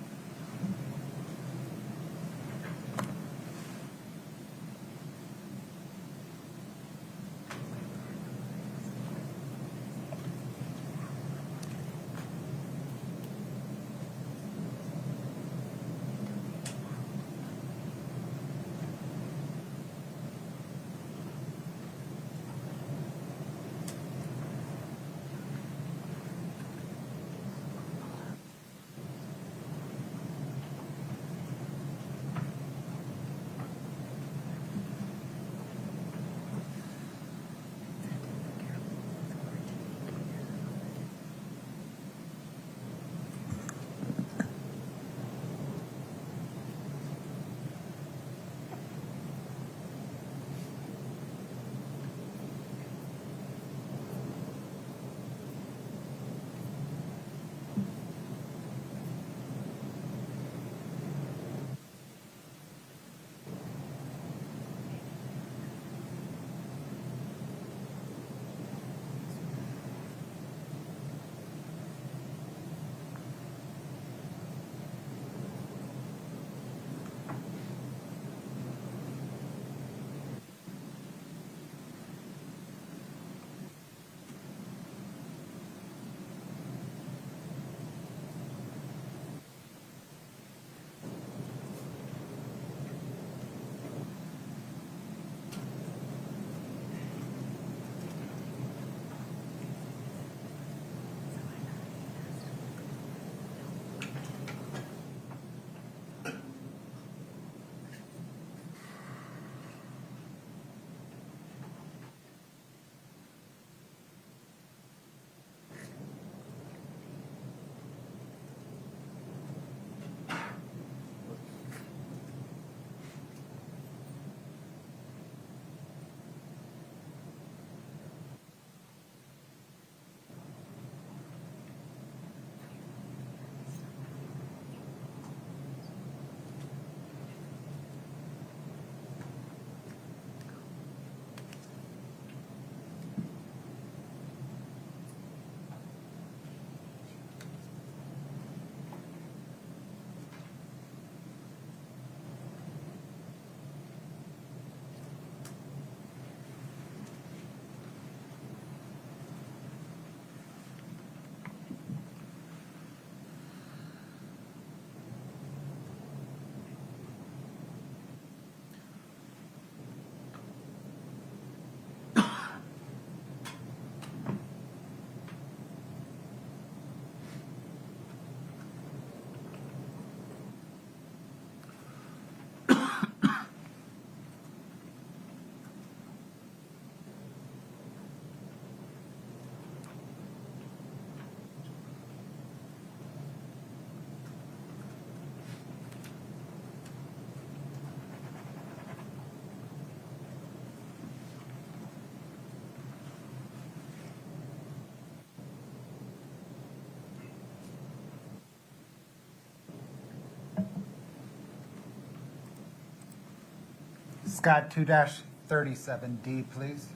Scott, 2-37D, please.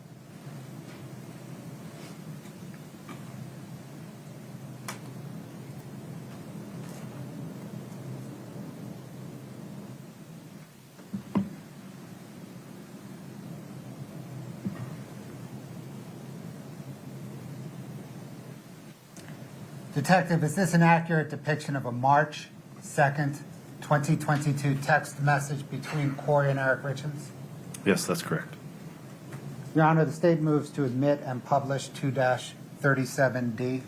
Detective, is this an accurate depiction of a March 2nd, 2022 text message between Kouri and Eric Richins? Yes, that's correct. Your Honor, the state moves to admit and publish 2-37D.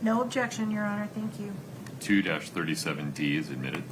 No objection, Your Honor. Thank you. 2-37D is admitted.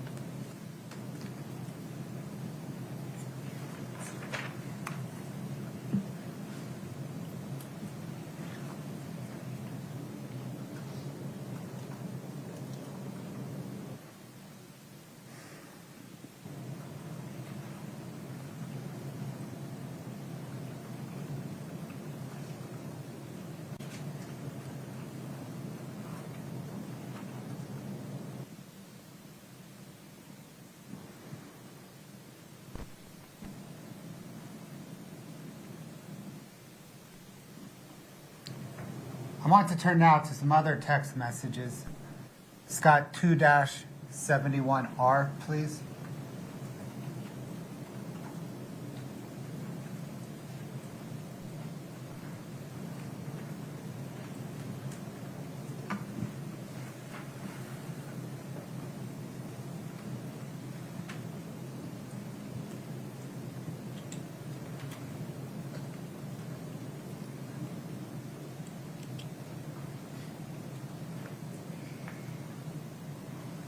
I want to turn now to some other text messages. Scott, 2-71R, please.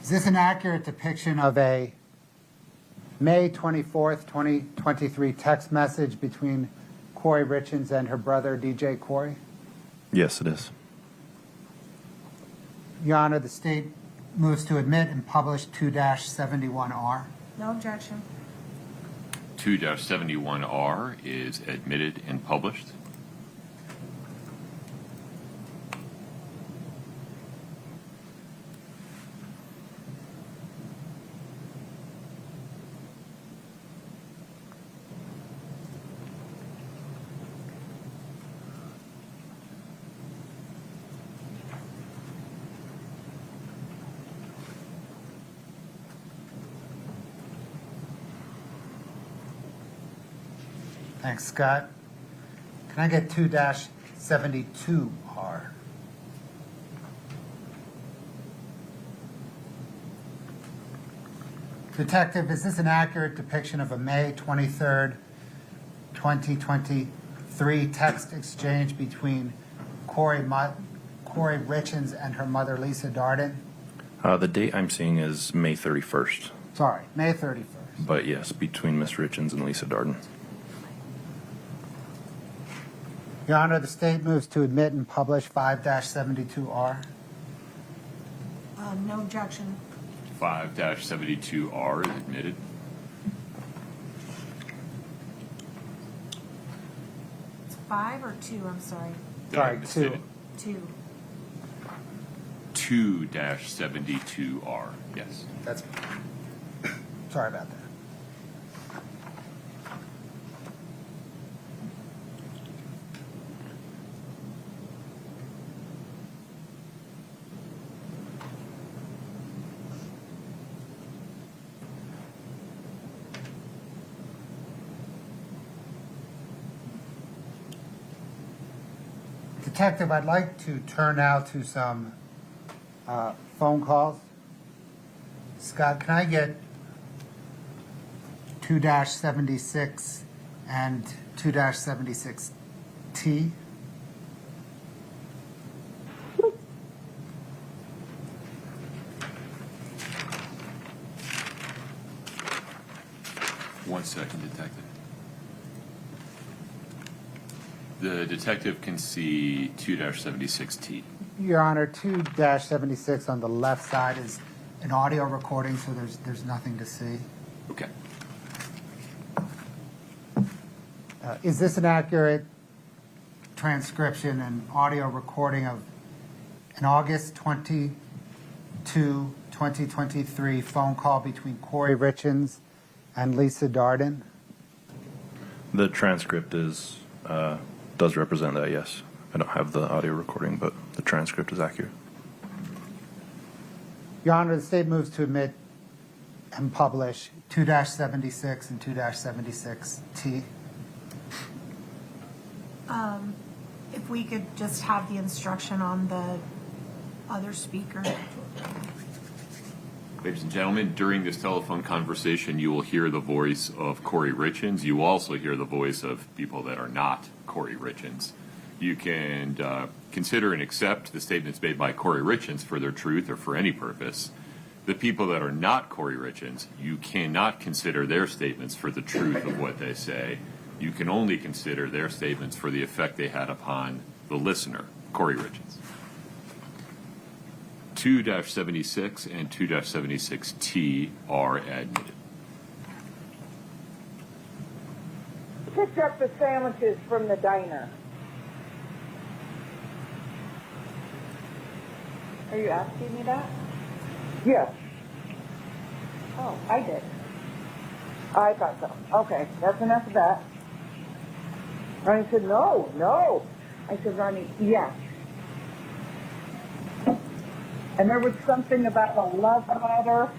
Is this an accurate depiction of a May 24th, 2023 text message between Kouri Richins and her brother, DJ Kouri? Yes, it is. Your Honor, the state moves to admit and publish 2-71R. No objection. 2-71R is admitted and published. Thanks, Scott. Can I get 2-72R? Detective, is this an accurate depiction of a May 23rd, 2023 text exchange between Kouri Richins and her mother, Lisa Darden? The date I'm seeing is May 31st. Sorry, May 31st. But yes, between Miss Richins and Lisa Darden. Your Honor, the state moves to admit and publish 5-72R. No objection. 5-72R is admitted. It's 5 or 2, I'm sorry. Sorry, 2. 2. 2-72R, yes. That's sorry about that. Detective, I'd like to turn now to some phone calls. Scott, can I get 2-76 and 2-76T? One second, detective. The detective can see 2-76T. Your Honor, 2-76 on the left side is an audio recording, so there's nothing to see. Okay. Is this an accurate transcription and audio recording of an August 22, 2023 phone call between Kouri Richins And Lisa Darden? The transcript does represent that, yes. I don't have the audio recording, but the transcript is accurate. Your Honor, the state moves to admit and publish 2-76 and 2-76T. If we could just have the instruction on the other speaker. Ladies and gentlemen, during this telephone conversation, you will hear the voice of Kouri Richins. You will also hear the voice of people that are not Kouri Richins. You can consider and accept the statements made by Kouri Richins for their truth or for any purpose. The people that are not Kouri Richins, you cannot consider their statements for the truth of what they say. You can only consider their statements for the effect they had upon the listener, Kouri Richins. 2-76 and 2-76T are admitted. Picked up the sandwiches from the diner. Are you asking me that? Yes, Oh, I did. I thought so. Okay, that's enough of that. Ronnie said, no, no. I said, Ronnie, yes. And there was something about a love letter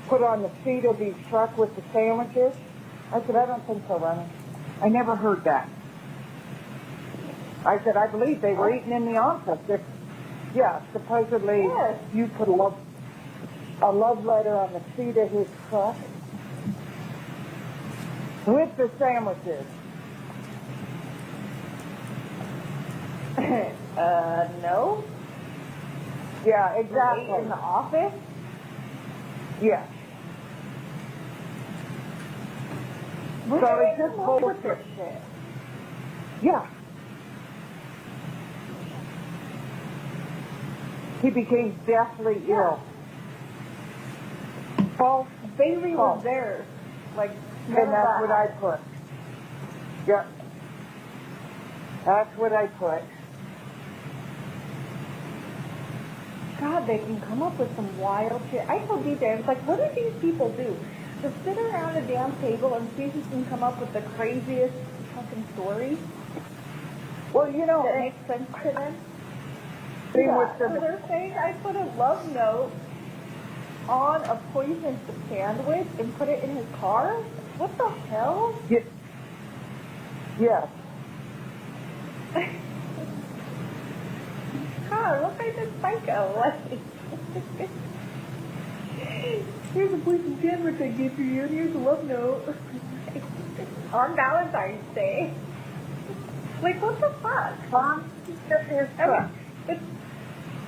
put on the seat of his truck with the sandwiches. I said, I don't think so, Ronnie. I never heard that. I said, I believe they were eating in the office. Yeah, supposedly Yes. you put a love letter on the seat of his truck with the sandwiches. No. Yeah, exactly. In the office? Yeah. Where So did it's they just come up with bullshit. this shit? Yeah. He became deathly ill. False. Bailey False. was there. Like, And that's what I put. Yeah. That's what I put. God, they can come up with some wild shit. I told DJ, I was like, what do these people do? Just sit around a damn table and see who can come up with the craziest fucking story Well, you know, that makes sense to them? Same Yeah. with So the- they're saying I put a love note on a poisoned sandwich and put it in his car? What the hell? Yes. God, look like this psycho. Like, here's a poisoned sandwich I gave for you, and here's a love note. On Valentine's Day. Like, what the fuck? Mom, his truck.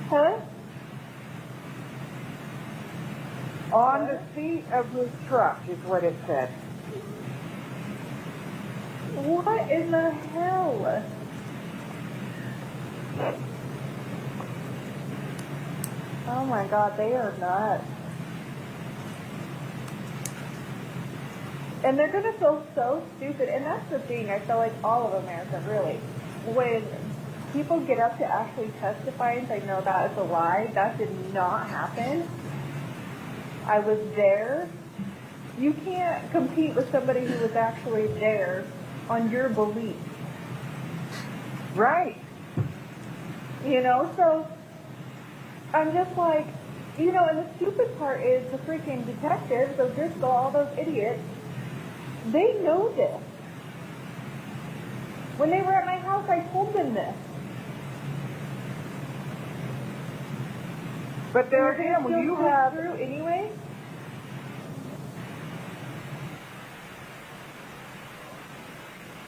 Huh? On the seat of his truck is what it said. What in the hell? Oh my god, they are nuts. And they're gonna feel so stupid, and that's the thing, I feel like all of America, really. When people get up to actually testify and say, no, that is a lie, that did not happen. I was there. You can't compete with somebody who was actually there on your beliefs. Right. You know, so I'm just like, you know, and the stupid part is the freaking detectives, so just all those idiots, they know this. When they were at my house, I told them this. But there again, when you have through anyway.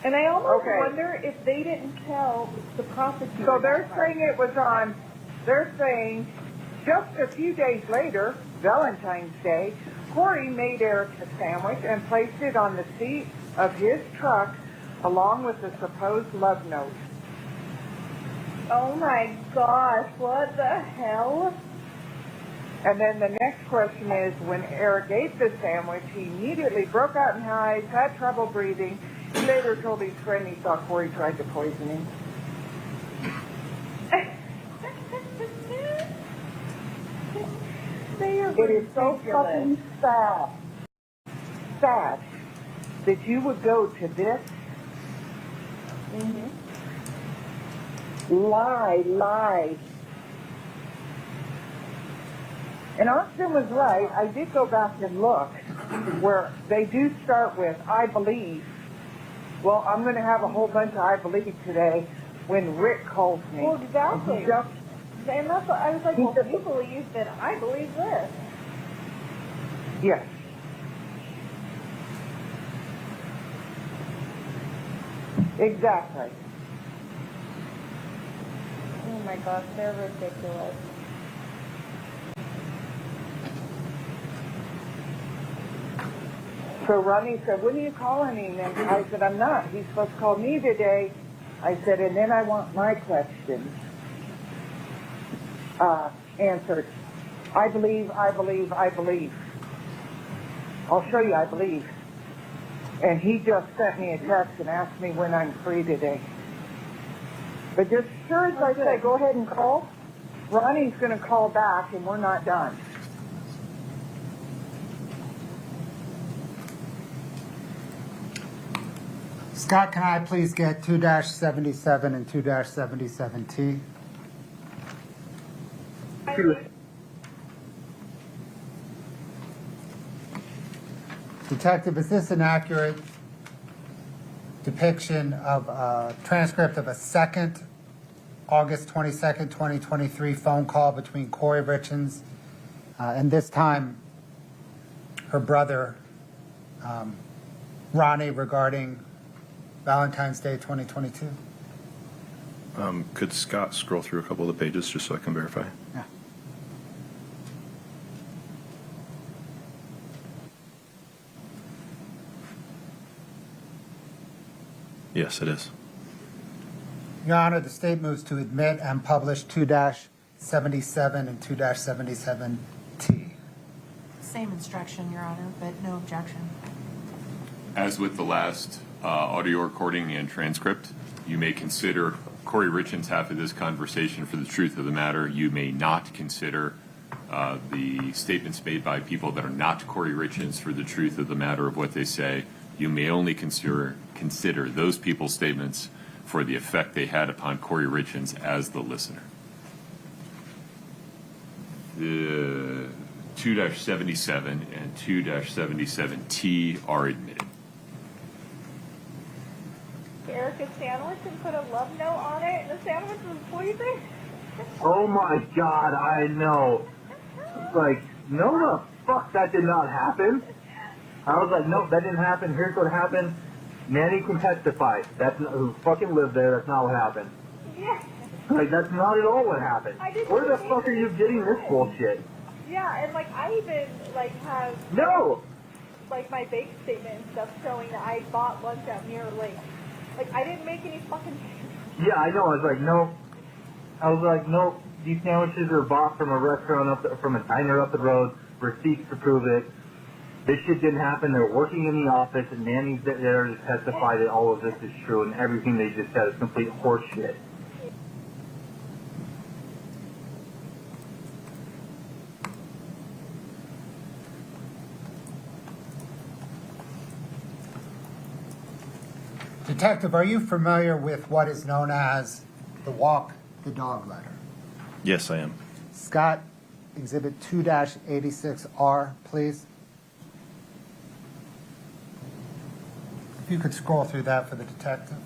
And I almost wonder if they didn't tell the prosecutor. So they're saying it was on, they're saying just a few days later, Valentine's Day, Kouri made Eric a sandwich and placed it on the seat of his truck along with the supposed love note. Oh my gosh, what the hell? And then the next question is, when Eric ate the sandwich, he immediately broke out in hives, had trouble breathing. He later told his friend he thought Kouri tried to poison him. They are It is so ridiculous. fucking sad. sad that you would go to this lie. And Austin was right. I did go back and look where they do start with, I believe. Well, I'm going to have a whole bunch of I believe today when Rick calls me. Well, exactly. And And that's what I was like, well, if you believe, then I believe this. yes. Exactly. Oh my gosh, they're ridiculous. So Ronnie said, when are you calling him? And I said, I'm not. He's supposed to call me today. I said, and then I want my questions answered. I believe. I'll show you, I believe. And he just sent me a text and asked me when I'm free today. But just sure as I say, go ahead and call. Ronnie's going to call back and we're not done. Scott, can I please get 2-77 and 2-77T? Detective, is this an accurate depiction of a transcript of a second August 22nd, 2023 phone call between Kouri Richins and this time her brother, Ronnie, regarding Valentine's Day 2022? Could Scott scroll through a couple of the pages just so I can verify? Yeah. Yes, it is. Your Honor, the state moves to admit and publish 2-77 and 2-77T. Same instruction, Your Honor, but no objection. As with the last audio recording and transcript, you may consider Kouri Richins' half of this conversation for the truth of the matter. You may not consider the statements made by people that are not Kouri Richins for the truth of the matter of what they say. You may only consider those people's statements for the effect they had upon Kouri Richins as the listener. The 2-77 and 2-77T are admitted. Erica sandwich and put a love note on it, and the sandwich was poison. Oh my God, I know. It's like, no, the fuck, that did not happen. I was like, no, that didn't happen. Here's what happened. Nanny can testify. That's not, who fucking lived there. That's not what happened. Yeah. Like, that's not at all what happened. Where the fuck are you getting this bullshit? Yeah, and like I even like have No. like my bank statement and stuff showing that I bought lunch at Mirror Lake. Like I didn't make any fucking. Yeah, I know. I was like, no. I was like, no. These sandwiches are bought from a restaurant from a diner up the road. Receipts to prove it. This shit didn't happen. They're working in the office, and Nanny's there to testify that all of this is true, and everything they just said is complete horseshit. Detective, are you familiar with what is known as the walk the dog letter? Yes, I am. Scott, Exhibit 2-86R, please. If you could scroll through that for the detective.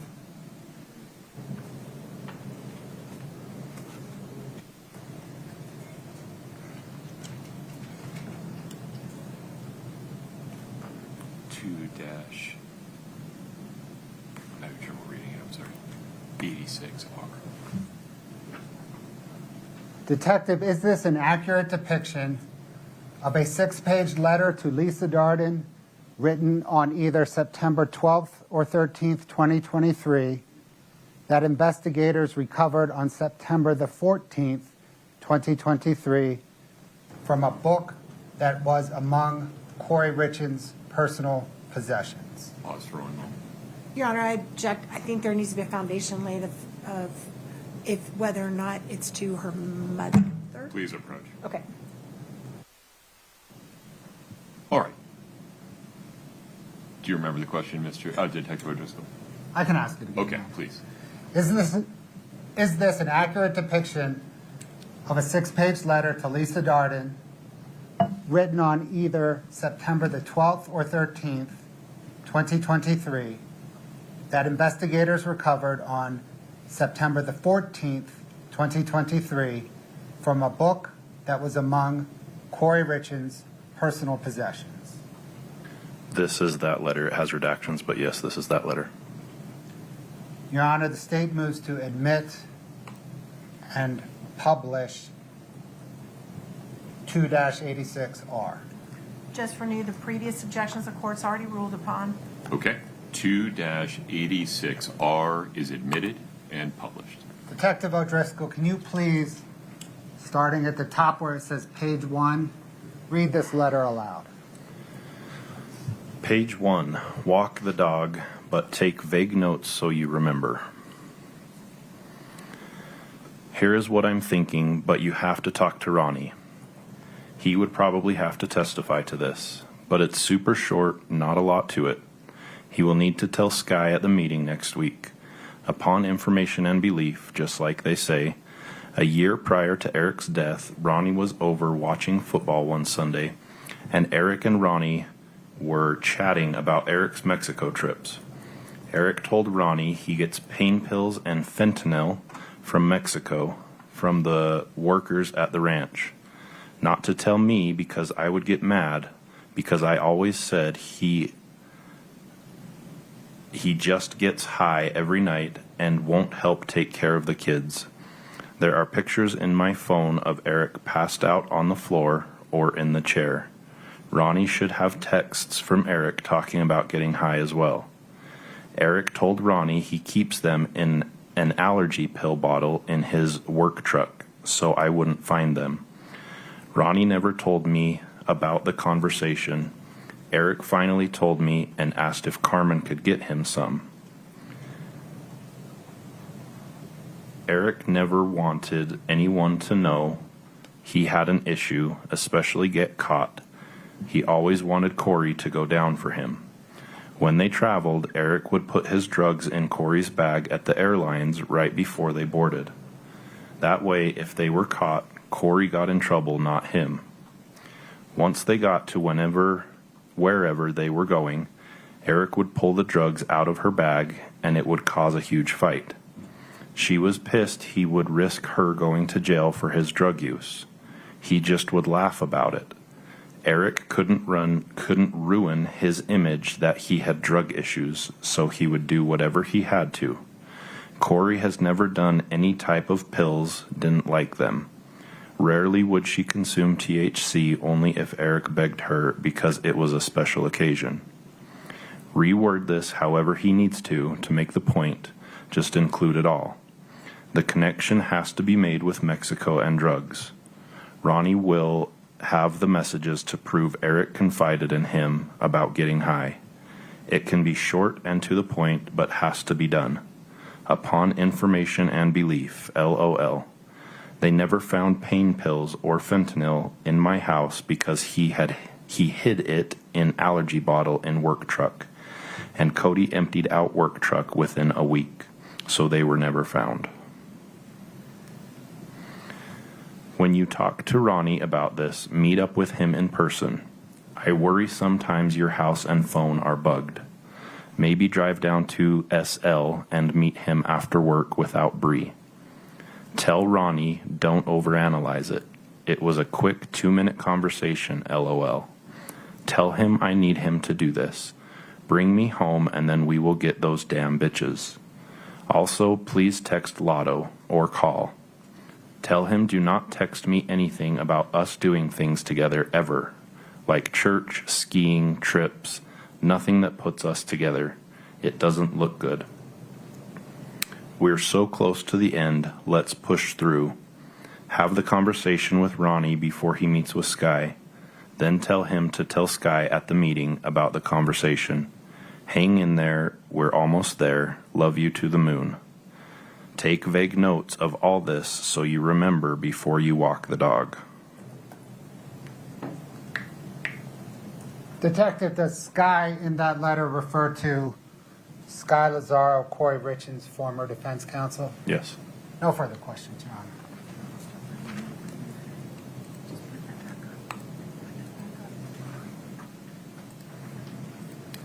I have trouble reading it, I'm sorry. 86R. Detective, is this an accurate depiction of a 6-page letter to Lisa Darden written on either September 12th or 13th, 2023, that investigators recovered on September the 14th, 2023, from a book that was among Kouri Richins' personal possessions? Pause for 1 moment. Your Honor, I object. I think there needs to be a foundation laid of if whether or not it's to her mother. Please approach. Okay. All right. Do you remember the question, Detective O'Driscoll? I can ask it again. Okay, please. Is this an accurate depiction of a 6-page letter to Lisa Darden written on either September the 12th or 13th, 2023, that investigators recovered on September the 14th, 2023, from a book that was among Kouri Richins' personal possessions? This is that letter. It has redactions, but yes, this is that letter. Your Honor, the state moves to admit and publish 2-86R. Just renew the previous objections the court's already ruled upon. Okay. 2-86R is admitted and published. Detective O'Driscoll, can you please, starting at the top where it says page 1, read this letter aloud? Page 1. Walk the dog, but take vague notes so you remember. Here is what I'm thinking, but you have to talk to Ronnie. He would probably have to testify to this, but it's super short, not a lot to it. He will need to tell Sky at the meeting next week. Upon information and belief, just like they say, a year prior to Eric's death, Ronnie was over watching football one Sunday, and Eric and Ronnie were chatting about Eric's Mexico trips. Eric told Ronnie he gets pain pills and fentanyl from Mexico from the workers at the ranch. Not to tell me because I would get mad, because I always said he just gets high every night and won't help take care of the kids. There are pictures in my phone of Eric passed out on the floor or in the chair. Ronnie should have texts from Eric talking about getting high as well. Eric told Ronnie he keeps them in an allergy pill bottle in his work truck, so I wouldn't find them. Ronnie never told me about the conversation. Eric finally told me and asked if Carmen could get him some. Eric never wanted anyone to know he had an issue, especially get caught. He always wanted Kouri to go down for him. When they traveled, Eric would put his drugs in Kouri's bag at the airlines right before they boarded. That way, if they were caught, Kouri got in trouble, not him. Once they got to wherever they were going, Eric would pull the drugs out of her bag and it would cause a huge fight. She was pissed he would risk her going to jail for his drug use. He just would laugh about it. Eric couldn't ruin his image that he had drug issues, so he would do whatever he had to. Kouri has never done any type of pills, didn't like them. Rarely would she consume THC, only if Eric begged her because it was a special occasion. Reword this however he needs to make the point, just include it all. The connection has to be made with Mexico and drugs. Ronnie will have the messages to prove Eric confided in him about getting high. It can be short and to the point, but has to be done. Upon information and belief, LOL. They never found pain pills or fentanyl in my house because he hid it in allergy bottle in work truck, and Cody emptied out work truck within a week, so they were never found. When you talk to Ronnie about this, meet up with him in person. I worry sometimes your house and phone are bugged. Maybe drive down to SL and meet him after work without Bree. Tell Ronnie don't overanalyze it. It was a quick 2-minute conversation, LOL. Tell him I need him to do this. Bring me home and then we will get those damn bitches. Also, please text Lotto or call. Tell him do not text me anything about us doing things together ever, like church, skiing, trips, nothing that puts us together. It doesn't look good. We're so close to the end, let's push through. Have the conversation with Ronnie before he meets with Sky. Then tell him to tell Sky at the meeting about the conversation. Hang in there, we're almost there. Love you to the moon. Take vague notes of all this so you remember before you walk the dog. Detective, does Sky in that letter refer to Sky Lazaro, Kouri Richins, former defense counsel? Yes. No further questions, Your Honor.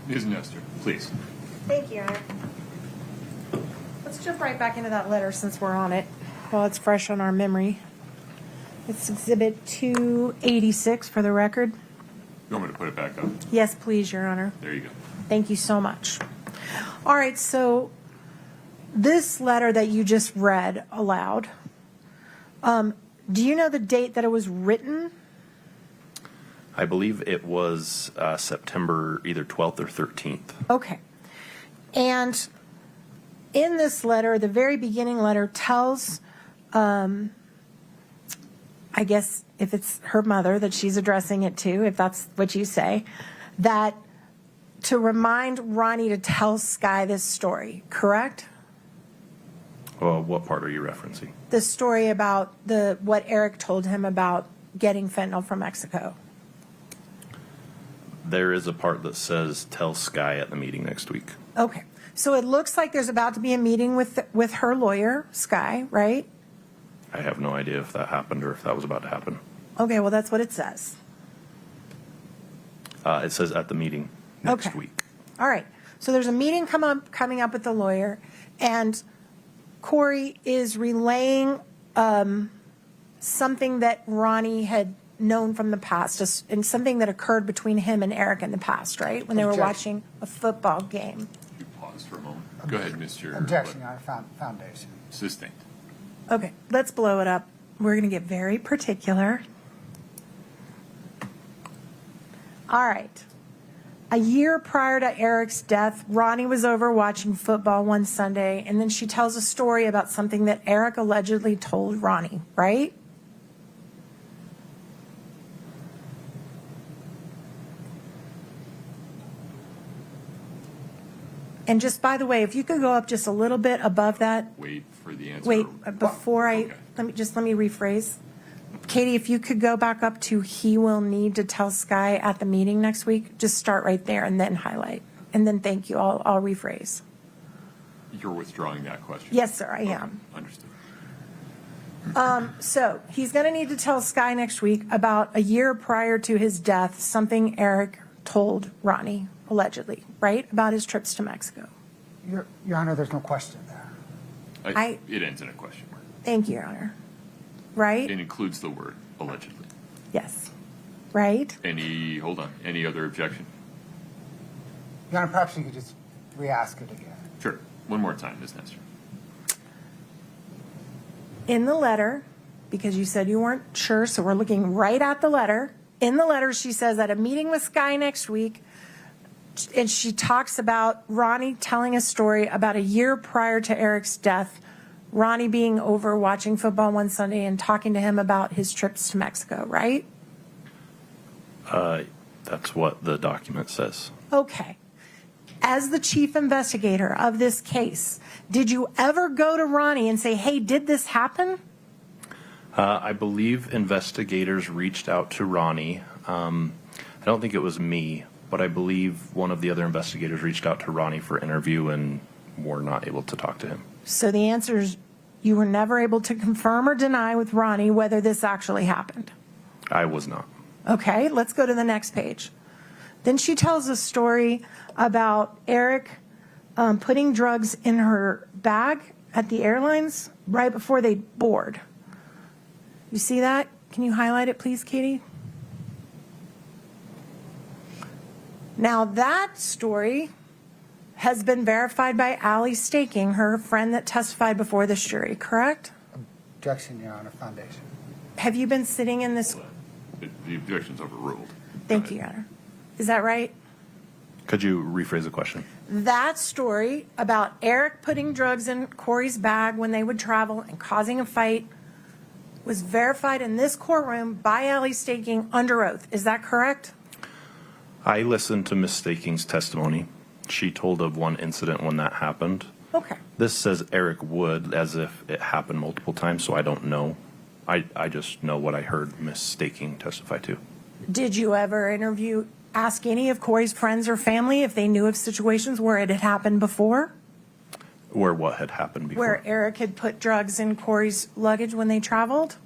Ms. Nestor, please. Thank you, Your Honor. Let's jump right back into that letter since we're on it, while it's fresh on our memory. It's Exhibit 286 for the record. You want me to put it back up? Yes, please, Your Honor. There you go. Thank you so much. All right, so this letter that you just read aloud, do you know the date that it was written? I believe it was September either 12th or 13th. Okay. And in this letter, the very beginning letter tells, I guess if it's her mother that she's addressing it to, if that's what you say, that to remind Ronnie to tell Sky this story, correct? Well, what part are you referencing? The story about what Eric told him about getting fentanyl from Mexico. There is a part that says tell Sky at the meeting next week. Okay. So it looks like there's about to be a meeting with her lawyer, Sky, right? I have no idea if that happened or if that was about to happen. Okay, well, that's what it says. It says at the meeting next Okay. week. All right. So there's a meeting coming up with the lawyer, and Kouri is relaying something that Ronnie had known from the past, and something that occurred between him and Eric in the past, right? When they were watching a football game. You pause for a moment. Go ahead, Mr. Objection, Your Honor. Foundation. Sustained. Okay, let's blow it up. We're going to get very particular. All right. A year prior to Eric's death, Ronnie was over watching football one Sunday, and then she tells a story about something that Eric allegedly told Ronnie, right? And just by the way, if you could go up just a little bit above that. Wait for the answer. Wait, before Okay. let me rephrase. Katie, if you could go back up to he will need to tell Sky at the meeting next week, just start right there and then highlight. And then thank you. I'll rephrase. You're withdrawing that question? Yes, sir, I am. Understood. So he's going to need to tell Sky next week about a year prior to his death, something Eric told Ronnie, allegedly, right? About his trips to Mexico. Your Honor, there's no question there. It ends in a question mark. Thank you, Your Honor. Right? It includes the word allegedly. Yes. Right? Any other objection? Your Honor, perhaps you could just re-ask it again. Sure. One more time, Ms. Nestor. In the letter, because you said you weren't sure, so we're looking right at the letter. In the letter, she says at a meeting with Sky next week, and she talks about Ronnie telling a story about a year prior to Eric's death, Ronnie being over watching football one Sunday and talking to him about his trips to Mexico, right? That's what the document says. Okay. As the chief investigator of this case, did you ever go to Ronnie and say, hey, did this happen? I believe investigators reached out to Ronnie. I don't think it was me, but I believe one of the other investigators reached out to Ronnie for interview and were not able to talk to him. So the answer is you were never able to confirm or deny with Ronnie whether this actually happened. I was not. Okay, let's go to the next page. Then she tells a story about Eric putting drugs in her bag at the airlines right before they board. You see that? Can you highlight it, please, Katie? Now, that story has been verified by Allie Staking, her friend that testified before this jury, correct? Objection, Your Honor. Foundation. Have you been sitting in this? The objection's overruled. Thank you, Your Honor. Is that right? Could you rephrase the question? That story about Eric putting drugs in Kouri's bag when they would travel and causing a fight was verified in this courtroom by Allie Staking under oath. Is that correct? I listened to Ms. Staking's testimony. She told of one incident when that happened. Okay. This says Eric would, as if it happened multiple times, so I don't know. I just know what I heard Ms. Staking testify to. Did you ever interview ask any of Kouri's friends or family if they knew of situations where it had happened before? Where what had happened before? Where Eric had put drugs in Kouri's luggage when they traveled?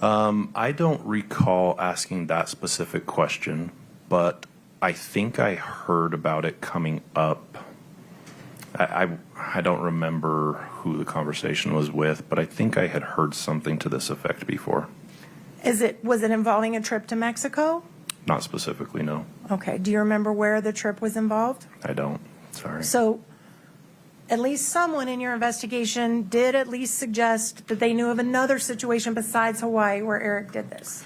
I don't recall asking that specific question, but I think I heard about it coming up. I don't remember who the conversation was with, but I think I had heard something to this effect before. Was it involving a trip to Mexico? Not specifically, no. Okay. Do you remember where the trip was involved? I don't. Sorry. So at least someone in your investigation did at least suggest that they knew of another situation besides Hawaii where Eric did this.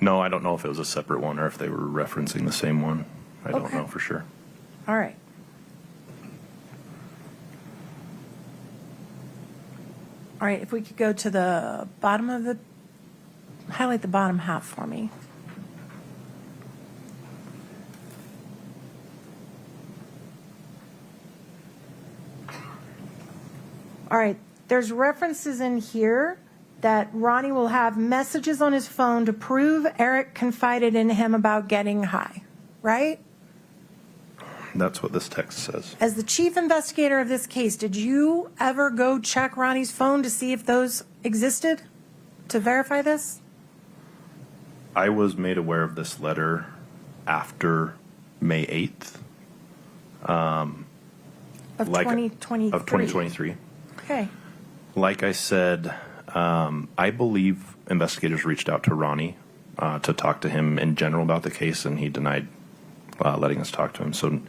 No, I don't know if it was a separate one or if they were referencing the same one. I don't know for sure. All right. All right, if we could go to the bottom of the, highlight the bottom half for me. All right, there's references in here that Ronnie will have messages on his phone to prove Eric confided in him about getting high, right? That's what this text says. As the chief investigator of this case, did you ever go check Ronnie's phone to see if those existed to verify this? I was made aware of this letter after May 8th. Of 2023. Of 2023. Okay. Like I said, I believe investigators reached out to Ronnie to talk to him in general about the case, and he denied letting us talk to him. So,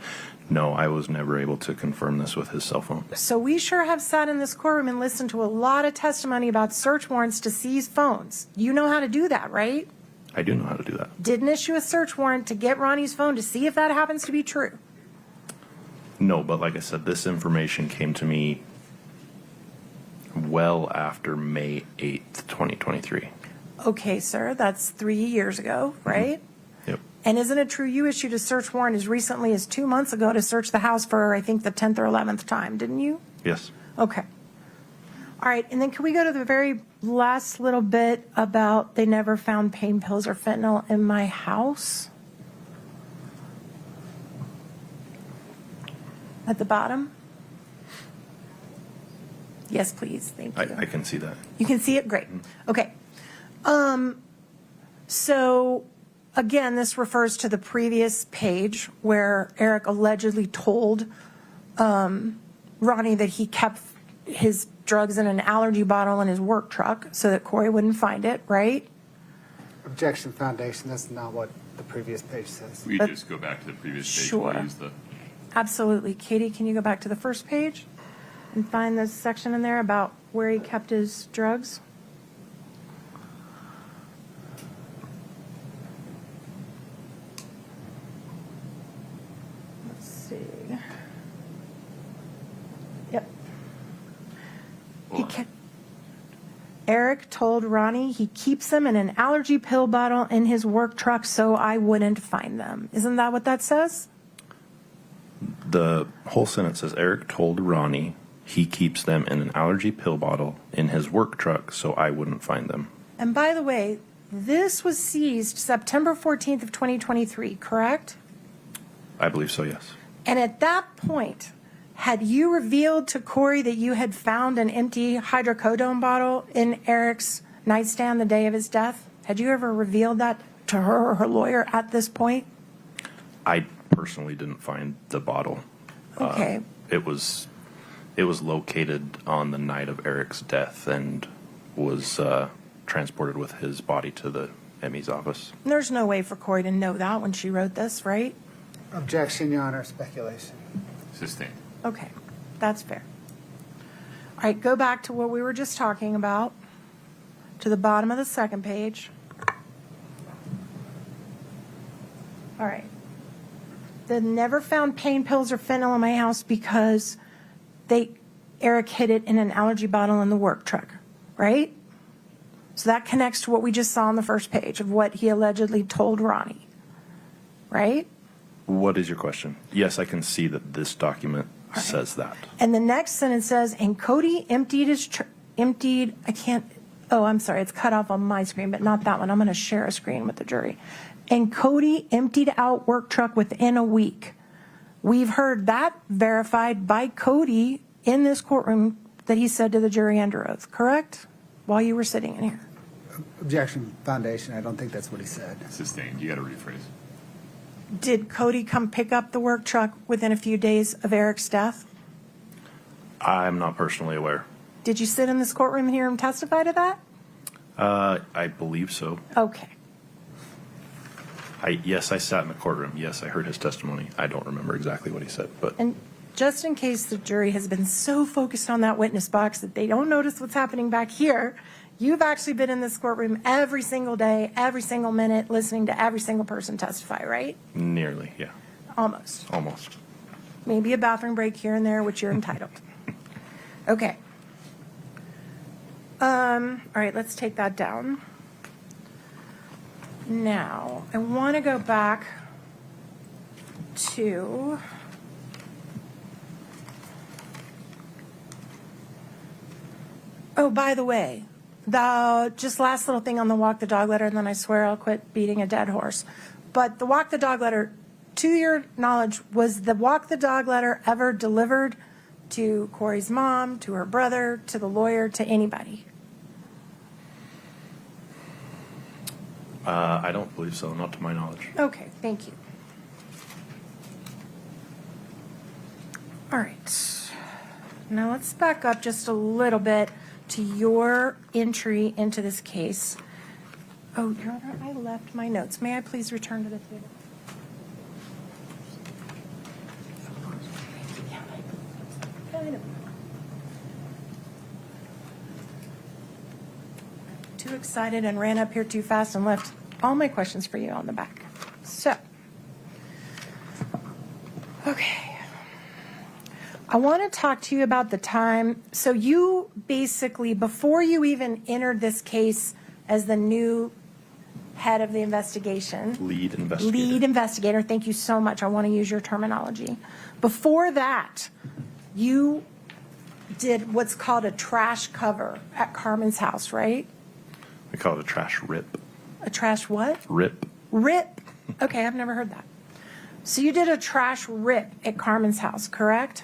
no, I was never able to confirm this with his cell phone. So we sure have sat in this courtroom and listened to a lot of testimony about search warrants to seize phones. You know how to do that, right? I do know how to do that. Didn't issue a search warrant to get Ronnie's phone to see if that happens to be true. No, but like I said, this information came to me well after May 8th, 2023. Okay, sir, that's 3 years ago, right? Yep. And isn't it true you issued a search warrant as recently as 2 months ago to search the house for, I think, the 10th or 11th time, didn't you? Yes. Okay. All right, and then can we go to the very last little bit about they never found pain pills or fentanyl in my house? At the bottom? Yes, please, thank you. I can see that. You can see it? Great. Okay. So, again, this refers to the previous page where Eric allegedly told Ronnie that he kept his drugs in an allergy bottle in his work truck so that Kouri wouldn't find it, right? Objection, foundation, that's not what the previous page says. We just go back to the previous page. Sure. We'll use the Absolutely. Katie, can you go back to the first page and find this section in there about where he kept his drugs? Let's see. Yep. Eric told Ronnie he keeps them in an allergy pill bottle in his work truck so I wouldn't find them. Isn't that what that says? The whole sentence says Eric told Ronnie he keeps them in an allergy pill bottle in his work truck so I wouldn't find them. And by the way, this was seized September 14th of 2023, correct? I believe so, yes. And at that point, had you revealed to Kouri that you had found an empty hydrocodone bottle in Eric's nightstand the day of his death? Had you ever revealed that to her or her lawyer at this point? I personally didn't find the bottle. Okay. It was located on the night of Eric's death and was transported with his body to the ME's office. There's no way for Kouri to know that when she wrote this, right? Objection, Your Honor, speculation. sustained. Okay, that's fair. All right, go back to what we were just talking about, to the bottom of the second page. All right. They never found pain pills or fentanyl in my house because Eric hid it in an allergy bottle in the work truck, right? So that connects to what we just saw on the first page of what he allegedly told Ronnie, right? What is your question? Yes, I can see that this document says that. And the next sentence says, and Cody emptied Oh, I'm sorry, it's cut off on my screen, but not that one. I'm going to share a screen with the jury. And Cody emptied out work truck within a week. We've heard that verified by Cody in this courtroom that he said to the jury under oath, correct? While you were sitting in here. Objection, foundation. I don't think that's what he said. Sustained. You got to rephrase. Did Cody come pick up the work truck within a few days of Eric's death? I'm not personally aware. Did you sit in this courtroom and hear him testify to that? I believe so. Okay. Yes, I sat in the courtroom. Yes, I heard his testimony. I don't remember exactly what he said, but And just in case the jury has been so focused on that witness box that they don't notice what's happening back here, you've actually been in this courtroom every single day, every single minute, listening to every single person testify, right? nearly, yeah, Almost. almost. Maybe a bathroom break here and there, which you're entitled. Okay. All right, let's take that down. Now, I want to go back to oh, by the way, the just last little thing on the walk the dog letter, and then I swear I'll quit beating a dead horse. But the walk the dog letter, to your knowledge, was the walk the dog letter ever delivered to Kouri's mom, to her brother, to the lawyer, to anybody? I don't believe so, not to my knowledge. Okay, thank you. All right. Now let's back up just a little bit to your entry into this case. Oh, Your Honor, I left my notes. May I please return to the table? Too excited and ran up here too fast and left all my questions for you on the back. So, okay. I want to talk to you about the time. So you basically, before you even entered this case as the new head of the investigation. Lead investigator. Lead investigator. Thank you so much. I want to use your terminology. Before that, you did what's called a trash cover at Carmen's house, right? We call it a trash rip. A trash what? Rip. Rip. Okay, I've never heard that. So you did a trash rip at Carmen's house, correct?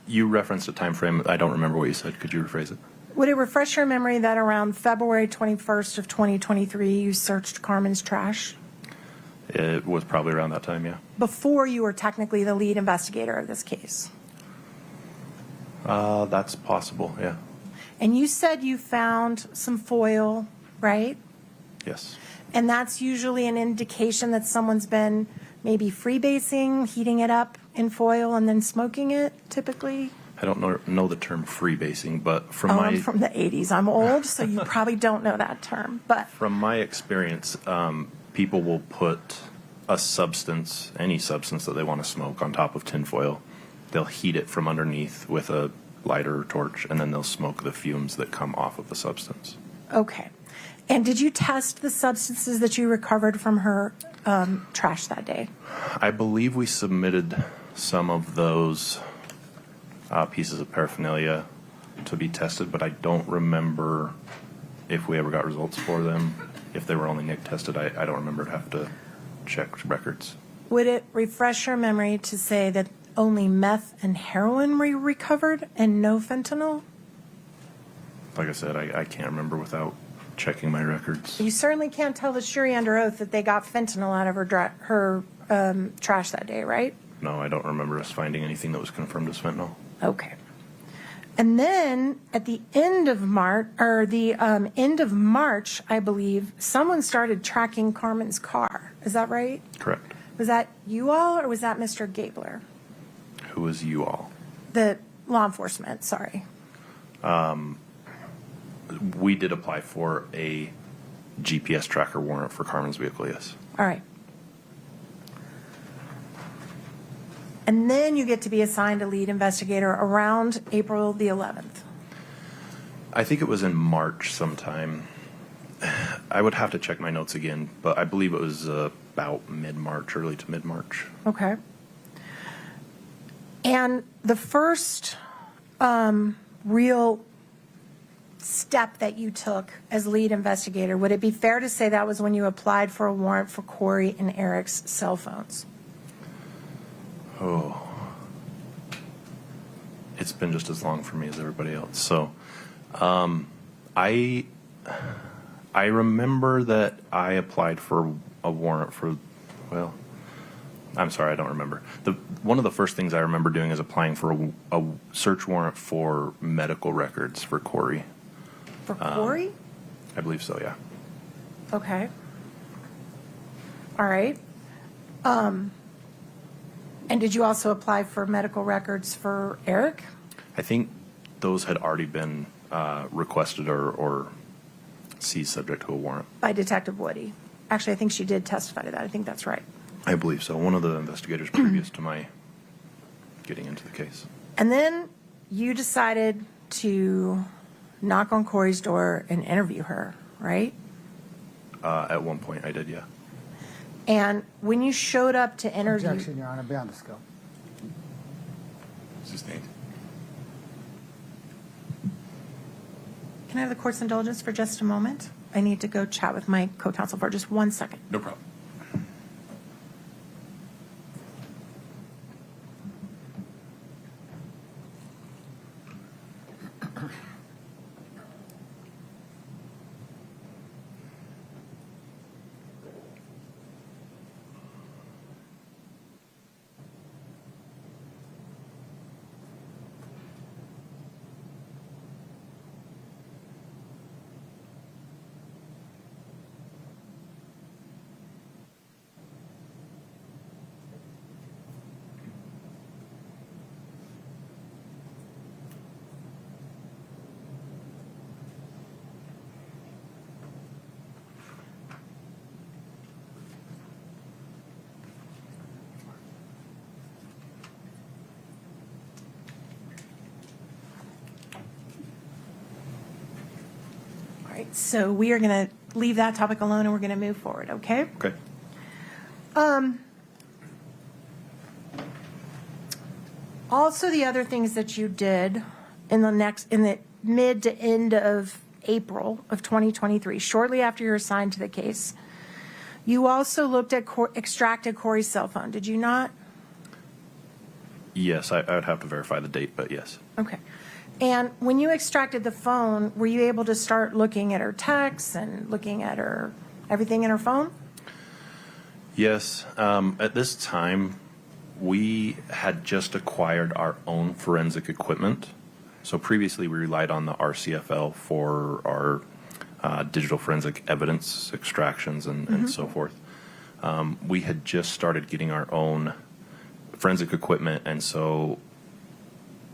You referenced a time frame. I don't remember what you said. Could you rephrase it? Would it refresh your memory that around February 21st of 2023, you searched Carmen's trash? It was probably around that time, yeah. Before you were technically the lead investigator of this case? That's possible, yeah. And you said you found some foil, right? Yes. And that's usually an indication that someone's been maybe freebasing, heating it up in foil, and then smoking it, typically? I don't know the term freebasing, but from I'm from the 80s. I'm old, so you probably don't know that term. But from my experience, people will put a substance, any substance that they want to smoke, on top of tinfoil. They'll heat it from underneath with a lighter or torch, and then they'll smoke the fumes that come off of the substance. okay. And did you test the substances that you recovered from her trash that day? I believe we submitted some of those pieces of paraphernalia to be tested, but I don't remember if we ever got results for them. If they were only NIC tested, I don't remember. I'd have to check records. Would it refresh your memory to say that only meth and heroin were recovered and no fentanyl? Like I said, I can't remember without checking my records. You certainly can't tell the jury under oath that they got fentanyl out of her trash that day, right? No, I don't remember us finding anything that was confirmed as fentanyl. Okay. And then at the end of March, I believe, someone started tracking Carmen's car. Is that right? Correct. Was that you all, or was that Mr. Gabler? Who was you all? The law enforcement, sorry. We did apply for a GPS tracker warrant for Carmen's vehicle, yes. All right. And then you get to be assigned a lead investigator around April the 11th. I think it was in March sometime. I would have to check my notes again, but I believe it was about mid-March, early to mid-March. Okay. And the first real step that you took as lead investigator, would it be fair to say that was when you applied for a warrant for Kouri and Eric's cell phones? Oh. It's been just as long for me as everybody else. So, I remember that I applied for a warrant for, well, I'm sorry, I don't remember. One of the first things I remember doing is applying for a search warrant for medical records for Kouri. For Kouri? I believe so, yeah. Okay. All right. And did you also apply for medical records for Eric? I think those had already been requested or seized subject to a warrant. By Detective Woody. Actually, I think she did testify to that. I think that's right. I believe so. One of the investigators previous to my getting into the case. And then you decided to knock on Kouri's door and interview her, right? At one point I did, yeah. And when you showed up to interview... Objection, Your Honor. Beyond the scope. Sustained. Can I have the court's indulgence for just a moment? I need to go chat with my co-counsel for just 1 second. No problem. All right, so we are going to leave that topic alone and we're going to move forward, okay? Okay. Also, the other things that you did in the mid to end of April of 2023, shortly after you were assigned to the case, you also looked at extracted Kouri's cell phone, did you not? Yes, I would have to verify the date, but yes. Okay. And when you extracted the phone, were you able to start looking at her texts and looking at her everything in her phone? Yes. At this time, we had just acquired our own forensic equipment. So previously, we relied on the RCFL for our digital forensic evidence extractions and so forth. We had just started getting our own forensic equipment, and so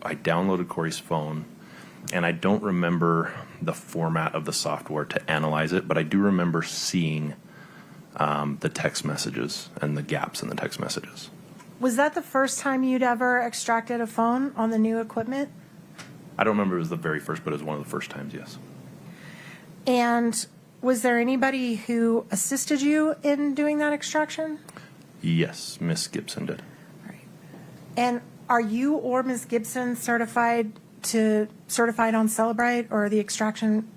I downloaded Kouri's phone, and I don't remember the format of the software to analyze it, but I do remember seeing the text messages and the gaps in the text messages. Was that the first time you'd ever extracted a phone on the new equipment? I don't remember it was the very first, but it was one of the first times, yes. And was there anybody who assisted you in doing that extraction? Yes, Miss Gibson did. All right. And are you or Ms. Gibson certified on Celebrite or the extraction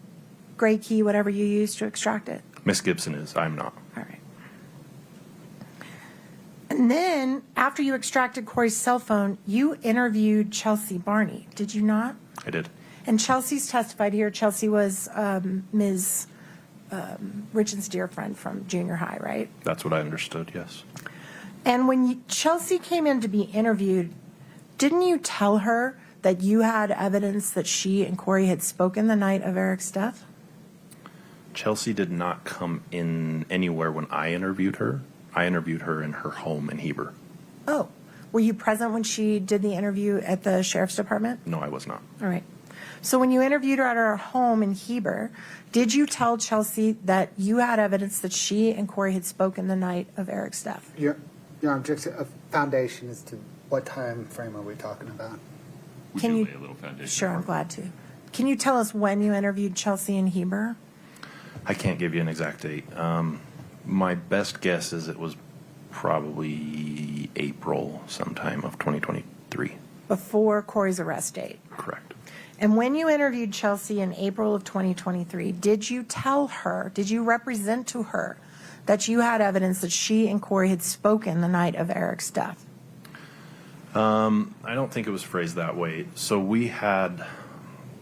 gray key, whatever you use to extract it? Miss Gibson is. I'm not. All right. And then after you extracted Kouri's cell phone, you interviewed Chelsea Barney, did you not? I did. And Chelsea's testified here. Chelsea was Ms. Richins' dear friend from junior high, right? That's what I understood, yes. And when Chelsea came in to be interviewed, didn't you tell her that you had evidence that she and Kouri had spoken the night of Eric's death? Chelsea did not come in anywhere when I interviewed her. I interviewed her in her home in Heber. Oh, were you present when she did the interview at the sheriff's department? No, I was not. All right. So when you interviewed her at her home in Heber, did you tell Chelsea that you had evidence that she and Kouri had spoken the night of Eric's death? Your objection, a foundation as to what time frame are we talking about? We Can do you- lay a little foundation. Sure, I'm glad to. Can you tell us when you interviewed Chelsea in Heber? I can't give you an exact date. My best guess is it was probably April sometime of 2023. Before Kouri's arrest date. Correct. And when you interviewed Chelsea in April of 2023, did you tell her, did you represent to her that you had evidence that she and Kouri had spoken the night of Eric's death? I don't think it was phrased that way. So we had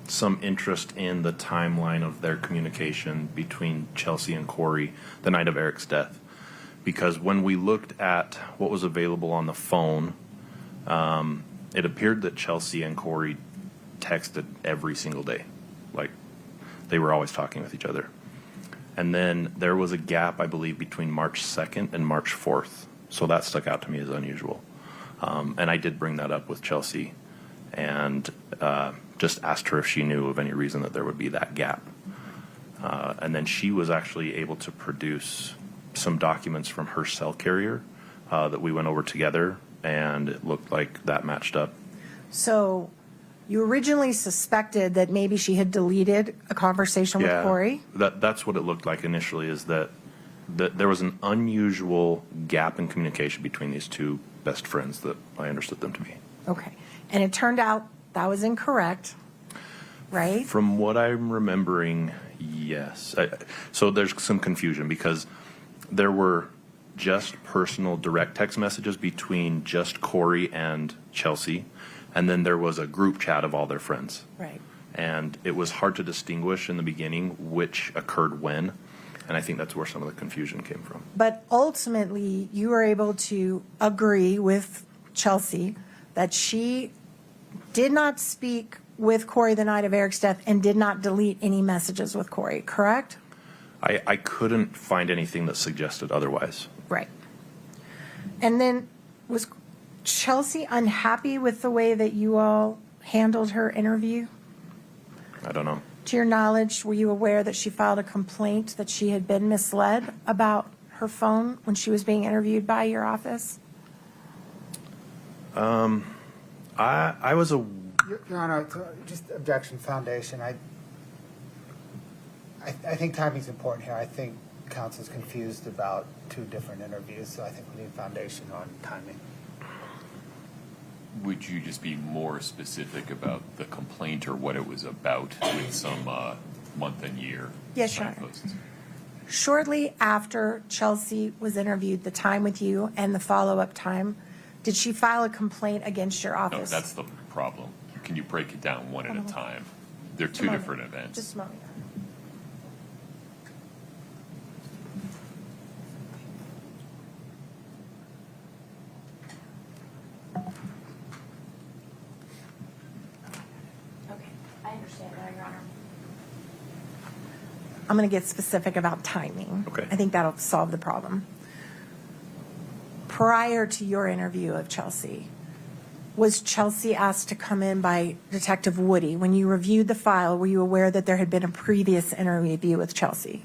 some interest in the timeline of their communication between Chelsea and Kouri the night of Eric's death. Because when we looked at what was available on the phone, it appeared that Chelsea and Kouri texted every single day. Like, they were always talking with each other. And then there was a gap, I believe, between March 2nd and March 4th. So that stuck out to me as unusual. And I did bring that up with Chelsea and just asked her if she knew of any reason that there would be that gap. And then she was actually able to produce some documents from her cell carrier that we went over together, and it looked like that matched up. So you originally suspected that maybe she had deleted a conversation with Kouri? That's what it looked like initially, is that there was an unusual gap in communication between these two best friends that I understood them to be. Okay. And it turned out that was incorrect, right? From what I'm remembering, yes. So there's some confusion because there were just personal direct text messages between just Kouri and Chelsea, and then there was a group chat of all their friends. Right. And it was hard to distinguish in the beginning which occurred when, and I think that's where some of the confusion came from. But ultimately, you were able to agree with Chelsea that she did not speak with Kouri the night of Eric's death and did not delete any messages with Kouri, correct? I couldn't find anything that suggested otherwise. Right. And then was Chelsea unhappy with the way that you all handled her interview? I don't know. To your knowledge, were you aware that she filed a complaint that she had been misled about her phone when she was being interviewed by your office? I was a... Your Honor, just objection foundation. I think timing's important here. I think counsel's confused about two different interviews, so I think we need foundation on timing. Would you just be more specific about the complaint or what it was about with some month and year? Yes, Your Honor. signposts? Shortly after Chelsea was interviewed, the time with you and the follow-up time, did she file a complaint against your No, office? that's the problem. Can you break it down one at a time? They're two moment. different events. Just a moment. Okay, I understand now, Your Honor. I'm going to get specific about timing. Okay. I think that'll solve the problem. Prior to your interview of Chelsea, was Chelsea asked to come in by Detective Woody? When you reviewed the file, were you aware that there had been a previous interview with Chelsea?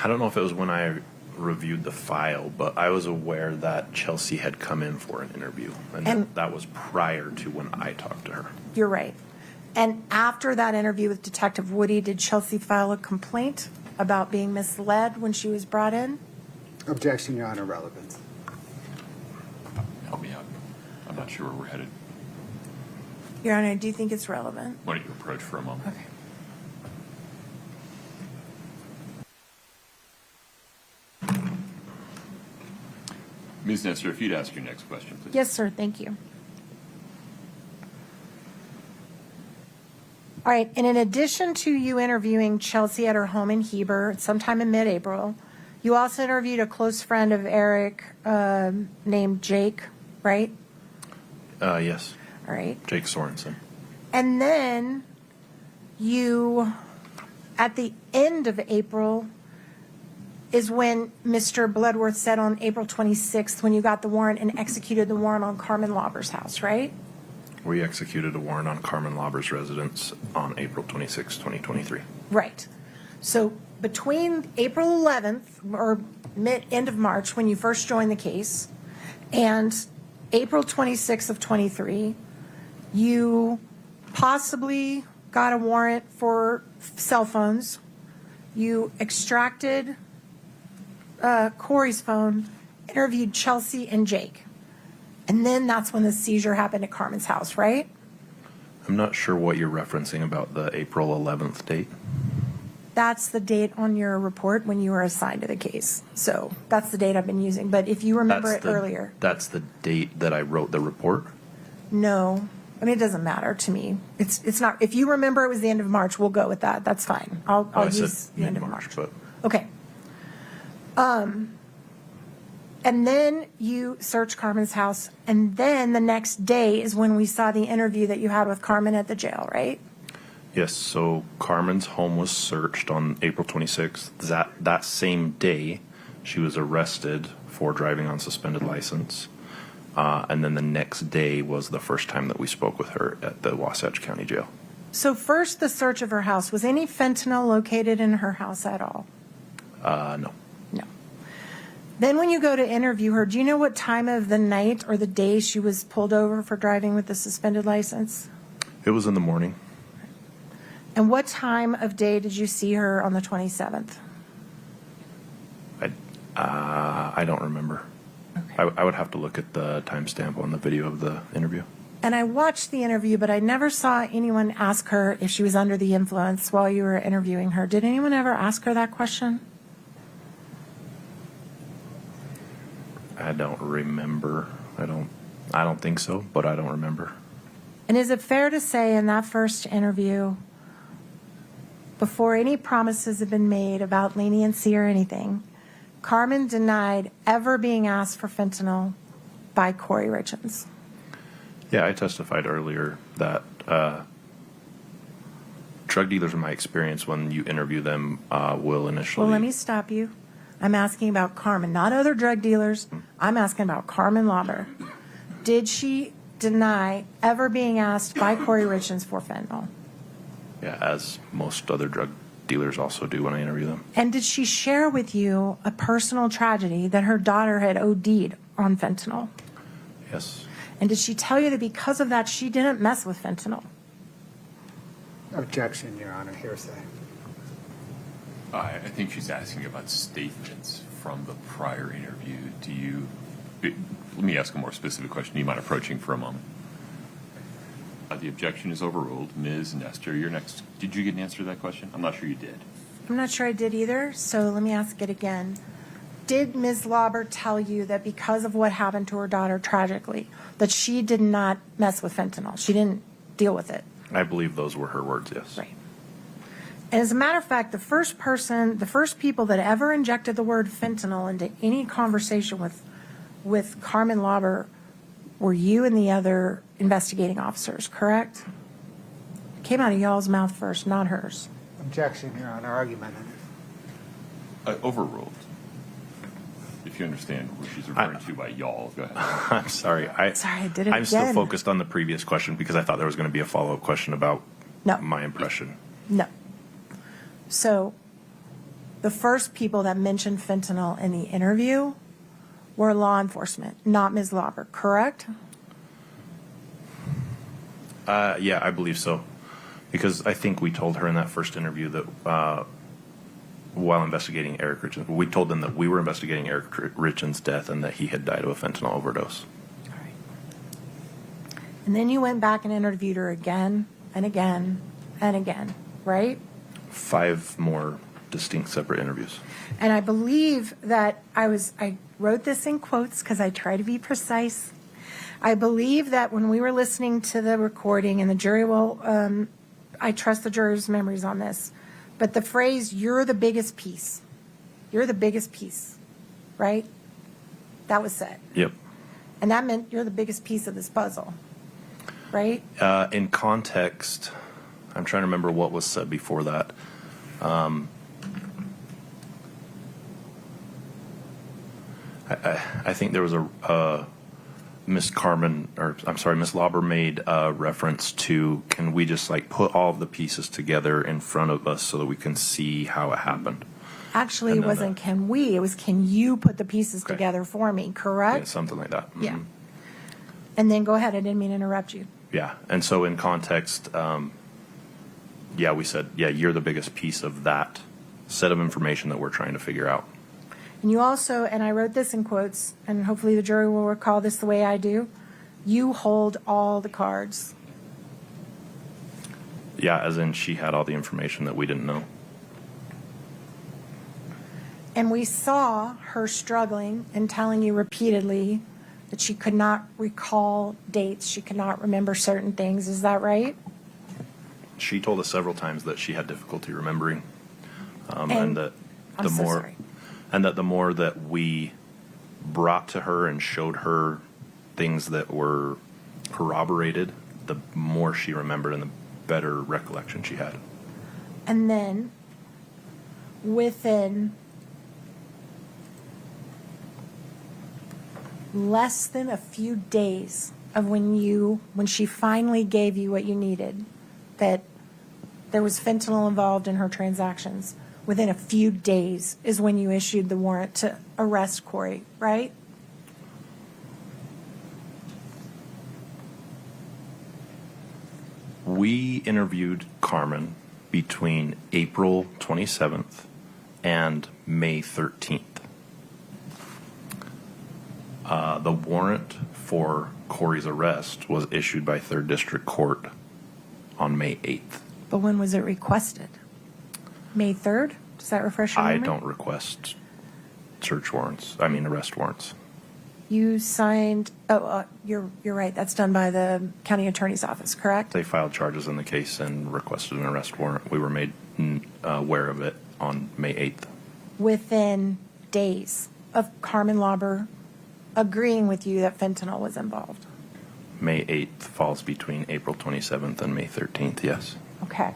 I don't know if it was when I reviewed the file, but I was aware that Chelsea had come in for an interview, and that was prior to when I talked to her. You're right. And after that interview with Detective Woody, did Chelsea file a complaint about being misled when she was brought in? Objection, Your Honor, relevance. Help me out. I'm not sure where we're headed. Your Honor, do you think it's relevant? Why don't you approach for a moment? Okay. Ms. Nestor, if you'd ask your next question, please. Yes, sir. Thank you. All right. And in addition to you interviewing Chelsea at her home in Heber sometime in mid-April, you also interviewed a close friend of Eric named Jake, right? Yes. All right. Jake Sorensen. And then you, at the end of April, is when Mr. Bloodworth said on April 26th, when you got the warrant and executed the warrant on Carmen Lauber's house, right? We executed a warrant on Carmen Lauber's residence on April 26, 2023. Right. So between April 11th or end of March, when you first joined the case, and April 26th of 23, you possibly got a warrant for cell phones. You extracted Kouri's phone, interviewed Chelsea and Jake. And then that's when the seizure happened at Carmen's house, right? I'm not sure what you're referencing about the April 11th date. That's the date on your report when you were assigned to the case. So that's the date I've been using. But if you remember it earlier. That's the date that I wrote the report? No. I mean, it doesn't matter to me. It's not. If you remember it was the end of March, we'll go with that. That's fine. I'll use the end of March. But Okay. And then you search Carmen's house, and then the next day is when we saw the interview that you had with Carmen at the jail, right? yes, so Carmen's home was searched on April 26th. That same day, she was arrested for driving on suspended license. And then the next day was the first time that we spoke with her at the Wasatch County Jail. So first, the search of her house. Was any fentanyl located in her house at all? No. No. Then when you go to interview her, do you know what time of the night or the day she was pulled over for driving with the suspended license? It was in the morning. And what time of day did you see her on the 27th? I don't remember. Okay. I would have to look at the timestamp on the video of the interview. And I watched the interview, but I never saw anyone ask her if she was under the influence while you were interviewing her. Did anyone ever ask her that question? I don't remember. I don't think so, but I don't remember. And is it fair to say in that first interview, before any promises had been made about leniency or anything, Carmen denied ever being asked for fentanyl by Kouri Richins? Yeah, I testified earlier that drug dealers, in my experience, when you interview them, will initially... Well, let me stop you. I'm asking about Carmen, not other drug dealers. I'm asking about Carmen Lauber. Did she deny ever being asked by Kouri Richins for fentanyl? Yeah, as most other drug dealers also do when I interview them. And did she share with you a personal tragedy that her daughter had OD'd on fentanyl? Yes. And did she tell you that because of that, she didn't mess with fentanyl? Objection, Your Honor, hearsay. I think she's asking about statements from the prior interview. Let me ask a more specific question. Do you mind approaching for a moment? The objection is overruled. Ms. Nestor, you're next. Did you get an answer to that question? I'm not sure you did. I'm not sure I did either, so let me ask it again. Did Ms. Lauber tell you that because of what happened to her daughter tragically, that she did not mess with fentanyl? She didn't deal with it? I believe those were her words, yes. Right. And as a matter of fact, the first people that ever injected the word fentanyl into any conversation with Carmen Lauber were you and the other investigating officers, correct? It came out of y'all's mouth first, not hers. Objection, Your Honor, argument. Overruled. If you understand what she's referring to by y'all, go ahead. I'm sorry. Sorry, I did it I'm still again. focused on the previous question because I thought there was going to be a follow-up question about No. my impression. No. So the first people that mentioned fentanyl in the interview were law enforcement, not Ms. Lauber, correct? Yeah, I believe so. Because I think we told her in that first interview that while investigating Eric Richins, we told them that we were investigating Eric Richins' death and that he had died of a fentanyl overdose. All right. And then you went back and interviewed her again and again and again, right? 5 more distinct separate interviews. And I believe that I wrote this in quotes because I try to be precise. I believe that when we were listening to the recording, and the jury will, I trust the jury's memories on this, but the phrase, "you're the biggest piece," you're the biggest piece, right? That was said. Yep. And that meant you're the biggest piece of this puzzle, right? In context, I'm trying to remember what was said before that. I think there was a Miss Lauber made a reference to, can we just like put all of the pieces together in front of us so that we can see how it happened? Actually, it wasn't can we, it was can you put the pieces Okay. together for me, Yeah, correct? something like that. Yeah. And then go ahead, I didn't mean to interrupt you. Yeah, and so in context, yeah, we said, yeah, you're the biggest piece of that set of information that we're trying to figure out. And you also, and I wrote this in quotes, and hopefully the jury will recall this the way I do, you hold all the cards. Yeah, as in she had all the information that we didn't know. And we saw her struggling and telling you repeatedly that she could not recall dates, she could not remember certain things. Is that right? She told us several times that she had difficulty remembering, And- and that I'm the so more, sorry. and that the more that we brought to her and showed her things that were corroborated, the more she remembered and the better recollection she had. And then within less than a few days of when she finally gave you what you needed, that there was fentanyl involved in her transactions, within a few days is when you issued the warrant to arrest Kouri, right? We interviewed Carmen between April 27th and May 13th. The warrant for Kouri's arrest was issued by 3rd District Court on May 8th. But when was it requested? May 3rd? Does that refresh your I memory? don't request arrest warrants. You signed, you're right, that's done by the county attorney's office, correct? They filed charges in the case and requested an arrest warrant. We were made aware of it on May 8th. Within days of Carmen Lauber agreeing with you that fentanyl was involved. May 8th falls between April 27th and May 13th, yes. Okay.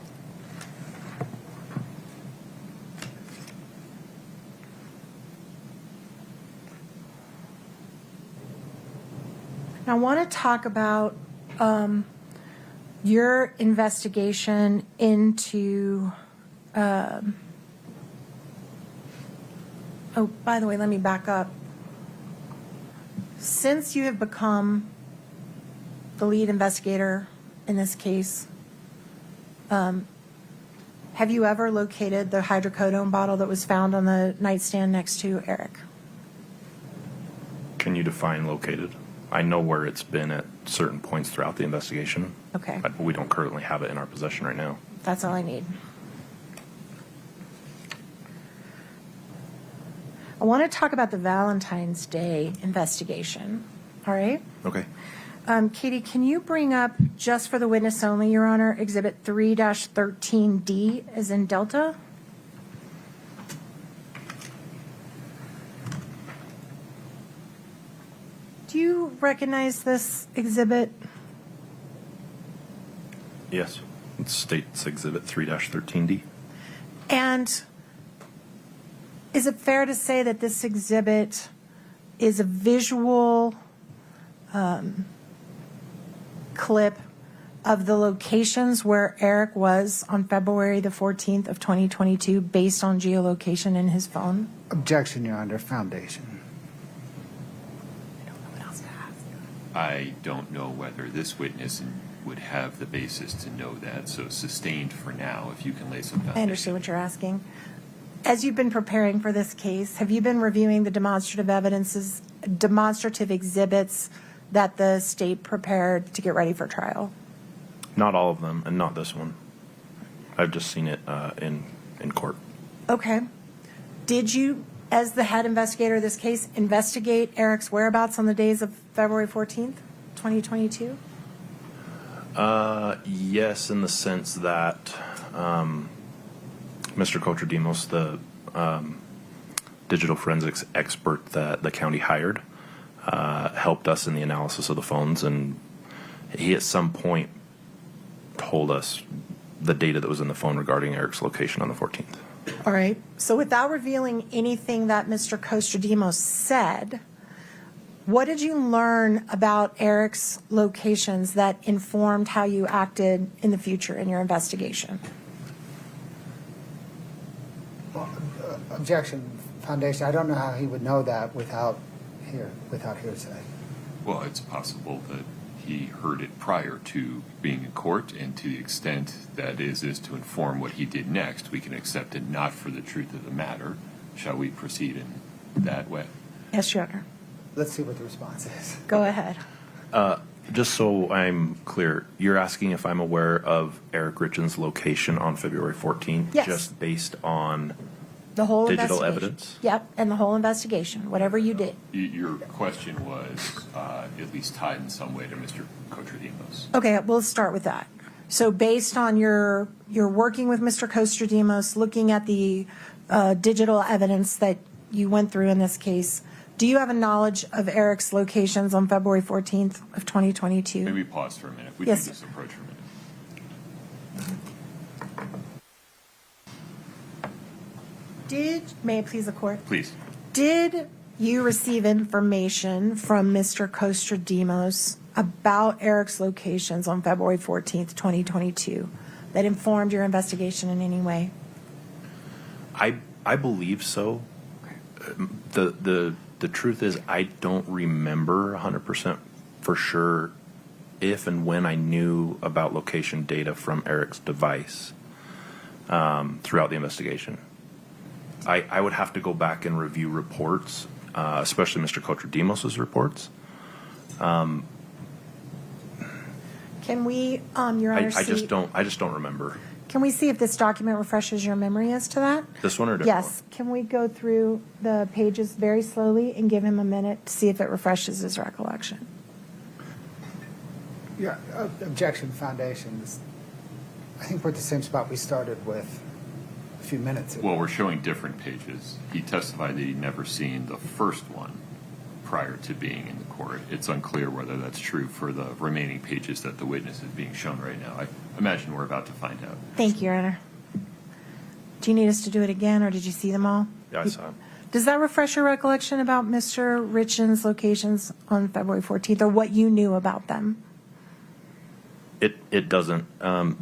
Now, I want to talk about your investigation into. Oh, by the way, let me back up. Since you have become the lead investigator in this case, have you ever located the hydrocodone bottle that was found on the nightstand next to Eric? Can you define located? I know where it's been at certain points throughout the investigation. Okay. But we don't currently have it in our possession right now. That's all I need. I want to talk about the Valentine's Day investigation. All right? Okay. Katie, can you bring up, just for the witness only, Your Honor, Exhibit 3-13D as in Delta? Do you recognize this exhibit? Yes. It states Exhibit 3-13D. And is it fair to say that this exhibit is a visual clip of the locations where Eric was on February the 14th of 2022 based on geolocation in his phone? Objection, Your Honor. Foundation. I don't know whether this witness would have the basis to know that, so sustained for now, if you can lay some foundation. I understand what you're asking. As you've been preparing for this case, have you been reviewing the demonstrative exhibits that the state prepared to get ready for trial? Not all of them, and not this one. I've just seen it in court. Okay. Did you, as the head investigator of this case, investigate Eric's whereabouts on the days of February 14th, 2022? Yes, in the sense that Mr. Kotradimos, the digital forensics expert that the county hired, helped us in the analysis of the phones, and he at some point told us the data that was in the phone regarding Eric's location on the 14th. All right. So without revealing anything that Mr. Kostradimos said, what did you learn about Eric's locations that informed how you acted in the future in your investigation? Objection, Foundation. I don't know how he would know that without hearsay. Well, it's possible that he heard it prior to being in court, and to the extent that is to inform what he did next, we can accept it not for the truth of the matter. Shall we proceed in that way? Yes, Your Honor. Let's see what the response is. Go ahead. Just so I'm clear, you're asking if I'm aware of Eric Richins' location on February 14th? Yes. Just based on The whole digital investigation. evidence? Yep, and the whole investigation, whatever you did. Your question was at least tied in some way to Mr. Kotradimos. Okay, we'll start with that. So based on your working with Mr. Kostradimos, looking at the digital evidence that you went through in this case, do you have a knowledge of Eric's locations on February 14th of 2022? Maybe pause for a minute. We Yes, can just approach for a minute. May I please the court? Please. Did you receive information from Mr. Kostradimos about Eric's locations on February 14th, 2022 that informed your investigation in any way? I believe so. The truth is, I don't remember 100% for sure if and when I knew about location data from Eric's device throughout the investigation. I would have to go back and review reports, especially Mr. Kotradimos' reports. Can we, Your Honor, I just don't remember. Can we see if this document refreshes your memory as to that? This one or different Yes. Can we go through the pages very slowly and give him a minute to see if it refreshes his recollection? Yeah, objection, foundations. I think we're at the same spot we started with a few minutes ago. Well, we're showing different pages. He testified that he'd never seen the first one prior to being in the court. It's unclear whether that's true for the remaining pages that the witness is being shown right now. I imagine we're about to find out. Thank you, Your Honor. Do you need us to do it again, or did you see them all? Yeah, I saw it. Does that refresh your recollection about Mr. Richins' locations on February 14th, or what you knew about them? It doesn't.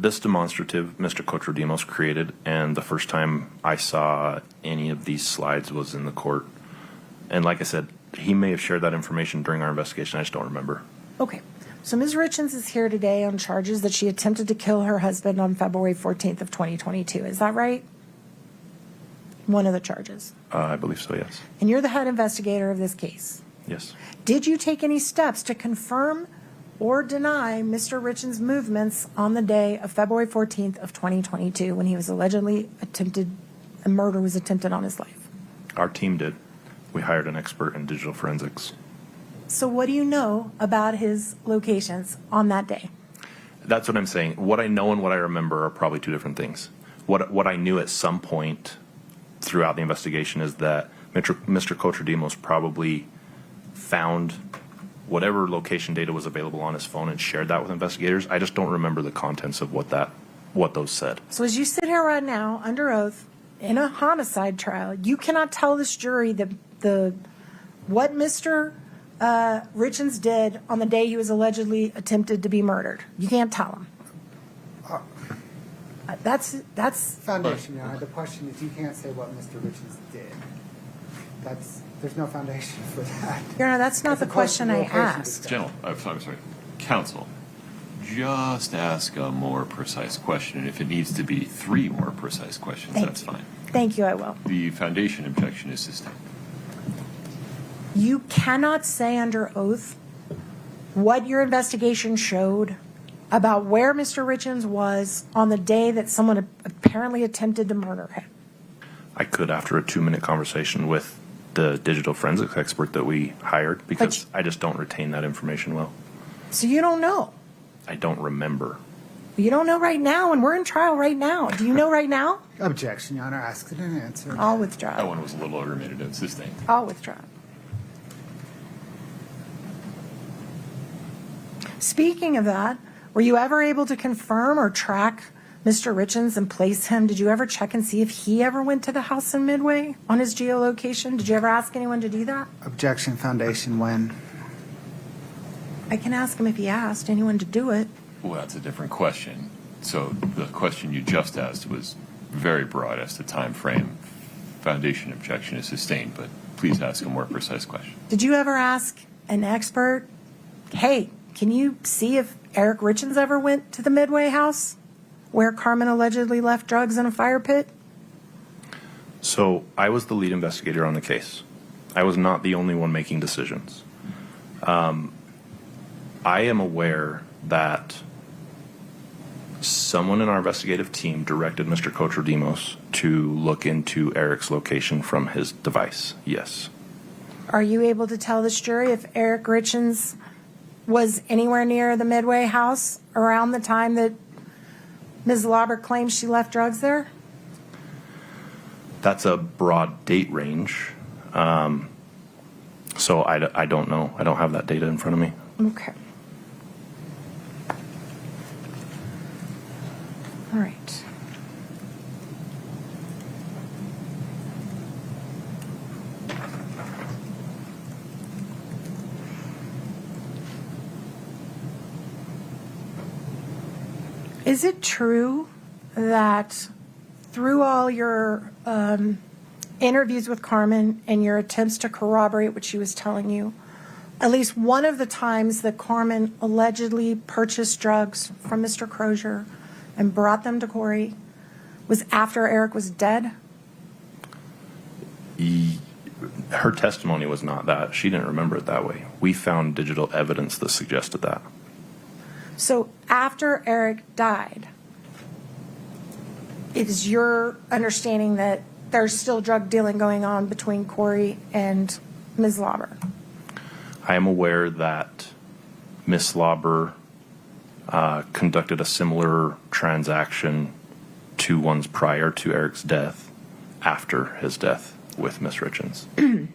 This demonstrative Mr. Kotradimos created, and the first time I saw any of these slides was in the court. And like I said, he may have shared that information during our investigation. I just don't remember. Okay. So Ms. Richins is here today on charges that she attempted to kill her husband on February 14th of 2022. Is that right? One of the charges. I believe so, yes. And you're the head investigator of this case. Yes. Did you take any steps to confirm or deny Mr. Richins' movements on the day of February 14th of 2022 when he was allegedly a murder was attempted on his life? Our team did. We hired an expert in digital forensics. So what do you know about his locations on that day? That's what I'm saying. What I know and what I remember are probably two different things. What I knew at some point throughout the investigation is that Mr. Kotradimos probably found whatever location data was available on his phone and shared that with investigators. I just don't remember the contents of what those said. So as you sit here right now under oath in a homicide trial, you cannot tell this jury what Mr. Richins did on the day he was allegedly attempted to be murdered. You can't tell them. That's Foundation, Your Honor. The question is, you can't say what Mr. Richins did. There's no foundation for that. Your Honor, that's not the question I asked. I'm sorry. Counsel, just ask a more precise question. And if it needs to be 3 more precise questions, that's fine. Thank you, I will. The foundation objection is sustained. You cannot say under oath what your investigation showed about where Mr. Richins was on the day that someone apparently attempted to murder him. I could after a 2-minute conversation with the digital forensics expert that we hired because I just don't retain that information well. So you don't know? I don't remember. You don't know right now, and we're in trial right now. Do you know right now? Objection, Your Honor. Ask it and answer. I'll withdraw. That one was a little overrated. Sustained. I'll withdraw. Speaking of that, were you ever able to confirm or track Mr. Richins and place him? Did you ever check and see if he ever went to the house in Midway on his geolocation? Did you ever ask anyone to do that? Objection, Foundation. When? I can ask him if he asked anyone to do it. Well, that's a different question. So the question you just asked was very broad as to time frame. Foundation objection is sustained, but please ask a more precise question. Did you ever ask an expert, hey, can you see if Eric Richins ever went to the Midway house where Carmen allegedly left drugs in a fire pit? So I was the lead investigator on the case. I was not the only one making decisions. I am aware that someone in our investigative team directed Mr. Kochodimos to look into Eric's location from his device. Yes. Are you able to tell this jury if Eric Richins was anywhere near the Midway house around the time that Ms. Lauber claims she left drugs there? That's a broad date range. So I don't know. I don't have that data in front of me. Okay. All right. Is it true that through all your interviews with Carmen and your attempts to corroborate what she was telling you, at least one of the times that Carmen allegedly purchased drugs from Mr. Crozier and brought them to Kouri was after Eric was dead? Her testimony was not that. She didn't remember it that way. We found digital evidence that suggested that. So after Eric died, it is your understanding that there's still drug dealing going on between Kouri and Ms. Lauber? I am aware that Ms. Lauber conducted a similar transaction to ones prior to Eric's death, after his death with Ms. Richins.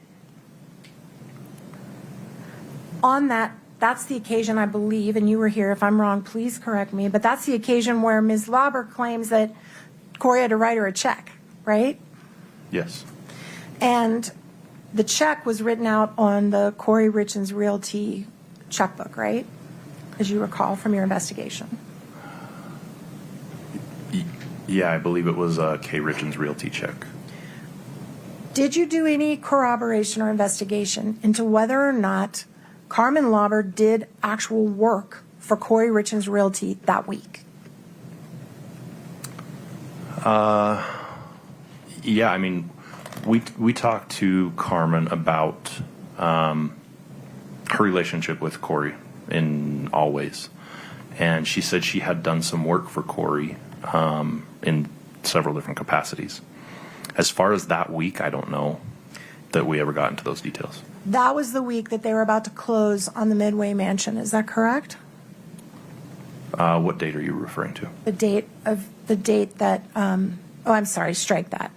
On that, that's the occasion, I believe, and you were here, if I'm wrong, please correct me, but that's the occasion where Ms. Lauber claims that Kouri had to write her a check, right? Yes. And the check was written out on the Kouri Richins Realty checkbook, right? As you recall from your investigation. Yeah, I believe it was a K. Richins Realty check. Did you do any corroboration or investigation into whether or not Carmen Lauber did actual work for Kouri Richins Realty that week? Yeah, I mean, we talked to Carmen about her relationship with Kouri in all ways. And she said she had done some work for Kouri in several different capacities. As far as that week, I don't know that we ever got into those details. That was the week that they were about to close on the Midway Mansion, is that correct? What date are you referring to? The date that, I'm sorry, strike that.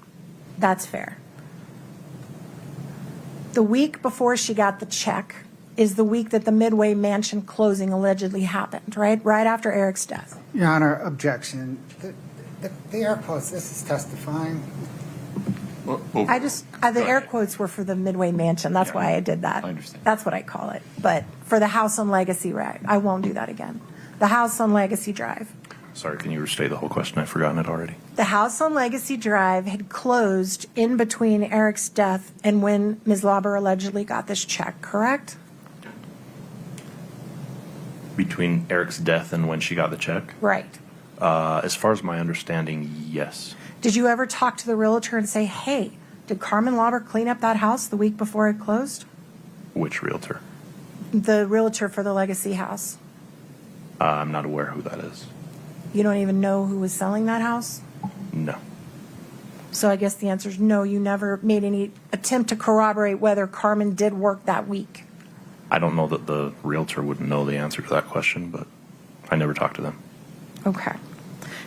That's fair. The week before she got the check is the week that the Midway Mansion closing allegedly happened, right? Right after Eric's death. Your Honor, objection. The air quotes, this is testifying. The air quotes were for the Midway Mansion. That's why I did that. I understand. That's what I call it. But for the house on Legacy Drive, I won't do that again. The house on Legacy Drive. Sorry, can you restate the whole question? I've forgotten it already. The house on Legacy Drive had closed in between Eric's death and when Ms. Lauber allegedly got this check, correct? Between Eric's death and when she got the check? Right. As far as my understanding, yes. Did you ever talk to the realtor and say, hey, did Carmen Lauber clean up that house the week before it closed? Which realtor? The realtor for the Legacy house. I'm not aware who that is. You don't even know who was selling that house? No. So I guess the answer is no, you never made any attempt to corroborate whether Carmen did work that week. I don't know that the realtor would know the answer to that question, but I never talked to them. Okay.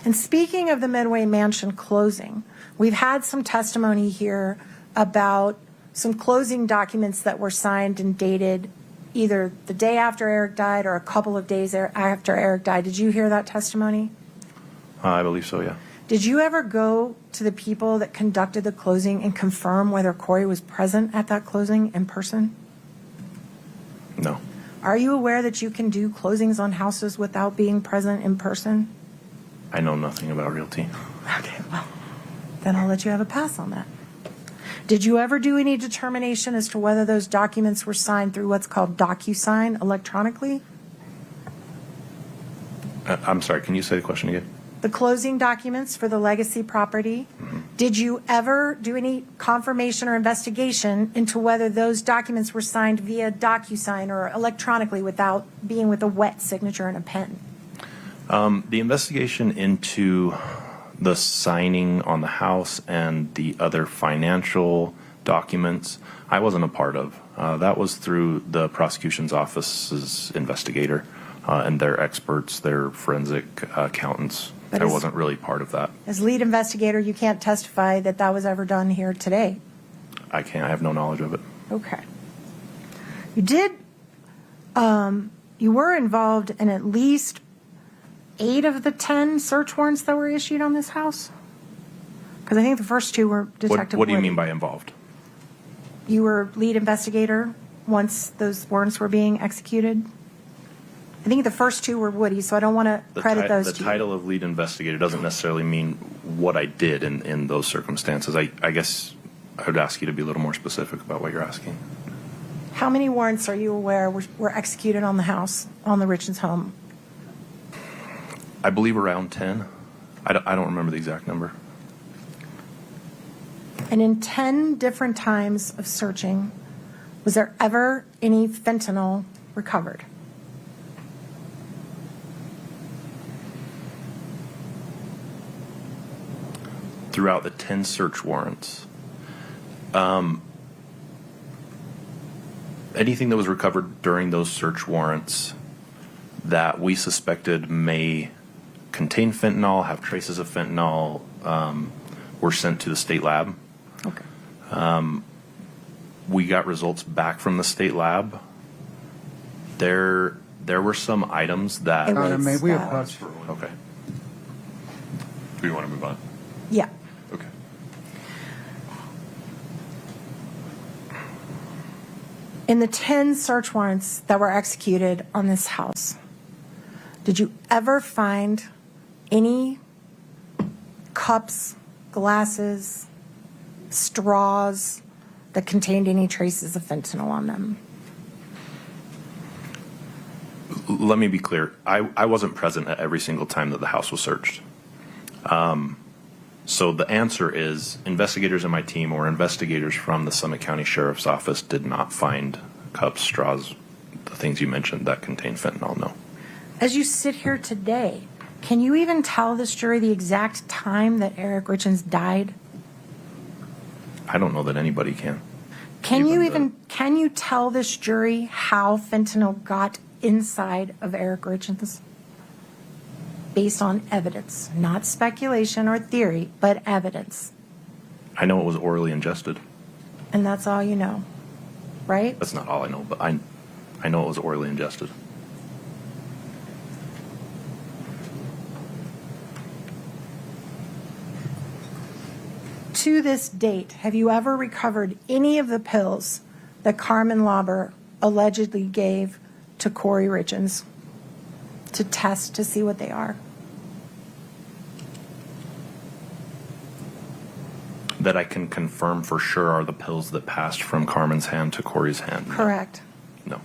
And speaking of the Midway Mansion closing, we've had some testimony here about some closing documents that were signed and dated either the day after Eric died or a couple of days after Eric died. Did you hear that testimony? I believe so, yeah. Did you ever go to the people that conducted the closing and confirm whether Kouri was present at that closing in person? No. Are you aware that you can do closings on houses without being present in person? I know nothing about realty. Okay, well, then I'll let you have a pass on that. Did you ever do any determination as to whether those documents were signed through what's called DocuSign electronically? I'm sorry, can you say the question again? the closing documents for the legacy property. Did you ever do any confirmation or investigation into whether those documents were signed via DocuSign or electronically without being with a wet signature and a pen? The investigation into the signing on the house and the other financial documents, I wasn't a part of. That was through the prosecution's office's investigator and their experts, their forensic accountants. But I wasn't really part of that. As lead investigator, you can't testify that that was ever done here today. I can't. I have no knowledge of it. Okay. You did, you were involved in at least 8 of the 10 search warrants that were issued on this house? Because I think the first 2 were Detective What do you Woody. mean by involved? You were lead investigator once those warrants were being executed? I think the first 2 were Woody, so I don't want to credit those The to you. title of lead investigator doesn't necessarily mean what I did in those circumstances. I guess I would ask you to be a little more specific about what you're asking. How many warrants are you aware were executed on the house, on the Richins home? I believe around 10. I don't remember the exact number. And in 10 different times of searching, was there ever any fentanyl recovered? Throughout the 10 search warrants, anything that was recovered during those search warrants that we suspected may contain fentanyl, have traces of fentanyl, were sent to the state lab. Okay. We got results back from the state lab. There were some items that. Connor, may we approach? Okay. Do we want to move on? Yeah. Okay. In the 10 search warrants that were executed on this house, did you ever find any cups, glasses, straws that contained any traces of fentanyl on them? Let me be clear. I wasn't present at every single time that the house was searched. So the answer is investigators in my team or investigators from the Summit County Sheriff's Office did not find cups, straws, the things you mentioned that contain fentanyl, no. As you sit here today, can you even tell this jury the exact time that Eric Richins died? I don't know that anybody can. Can you tell this jury how fentanyl got inside of Eric Richins? Based on evidence, not speculation or theory, but evidence. I know it was orally ingested. And that's all you know, right? That's not all I know, but I know it was orally ingested. To this date, have you ever recovered any of the pills that Carmen Lauber allegedly gave to Kouri Richins to test to see what they are? That I can confirm for sure are the pills that passed from Carmen's hand to Kouri's hand. Correct. No.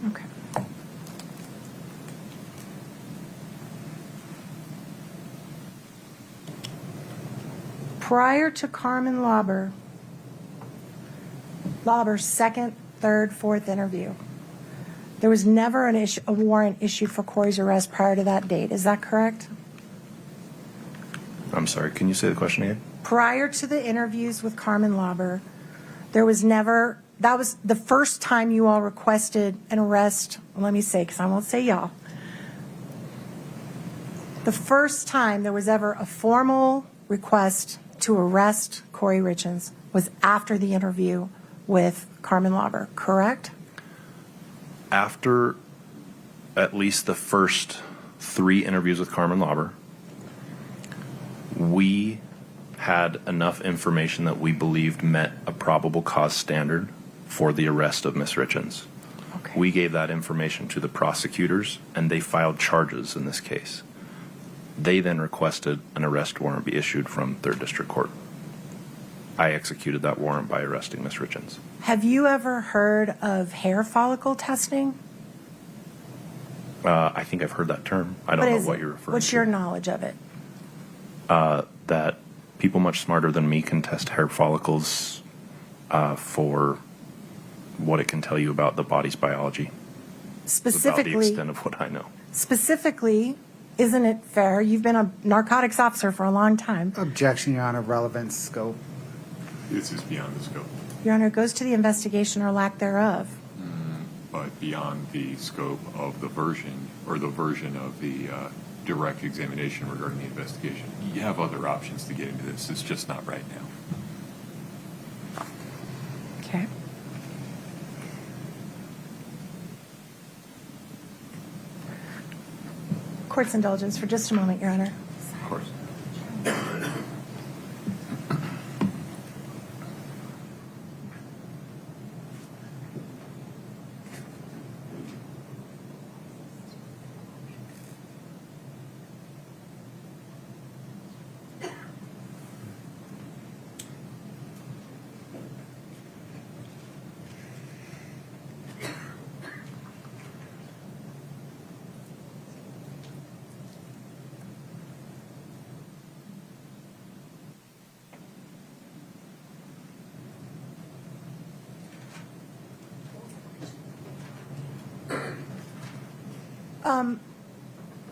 Okay. Prior to Carmen Lauber's second, third, fourth interview, there was never a warrant issued for Kouri's arrest prior to that date. Is that correct? I'm sorry, can you say the question again? Prior to the interviews with Carmen Lauber, there was never, that was the first time you all requested an arrest. Let me say, because I won't say y'all. The first time there was ever a formal request to arrest Kouri Richins was after the interview with Carmen Lauber, correct? After at least the first 3 interviews with Carmen Lauber, we had enough information that we believed met a probable cause standard for the arrest of Ms. Richins. Okay. We gave that information to the prosecutors, and they filed charges in this case. They then requested an arrest warrant be issued from 3rd District Court. I executed that warrant by arresting Ms. Richins. Have you ever heard of hair follicle testing? I think I've heard that term. I don't know what you're referring to. What's your knowledge of it? that people much smarter than me can test hair follicles for what it can tell you about the body's biology. It's about the Specifically, extent of what I know. specifically, isn't it fair? You've been a narcotics officer for a long time. Objection, Your Honor, relevant scope. This is beyond the scope, Your Honor, it goes to the investigation or lack thereof. but beyond the scope of the version or the version of the direct examination regarding the investigation. You have other options to get into this. It's just not right now. Okay. Court's indulgence for just a moment, Your Honor. Of course.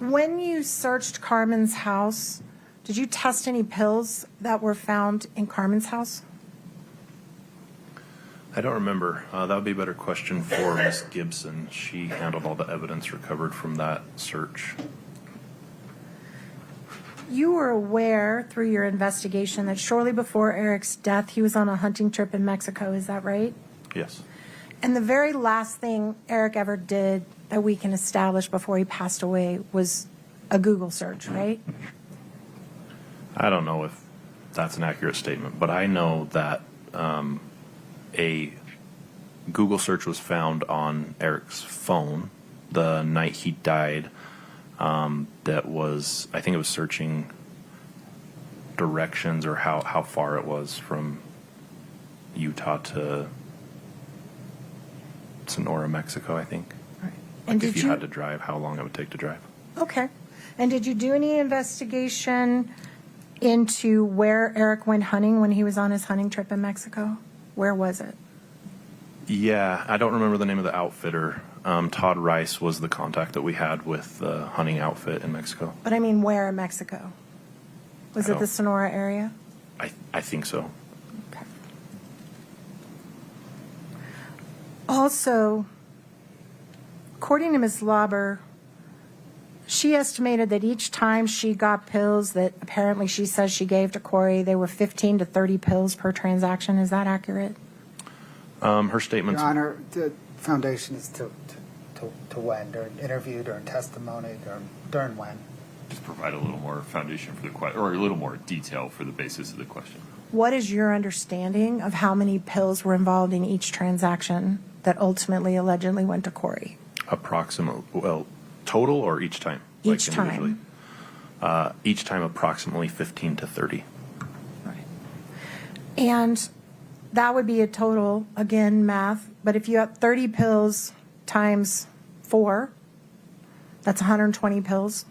When you searched Carmen's house, did you test any pills that were found in Carmen's house? I don't remember. That would be a better question for Ms. Gibson. She handled all the evidence recovered from that search. You were aware through your investigation that shortly before Eric's death, he was on a hunting trip in Mexico. Is that right? Yes. And the very last thing Eric ever did that we can establish before he passed away was a Google search, right? I don't know if that's an accurate statement, but I know that a Google search was found on Eric's phone the night he died. That was, I think it was searching directions or how far it was from Utah to Sonora, Mexico, I think. Right. Like And if did you had to drive, how long it would take to drive. Okay. And did you do any investigation into where Eric went hunting when he was on his hunting trip in Mexico? Where was it? Yeah, I don't remember the name of the outfitter. Todd Rice was the contact that we had with the hunting outfit in Mexico. But I mean, where in Mexico? Was it the Sonora area? I think so. Okay. Also, according to Ms. Lauber, she estimated that each time she got pills that apparently she says she gave to Kouri, they were 15 to 30 pills per transaction. Is that accurate? Her statements. Your Honor, the foundation is to when? During interview, during testimony, during when? Just provide a little more foundation for the question, or a little more detail for the basis of the question. What is your understanding of how many pills were involved in each transaction that ultimately allegedly went to Kouri? Approximately, well, total or each time? Each Like individually? time. Each time approximately 15 to 30. Right. And that would be a total, again, math, but if you have 30 pills times 4, that's 120 pills.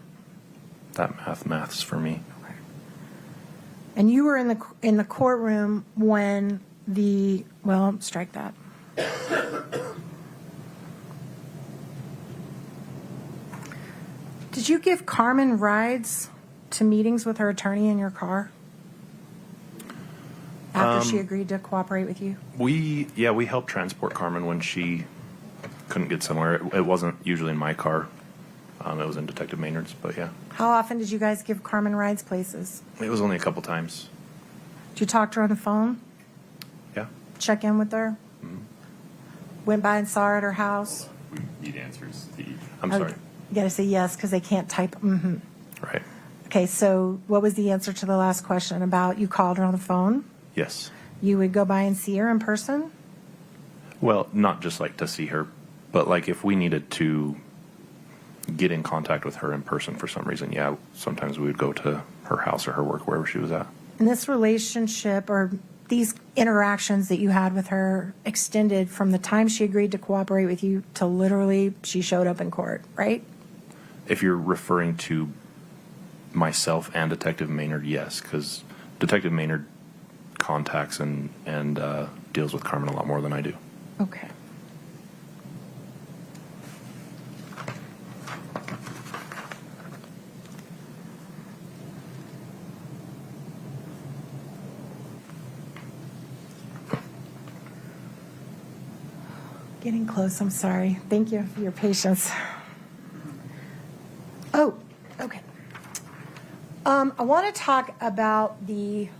That maths for me. And you were in the courtroom when strike that. Did you give Carmen rides to meetings with her attorney in your car after she agreed to cooperate with you? We helped transport Carmen when she couldn't get somewhere. It wasn't usually in my car. It was in Detective Maynard's, but yeah. How often did you guys give Carmen rides places? It was only a couple times. Did you talk to her on the phone? Yeah. Check in with her? Went by and saw her at her house? We need answers to each. I'm sorry. You got to say yes because they can't type. Mm-hmm. Right. Okay, so what was the answer to the last question about you called her on the phone? Yes. You would go by and see her in person? Well, not just like to see her, but like if we needed to get in contact with her in person for some reason, yeah, sometimes we would go to her house or her work, wherever she was at. And this relationship or these interactions that you had with her extended from the time she agreed to cooperate with you to literally she showed up in court, right? If you're referring to myself and Detective Maynard, yes, because Detective Maynard contacts and deals with Carmen a lot more than I do. Okay. Getting close, I'm sorry. Thank you for your patience. Oh, okay. I want to talk about the,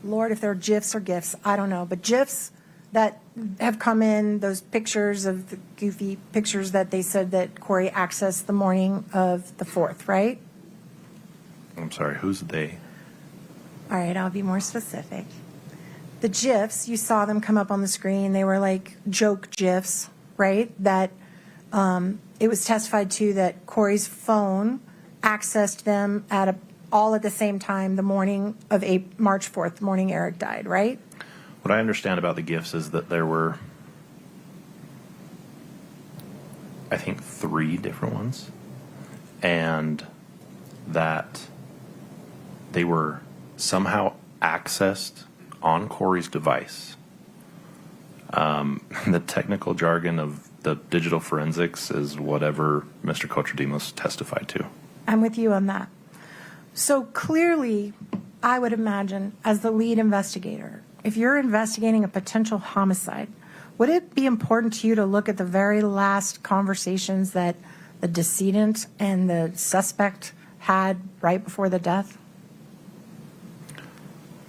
Lord, if they're GIFs or GIFs, I don't know, but GIFs that have come in, those pictures of the goofy pictures that they said that Kouri accessed the morning of the 4th, right? I'm sorry, who's they? All right, I'll be more specific. The GIFs, you saw them come up on the screen. They were like joke GIFs, right? That it was testified to that Kouri's phone accessed them all at the same time the morning of March 4th, the morning Eric died, right? What I understand about the gifts is that there were, I think, 3 different ones, and that they were somehow accessed on Kouri's device. The technical jargon of the digital forensics is whatever Mr. Cochradimos testified to. I'm with you on that. So clearly, I would imagine, as the lead investigator, if you're investigating a potential homicide, would it be important to you to look at the very last conversations that the decedent and the suspect had right before the death?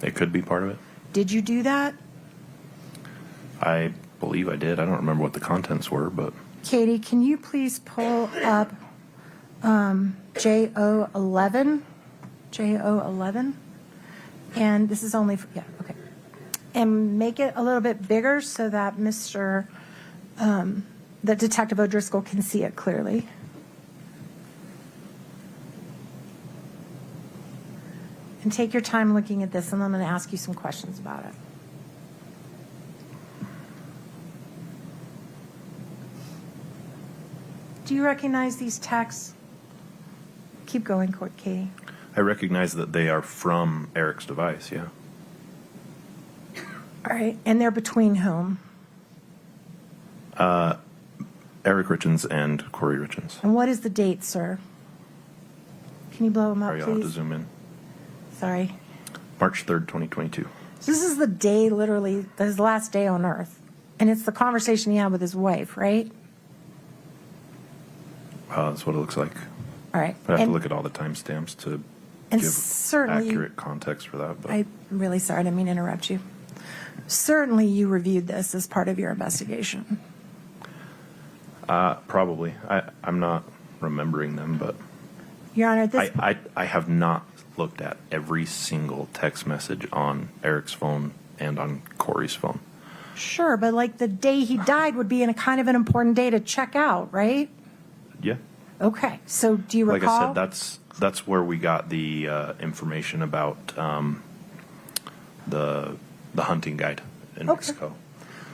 It could be part of it. Did you do that? I believe I did. I don't remember what the contents were, but... Katie, can you please pull up JO11? JO11? And this is only for, yeah, okay. And make it a little bit bigger so that that Detective O'Driscoll can see it clearly. And take your time looking at this, and I'm going to ask you some questions about it. Do you recognize these texts? Keep going, Katie. I recognize that they are from Eric's device, yeah. All right, and they're between whom? Eric Richins and Kouri Richins. And what is the date, sir? Can you blow them up, Sorry, I'll have to please? zoom in. Sorry. March 3rd, 2022. So this is the day, literally, his last day on Earth. And it's the conversation he had with his wife, right? That's what it looks like. All right. I'd have to look at all the timestamps to And give certainly, accurate context for that. But I'm really sorry, I didn't mean to interrupt you. Certainly you reviewed this as part of your investigation. probably. I'm not remembering them, but Your Honor, this... I have not looked at every single text message on Eric's phone and on Kouri's phone. Sure, but like the day he died would be in a kind of an important day to check out, right? Yeah. Okay, so do you Like recall? I said, that's where we got the information about the hunting guide in Mexico.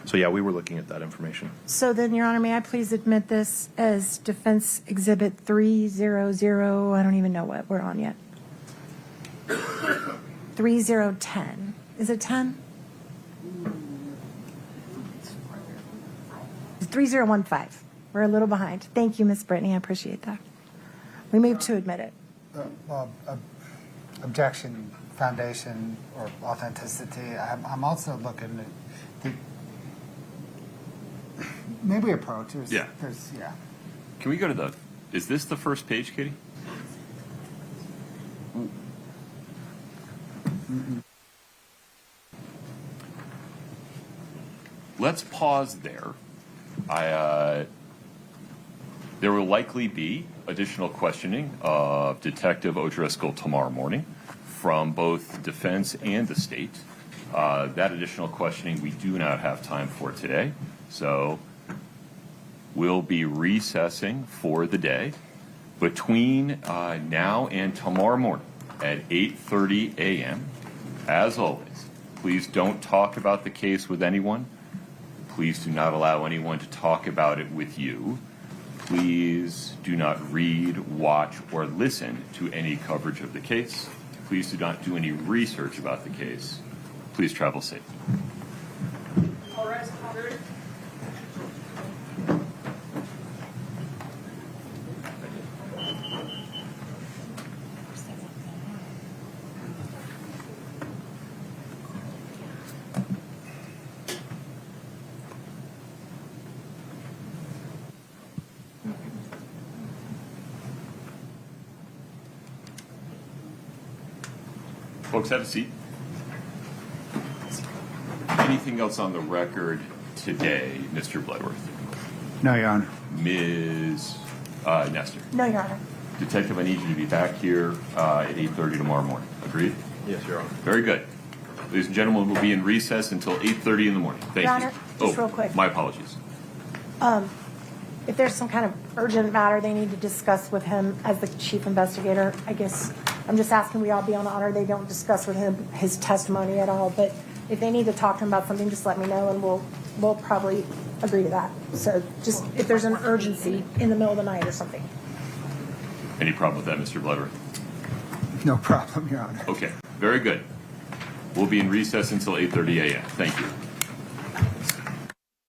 So yeah, we were looking at that information. So then, Your Honor, may I please admit this as Defense Exhibit 300, I don't even know what we're on yet. 3010. Is it 10? 3015. We're a little behind. Thank you, Miss Brittany. I appreciate that. We move to admit it. Objection, foundation, or authenticity. I'm also looking at maybe approach. Yeah. Yeah. Can we go to is this the first page, Katie? Let's pause there. There will likely be additional questioning of Detective O'Driscoll tomorrow morning from both defense and the state. That additional questioning we do not have time for today, so we'll be recessing for the day. Between now and tomorrow morning at 8:30 a.m., as always, please don't talk about the case with anyone. Please do not allow anyone to talk about it with you. Please do not read, watch, or listen to any coverage of the case. Please do not do any research about the case. Please travel safe. All rise. Folks, have a seat. Anything else on the record today, Mr. Bloodworth? No, Your Honor. Ms. Nestor? No, Your Honor. Detective, I need you to be back here at 8:30 tomorrow morning. Agreed? Yes, Your Honor. Very good. Ladies and gentlemen, we'll be in recess until 8:30 in the morning. Thank Your you. Honor, just real quick. My apologies. If there's some kind of urgent matter they need to discuss with him as the chief investigator, I guess I'm just asking we all be on honor. They don't discuss with him his testimony at all. But if they need to talk to him about something, just let me know and we'll probably agree to that. So just if there's an urgency in the middle of the night or something. Any problem with that, Mr. Bloodworth? No problem, Your Honor. Okay, very good. We'll be in recess until 8:30 a.m. Thank you.